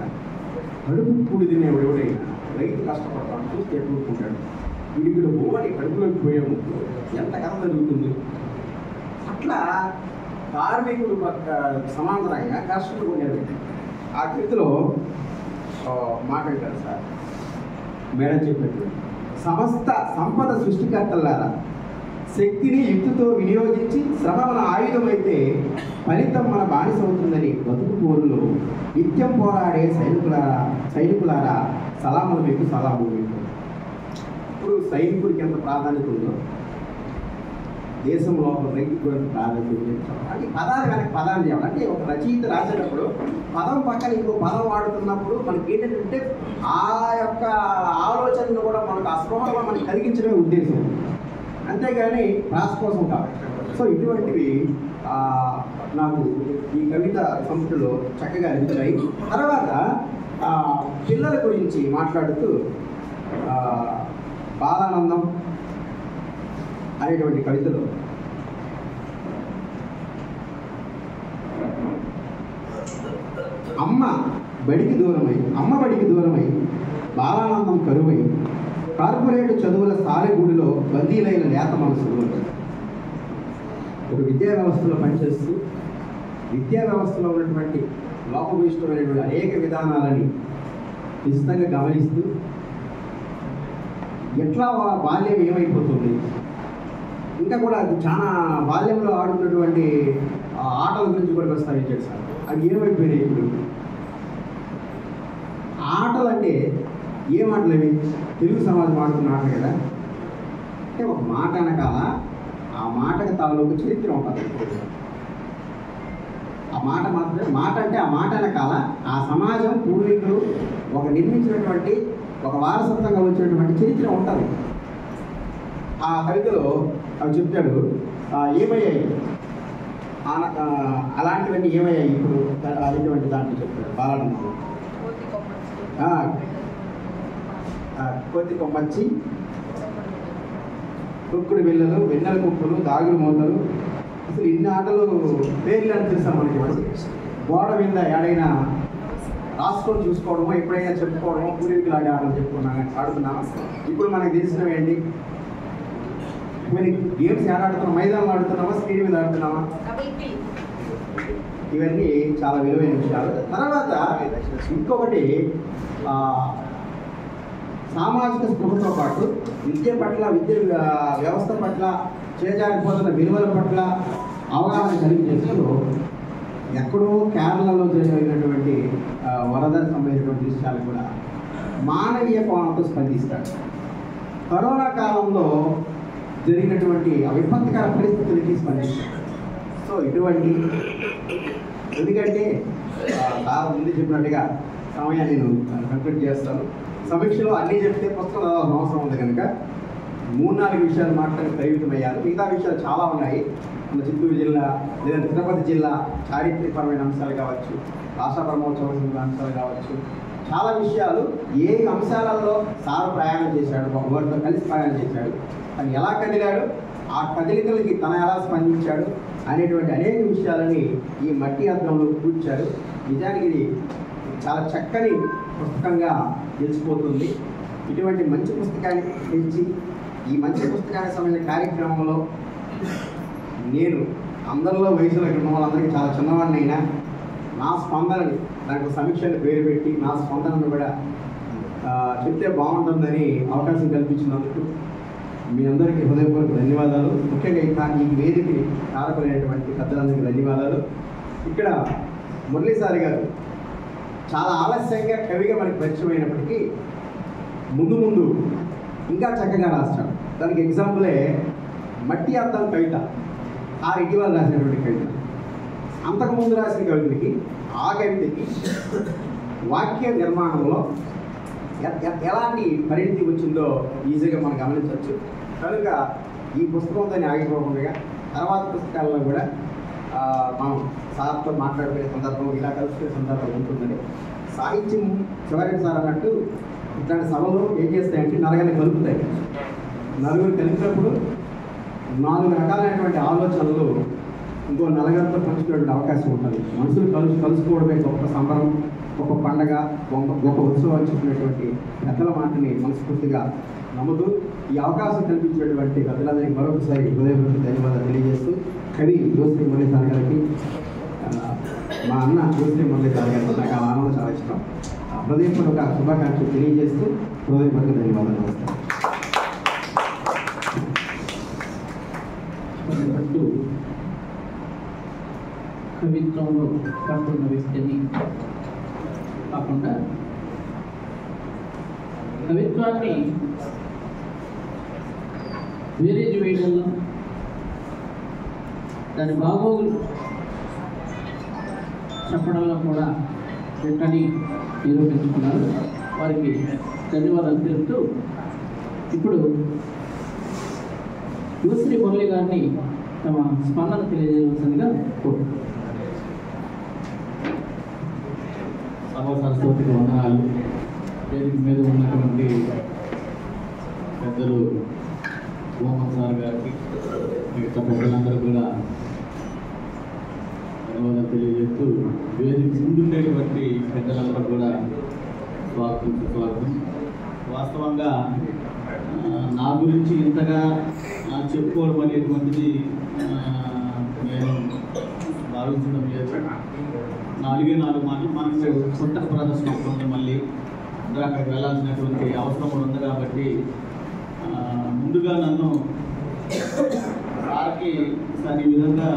కడుపు పూడి తినేవాడు ఎవడైనా రైతు కష్టపడతాడు, చూస్తే ఎట్టుకుంటాడు. వీడికి పోవాలి కడుపులోకి పోయే ముందు ఎంత కథ జరుగుతుంది. అట్లా కార్మికుడు సమాంతరంగా కర్షకుడు ఉండేది. ఆ కృతిలో మాట్లాడతారు సార్. మేడం చెప్పినట్టు సమస్త సంపద సృష్టికర్తలారా, శక్తిని యుక్తితో వినియోగించి శ్రమ మన ఆయుధమైతే ఫలితం మన బానిస అవుతుందని బతుకు పోరులో నిత్యం పోరాడే సైనికులారా సలాములు మీకు సలాములు మీకు. ఇప్పుడు సైనికుడికి ఎంత ప్రాధాన్యత ఉందో దేశంలో రైతుకు కూడా ప్రాధాన్యత ఉంది. అంటే పదాలు కనుక పదాలు చేయాలి. అంటే ఒక రచయిత రాసేటప్పుడు పదం పక్కన ఇంకో పదం వాడుతున్నప్పుడు మనకి ఏంటంటే ఆ యొక్క ఆలోచనను కూడా మనకు అస్పృహంగా మనకి కలిగించడమే ఉద్దేశం, అంతేగాని ప్రాస కోసం కాదు. సో ఇటువంటివి నాకు ఈ కవిత సంపుటిలో చక్కగా అనిపించాయి. తర్వాత పిల్లల గురించి మాట్లాడుతూ బాలానందం అనేటువంటి కవితలో అమ్మ బడికి దూరమై బాలానందం కరువై కార్పొరేట్ చదువుల సాలెగూడిలో బందీలైన లేత మనసులు. ఒక విద్యా వ్యవస్థలో పనిచేస్తూ విద్యా వ్యవస్థలో ఉన్నటువంటి లోపభూయిష్టమైనటువంటి అనేక విధానాలని నిశ్చితంగా గమనిస్తూ ఎట్లా బాల్యం ఏమైపోతుంది, ఇంకా కూడా అది చాలా బాల్యంలో ఆడుతున్నటువంటి ఆటల గురించి కూడా ప్రస్తావించాడు సార్. అవి ఏమైపోయినాయి ఇప్పుడు? ఆటలు అంటే ఏ మాటలు అవి? తెలుగు సమాజం ఆడుతున్న ఆటలు కదా. అంటే ఒక మాట అనకాల ఆ మాటకు తాలూకు చరిత్ర ఉంటుంది. ఆ మాట మాత్రమే మాట అంటే ఆ మాట అనకాల ఆ సమాజం పూర్వీకులు ఒక నిర్మించినటువంటి ఒక వారసత్వంగా వచ్చినటువంటి చరిత్ర ఉంటుంది. ఆ కవితలో అవి చెప్తాడు ఏమయ్యాయి అలాంటివన్నీ ఏమయ్యాయి ఇప్పుడు అనేటువంటి దాంట్లో చెప్తాడు బాలానందం. కోతి కొమ్మచ్చి, కుక్కుడు బిళ్ళలు, వెన్నెల కుప్పలు, దాగుడు మూతలు, అసలు ఇన్ని ఆటలు పేర్లు అని తెలుస్తాం మనకి. గోడ మీద ఏడైనా రాసుకొని చూసుకోవడమో ఎప్పుడైనా చెప్పుకోవడమో పూర్వీకులు ఆడే ఆటలు ఆడుతున్నామా? ఇప్పుడు మనకు తెలిసినవి ఏంటి? మరి గేమ్స్ ఆడుతున్నాం, మైదానంలో ఆడుతున్నామా, స్క్రీన్ మీద ఆడుతున్నామా? ఇవన్నీ చాలా విలువైన విషయాలు. తర్వాత ఇంకొకటి సామాజిక స్పృహతో పాటు విద్య పట్ల, విద్య వ్యవస్థ పట్ల, చేజారిపోతున్న విలువల పట్ల అవగాహన కలిగించేస్తూ ఎక్కడో కేరళలో జరిగినటువంటి వరదకు సంబంధించినటువంటి విషయాలు కూడా మానవీయ కోణంతో స్పందిస్తాడు. కరోనా కాలంలో జరిగినటువంటి విపత్కర పరిస్థితులకి స్పందిస్తాడు. సో ఇటువంటి ఎందుకంటే ముందు చెప్పినట్టుగా సమయాన్ని నేను కంప్లీట్ చేస్తాను. సమీక్షలో అన్నీ చెప్తే పుస్తకం అవసరం ఉంది కనుక 3-4 విషయాలు మాట్లాడి పరిమితమయ్యాను. మిగతా విషయాలు చాలా ఉన్నాయి. మన చిత్తూరు జిల్లా లేదా తిరుపతి జిల్లా చారిత్రకపరమైన అంశాలు కావచ్చు, రాష్ట్ర బ్రహ్మోత్సవం అంశాలు కావచ్చు, చాలా విషయాలు ఏ అంశాలలో సార్ ప్రయాణం చేశాడు, వాటితో కలిసి ప్రయాణం చేశాడు, తను ఎలా కదిలాడు, ఆ కదలికలకి తన ఎలా స్పందించాడు అనేటువంటి అనేక విషయాలని ఈ మట్టి అద్దంలో కూర్చారు. నిజానికి ఇది చాలా చక్కని పుస్తకంగా తెలిసిపోతుంది. ఇటువంటి మంచి పుస్తకాన్ని తెచ్చి ఈ మంచి పుస్తకానికి సంబంధించిన కార్యక్రమంలో నేను అందరిలో వయసులో ఉన్న వాళ్ళందరికీ చాలా చిన్నవాడిని అయినా నా స్పందనని దానికి సమీక్షను పేరు పెట్టి నా స్పందనను కూడా చెప్తే బాగుంటుందని అవకాశం కల్పించినందుకు మీ అందరికీ హృదయపూర్వక ధన్యవాదాలు. ముఖ్యంగా ఈ వేదికని కారకులైనటువంటి పెద్దలందరికీ ధన్యవాదాలు. ఇక్కడ మురళీసారి గారు చాలా ఆలస్యంగా కవిగా మనకి పరిచయం అయినప్పటికీ ముందు ముందు ఇంకా చక్కగా రాస్తాడు. దానికి ఎగ్జాంపులే మట్టి అర్థం కవిత, ఇటీవల రాసినటువంటి కవిత. అంతకుముందు రాసిన కవితకి ఆ కవితకి వాక్య నిర్మాణంలో ఎలాంటి పరిణితి వచ్చిందో ఈజీగా మనం గమనించవచ్చు. కనుక ఈ పుస్తకంతో ఆగిపోకుండా తర్వాత పుస్తకాల్లో కూడా మనం సార్తో మాట్లాడుకునే సందర్భం, ఇలా కలుసుకునే సందర్భం ఉంటుందని. సాహిత్యం చివరికి సార్ అన్నట్టు ఇట్లాంటి సభలు ఏం చేస్తాయంటే నలుగురిని కలుపుతాయి. నలుగురు కలిపినప్పుడు 4 రకాలైనటువంటి ఆలోచనలు ఇంకో నలుగురితో పంచుకునే అవకాశం ఉంటుంది. మనుషులు కలుసుకోవడమే గొప్ప సంబరం, గొప్ప పండగ, గొప్ప ఉత్సవాలు చెప్పినటువంటి పెద్దల మాటని మనస్ఫూర్తిగా నమ్ముతూ ఈ అవకాశం కల్పించేటువంటి పెద్దలందరికీ మరొకసారి హృదయపూర్వక ధన్యవాదాలు తెలియజేస్తూ, కవి జోశ్రీ మురళీసారి గారికి, మా అన్న జోశ్రీ మురళీసారి గారికి నాకు ఆ ఆనందం చాలా ఇష్టం. హృదయపూర్వక శుభాకాంక్షలు తెలియజేస్తూ హృదయపూర్వక ధన్యవాదాలు. నమస్కారం. కవిత్వంలో పట్టున్న వ్యక్తిని కాకుండా కవిత్వాన్ని వేరేజ్ వేయడంలో దాని బాగోగులు చెప్పడంలో కూడా వెంటనే నిరూపించుకున్నారు. వారికి ధన్యవాదాలు తెలుపుతూ ఇప్పుడు యువశ్రీ మురళి గారిని తమ స్పందన తెలియజేయవలసిందిగా కోరుతున్నాను. సర్వసరస్వతికి వందనాలు. వేదిక మీద ఉన్నటువంటి పెద్దలు మోహన్ సార్ గారికి, మిగతా పెద్దలందరూ కూడా ధన్యవాదాలు తెలియజేస్తూ, వేదిక ముందుండేటువంటి పెద్దలందరూ కూడా స్వాగతం. వాస్తవంగా నా గురించి ఇంతగా చెప్పుకోవడం అనేటువంటిది నేను భావించడం లేదు. 4 మాటలు మనకు కొత్త ప్రదర్శన ఉంటుంది, మళ్ళీ అక్కడికి వెళ్ళాల్సినటువంటి అవసరం కూడా ఉంది. కాబట్టి ముందుగా నన్ను సార్కి సార్ ఈ విధంగా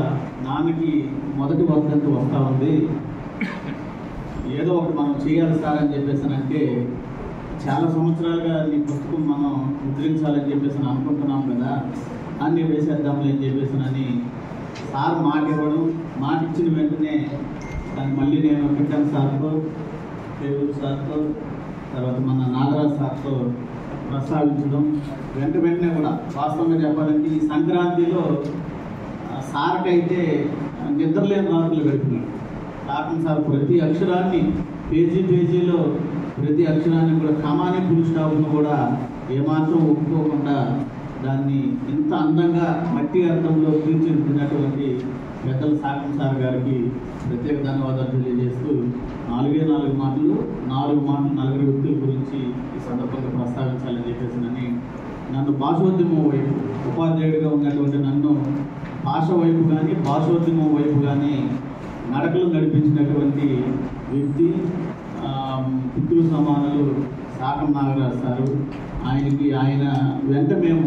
నాన్నకి మొదటి వర్ధంతి వస్తూ ఉంది, ఏదో ఒకటి మనం చేయాలి సార్ అని చెప్పేసానంటే, చాలా సంవత్సరాలుగా నీ పుస్తకం మనం ముద్రించాలని చెప్పేసి అనుకుంటున్నాం కదా, అన్నీ వేసేద్దాంలే అని చెప్పేసానని సార్ మాట ఇవ్వడం, మాట ఇచ్చిన వెంటనే దాన్ని మళ్ళీ నేను కిట్టన్ సార్తో, పేరూరు సార్తో, తర్వాత మన నాగరాజ్ సార్తో ప్రస్తావించడం, వెంటనే కూడా వాస్తవంగా చెప్పాలంటే ఈ సంక్రాంతిలో సార్కైతే నిద్రలేని రాత్రులు గడిపినాడు. కాకుండా సార్ ప్రతి అక్షరాన్ని పేజీలో ప్రతి అక్షరాన్ని కూడా కమాని ఫుల్ స్టాప్ను కూడా ఏమాత్రం ఒప్పుకోకుండా దాన్ని ఇంత అందంగా మట్టి అర్థంలో తీర్చిదిద్దినటువంటి పెద్దల సాగం సార్ గారికి ప్రత్యేక ధన్యవాదాలు తెలియజేస్తూ, 4 మాటలు 4 వ్యక్తుల గురించి ఈ సందర్భంగా ప్రస్తావించాలని చెప్పేసి నన్ను భాషోద్యమం వైపు, ఉపాధ్యాయుడిగా ఉన్నటువంటి నన్ను భాష వైపు కానీ భాషోద్యమం వైపు కానీ నడకలు నడిపించినటువంటి వ్యక్తి పితృ సమానులు సాకం నాగరాజు సారు. ఆయన వెంట మేము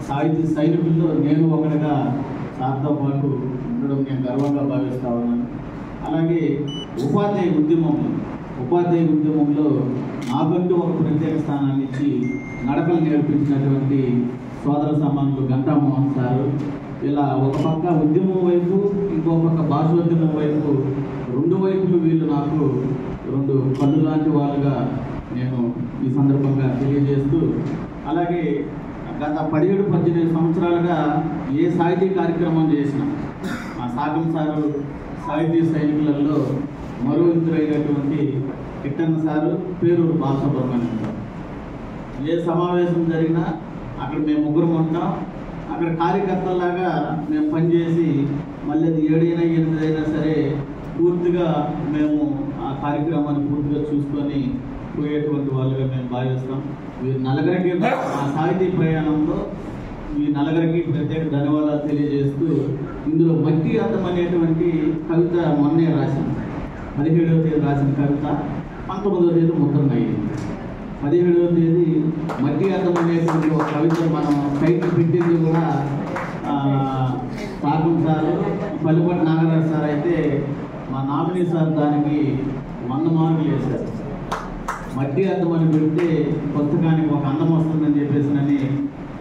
సాహిత్య సైనికుల్లో నేను ఒకటిగా సార్తో పాటు ఉండడం నేను గర్వంగా భావిస్తా ఉన్నాను. అలాగే ఉపాధ్యాయ ఉద్యమంలో నాకంటూ ఒక ప్రత్యేక స్థానాన్ని ఇచ్చి నడకలు నేర్పించినటువంటి సోదర సమానులు గంటా మోహన్ సారు. ఇలా ఒక పక్క ఉద్యమం వైపు, ఇంకో పక్క భాషోద్యమం వైపు, 2 వైపులు వీళ్ళు నాకు 2 కళ్ళు లాంటి వాళ్ళుగా నేను ఈ సందర్భంగా తెలియజేస్తూ, అలాగే గత 17-18 సంవత్సరాలుగా ఏ సాహితీ కార్యక్రమం చేసినా మా సాగం సారు సాహితీ సైనికులలో మరో ఇద్దరైనటువంటి కిట్టన్న సారు, పేరూరు బాలసుబ్రహ్మణ్యం సార్. ఏ సమావేశం జరిగినా అక్కడ మేము 3 ఉంటాం. అక్కడ కార్యకర్తలాగా మేము పనిచేసి మళ్ళీ అది 7 అయినా 8 అయినా సరే పూర్తిగా మేము ఆ కార్యక్రమాన్ని పూర్తిగా చూసుకొని పోయేటువంటి వాళ్ళుగా మేము భావిస్తాం. వీరు నలుగురికి ఆ సాహితీ ప్రయాణంలో ఈ నలుగురికి ప్రత్యేక ధన్యవాదాలు తెలియజేస్తూ, ఇందులో మట్టి అర్థం అనేటువంటి కవిత మొన్నే రాసింది. 17వ తేదీ రాసిన కవిత 19వ తేదీ ముద్రణ అయ్యింది. 17వ తేదీ మట్టి అద్దం అనేటువంటి ఒక కవిత మనం టైటిల్ పెట్టింది కూడా తాకం సార్, పల్లిపట్టి నాగరాజు సార్ అయితే మా నామినీ సార్ దానికి 100 మార్కులు వేశారు. మట్టి అద్దం అని పెడితే పుస్తకానికి ఒక అందం వస్తుందని చెప్పేసినని,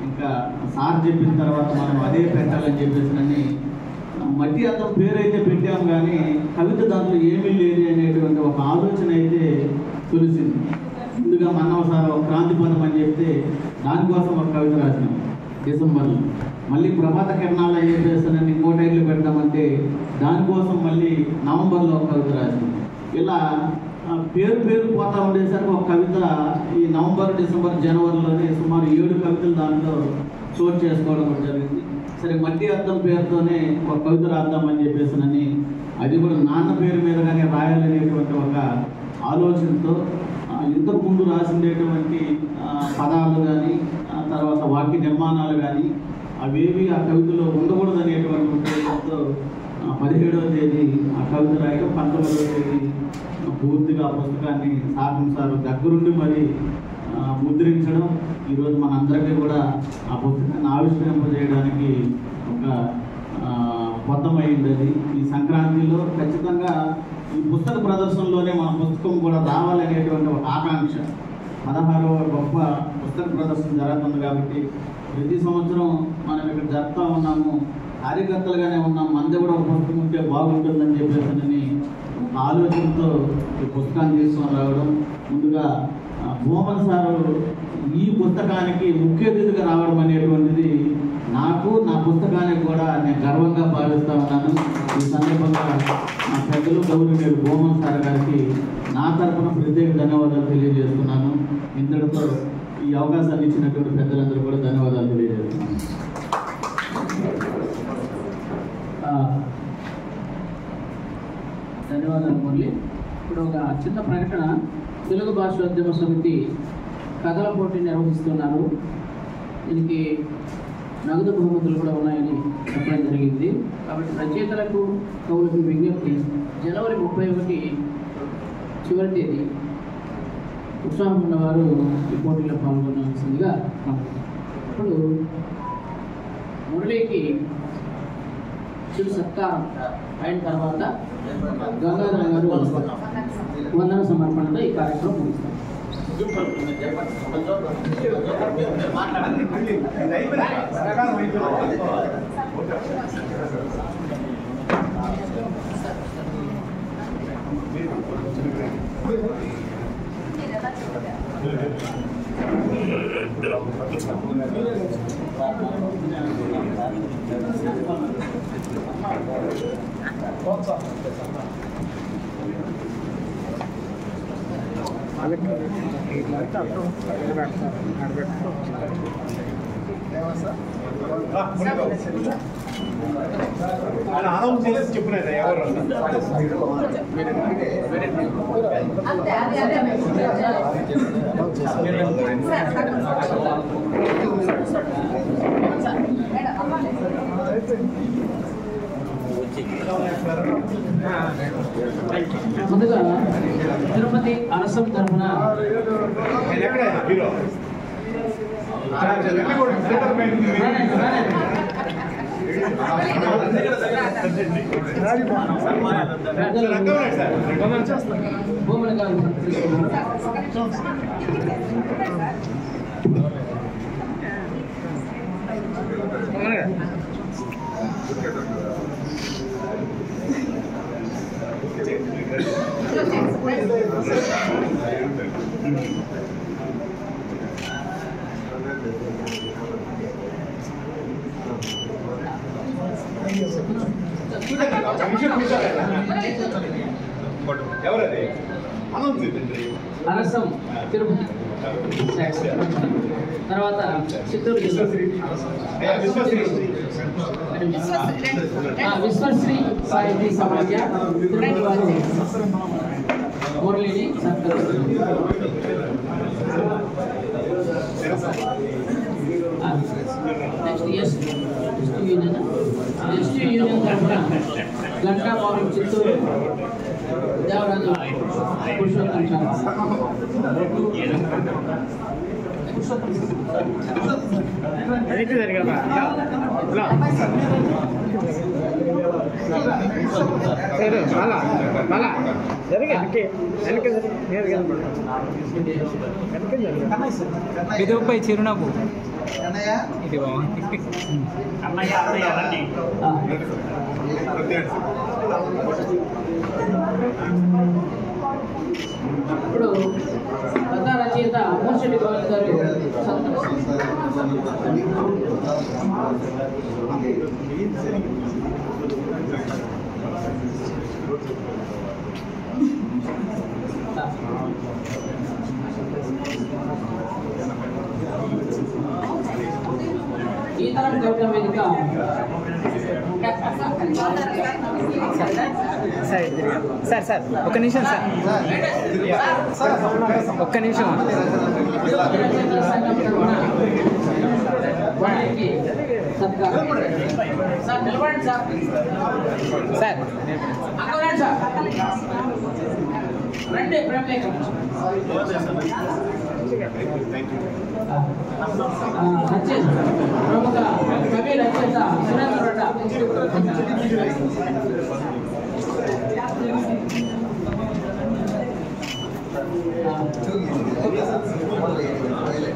ఇంకా సార్ చెప్పిన తర్వాత మనం అదే పెట్టాలని చెప్పేసినని మట్టి అద్దం పేరు అయితే పెట్టాము, కానీ కవిత దాంట్లో ఏమీ లేదు అనేటువంటి ఒక ఆలోచన అయితే తెలిసింది. ముందుగా మన్నవ సార్ ఒక క్రాంతి పదం అని చెప్తే దానికోసం ఒక కవిత రాసినాం డిసెంబర్లో. మళ్ళీ ప్రభాత కిరణాలు అని చెప్పేసినని ఇంకో టైటిల్ పెడతామంటే దానికోసం మళ్ళీ నవంబర్లో ఒక కవిత రాసినాం. ఇలా పేరు పోతా ఉండేసరికి ఒక కవిత ఈ నవంబర్, డిసెంబర్, జనవరిలోనే సుమారు 7 కవితలు దాంట్లో చోటు చేసుకోవడం కూడా జరిగింది. సరే మట్టి అద్దం పేరుతోనే ఒక కవిత రాద్దామని చెప్పేసినని, అది కూడా నాన్న పేరు మీదగానే రాయాలనేటువంటి ఒక ఆలోచనతో ఇంతకు ముందు రాసిండేటువంటి పదాలు కానీ తర్వాత వాక్య నిర్మాణాలు కానీ అవేవి ఆ కవితలో ఉండకూడదు అనేటువంటి ఉద్దేశంతో 17వ తేదీ ఆ కవిత రాయడం, 19వ తేదీ పూర్తిగా ఆ పుస్తకాన్ని సాకం సార్ దగ్గరుండి మరి ముద్రించడం, ఈరోజు మనందరికీ కూడా ఆ పుస్తకాన్ని ఆవిష్కరింపజేయడానికి ఒక బద్దమైంది. అది ఈ సంక్రాంతిలో ఖచ్చితంగా ఈ పుస్తక ప్రదర్శనలోనే మన పుస్తకం కూడా రావాలనేటువంటి ఒక ఆకాంక్ష. 16వ గొప్ప పుస్తక ప్రదర్శన జరుగుతుంది కాబట్టి ప్రతి సంవత్సరం మనం ఇక్కడ జరుపుతూ ఉన్నాము. కార్యకర్తలుగానే ఉన్నాం, మనది కూడా ఒక పుస్తకం ఉంటే బాగుంటుందని చెప్పేసి ఒక ఆలోచనతో ఈ పుస్తకాన్ని తీసుకొని రావడం. ముందుగా భూమన్ సారు ఈ పుస్తకానికి ముఖ్య అతిథిగా రావడం అనేటువంటిది నాకు, నా పుస్తకానికి కూడా నేను గర్వంగా భావిస్తూ ఉన్నాను. ఈ సందర్భంగా నా పెద్దలు గౌరవనీయులు భూమన్ సార్ గారికి నా తరఫున ప్రత్యేక ధన్యవాదాలు తెలియజేస్తున్నాను. ఇంతటితో ఈ అవకాశాన్ని ఇచ్చినటువంటి పెద్దలందరూ కూడా ధన్యవాదాలు తెలియజేస్తున్నాను. ధన్యవాదాలు మురళి. ఇప్పుడు ఒక చిన్న ప్రకటన. తెలుగు భాషోద్యమ సమితి కథల పోటీ నిర్వహిస్తున్నారు. దీనికి నగదు బహుమతులు కూడా ఉన్నాయని చెప్పడం జరిగింది. కాబట్టి రచయితలకు కవులకు విజ్ఞప్తి, జనవరి 31 చివరి తేదీ. ఉత్సాహం ఉన్నవారు ఈ పోటీలో పాల్గొనాల్సిందిగా. ఇప్పుడు మురళికి చిరు సత్కారం అయిన తర్వాత గంగాధర గారు వందన సమర్పణతో ఈ కార్యక్రమం ముగిస్తారు. చెప్పినది ఎవరు ముందుగా తిరుపతి అరసం తరఫున భూములు గారు ఎవరది అరసం తిరుపతి. తర్వాత చిత్తూరు జిల్లా విశ్వశ్రీ సాహితీ సమాజ తిరుపతి వారు మురళిని సత్కరిస్తున్నారు. నెక్స్ట్ ఎస్టీ యూనియన్ తరఫున గంటా పవన్ చిత్తూరు, దేవరాజు రామరాజు పురుషోత్తం విధుపై చిరునవ్వు ఇది బాగుంది. ఇప్పుడు కథా రచయిత మూర్శెట్టి గోవింద్ గారు ఈ తరం కవిత వేదిక సార్ సార్ ఒక్క నిమిషం సార్ ఒక్క నిమిషం సార్ రండి ప్రముఖ కవి రచయిత సురేంద్ర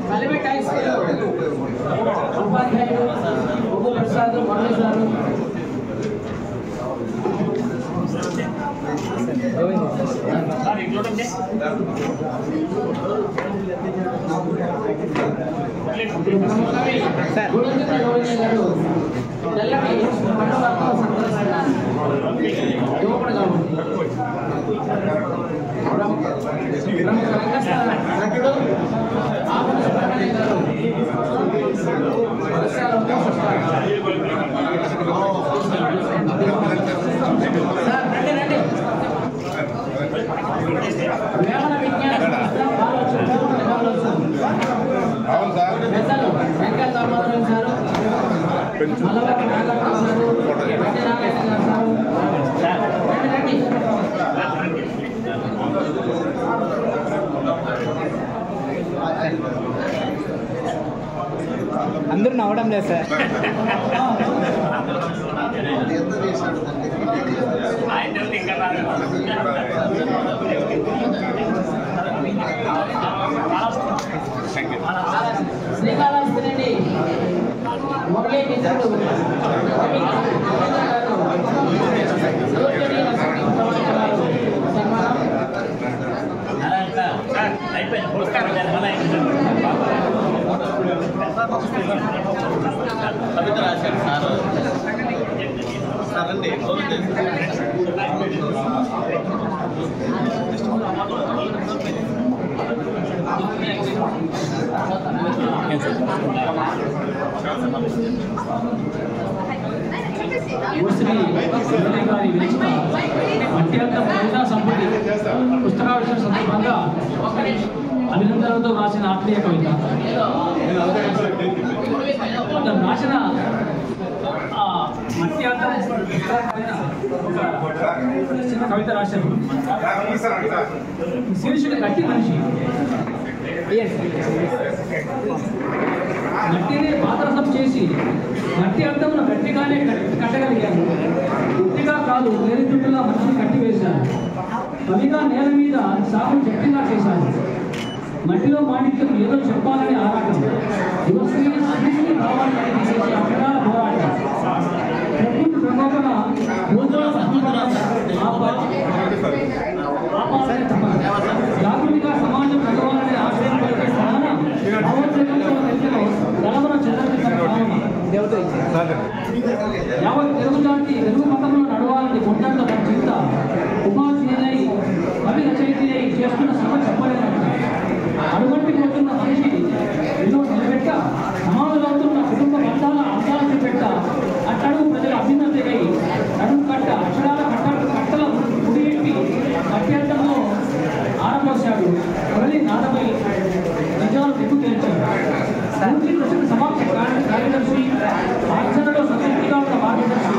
కలిబెట్ హై స్కూల్ ఉపాధ్యాయుడు ఒగ్గు ప్రసాద్ మురళీసారు వేమన విజ్ఞాన Venkata Damodaram sir Mallavarapu Nagaraju sir Narayana sir రండి అందరూ నవ్వడం లేదు సార్. శ్రీకాళహస్తి మురళీ మిత్రుడు కవిత రాశారు సార్ అండి పుస్తకావిష్కరణ సందర్భంగా అభినందనలతో రాసిన ఆత్మీయ కవిత రాసిన మట్టి చిన్న కవిత రాశారు. శీర్షిక గట్టి మనిషి. మట్టిని పాత్రసం చేసి మట్టి అర్థమును గట్టిగానే కట్టగలిగాను. గట్టిగా కాదు నేరుగా మనిషిని కట్టివేశాను. కవిగా నేల మీద సాగును గట్టిగా చేశాను. మట్టిలో మాణిక్యం ఏదో చెప్పాలని ఆరాటం. యువశ్రీ అన్నింటినీ కావాలని చేసే అక్షరాల పోరాటం. ప్రకృతి ప్రకోపన జాగృతిగా సమాజం నడవాలని ఆశయం కలిగే స్థాన గలవన యావత్ తెలుగుజాతి తెలుగు మతంలో నడవాలని కొండంత మన చింత ఉపాధ్యాయులై కవి రచయిత చేస్తున్న సభ చెప్పలేనంట. అడుగంటి పోతున్న మనిషి ఎన్నో నిలబెట్ట సమాజంలో అవుతున్న కుటుంబ బంధాల అంశాలను పెట్ట అట్టడుగు ప్రజల అభ్యున్నతికై నడుము కట్ట అక్షరాల కట్టల ముడిపెట్టి అత్యంతంలో ఆరపోశాడు. మురళి నాదమై నిజాలు దిక్కు తేల్చాడు. సమాప్తి కార్యదర్శి పాఠశాలలో సంతృప్తిగా ఉన్న మార్గదర్శి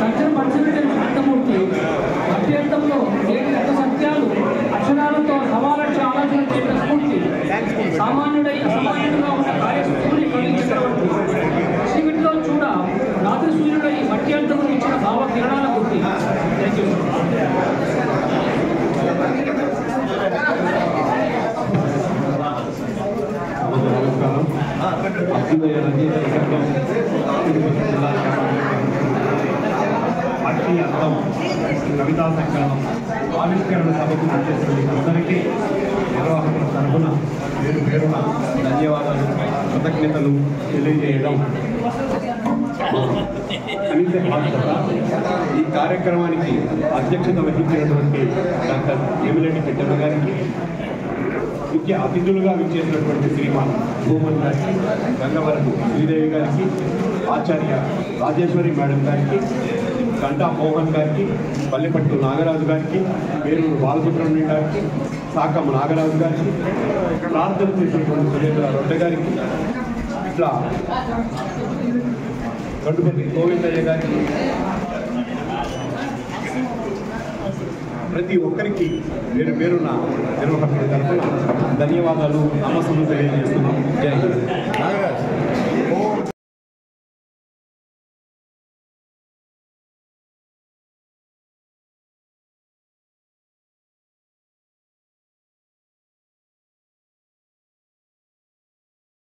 రచన పరిశీలించిన శాంతమూర్తి అత్యంతంలో నేటి రథసంఖ్య అభ్యుదయ రచయితల సంఘం తిరుపతి జిల్లా అట్టి అర్థం కవితా సంకలనం ఆవిష్కరణ సభకు వచ్చేసింది అందరికీ నిర్వాహకుల తరఫున పేరున ధన్యవాదాలు కృతజ్ఞతలు తెలియజేయడం. కనీస బాధ్యత ఈ కార్యక్రమానికి అధ్యక్షత వహించినటువంటి డాక్టర్ వేమిరెడ్డి పెద్దన్న గారికి, ముఖ్య అతిథులుగా విచ్చేసినటువంటి శ్రీమాన్ భూమన్ గారికి, గంగవరపు శ్రీదేవి గారికి, ఆచార్య రాజేశ్వరి మేడం గారికి, గంటా మోహన్ గారికి, పల్లెపట్టు నాగరాజు గారికి, పేరూరు బాలసుబ్రహ్మణ్యం గారికి, సాకం నాగరాజు గారికి, ప్రార్థన చేసినటువంటి సురేంద్ర రొడ్డ గారికి, ఇట్లా గండుపతి గోవిందయ్య గారికి, ప్రతి ఒక్కరికి పేరున నిర్వాహకుల తరఫున ధన్యవాదాలు, నమస్సులు తెలియజేస్తున్నాం. జై హింద్.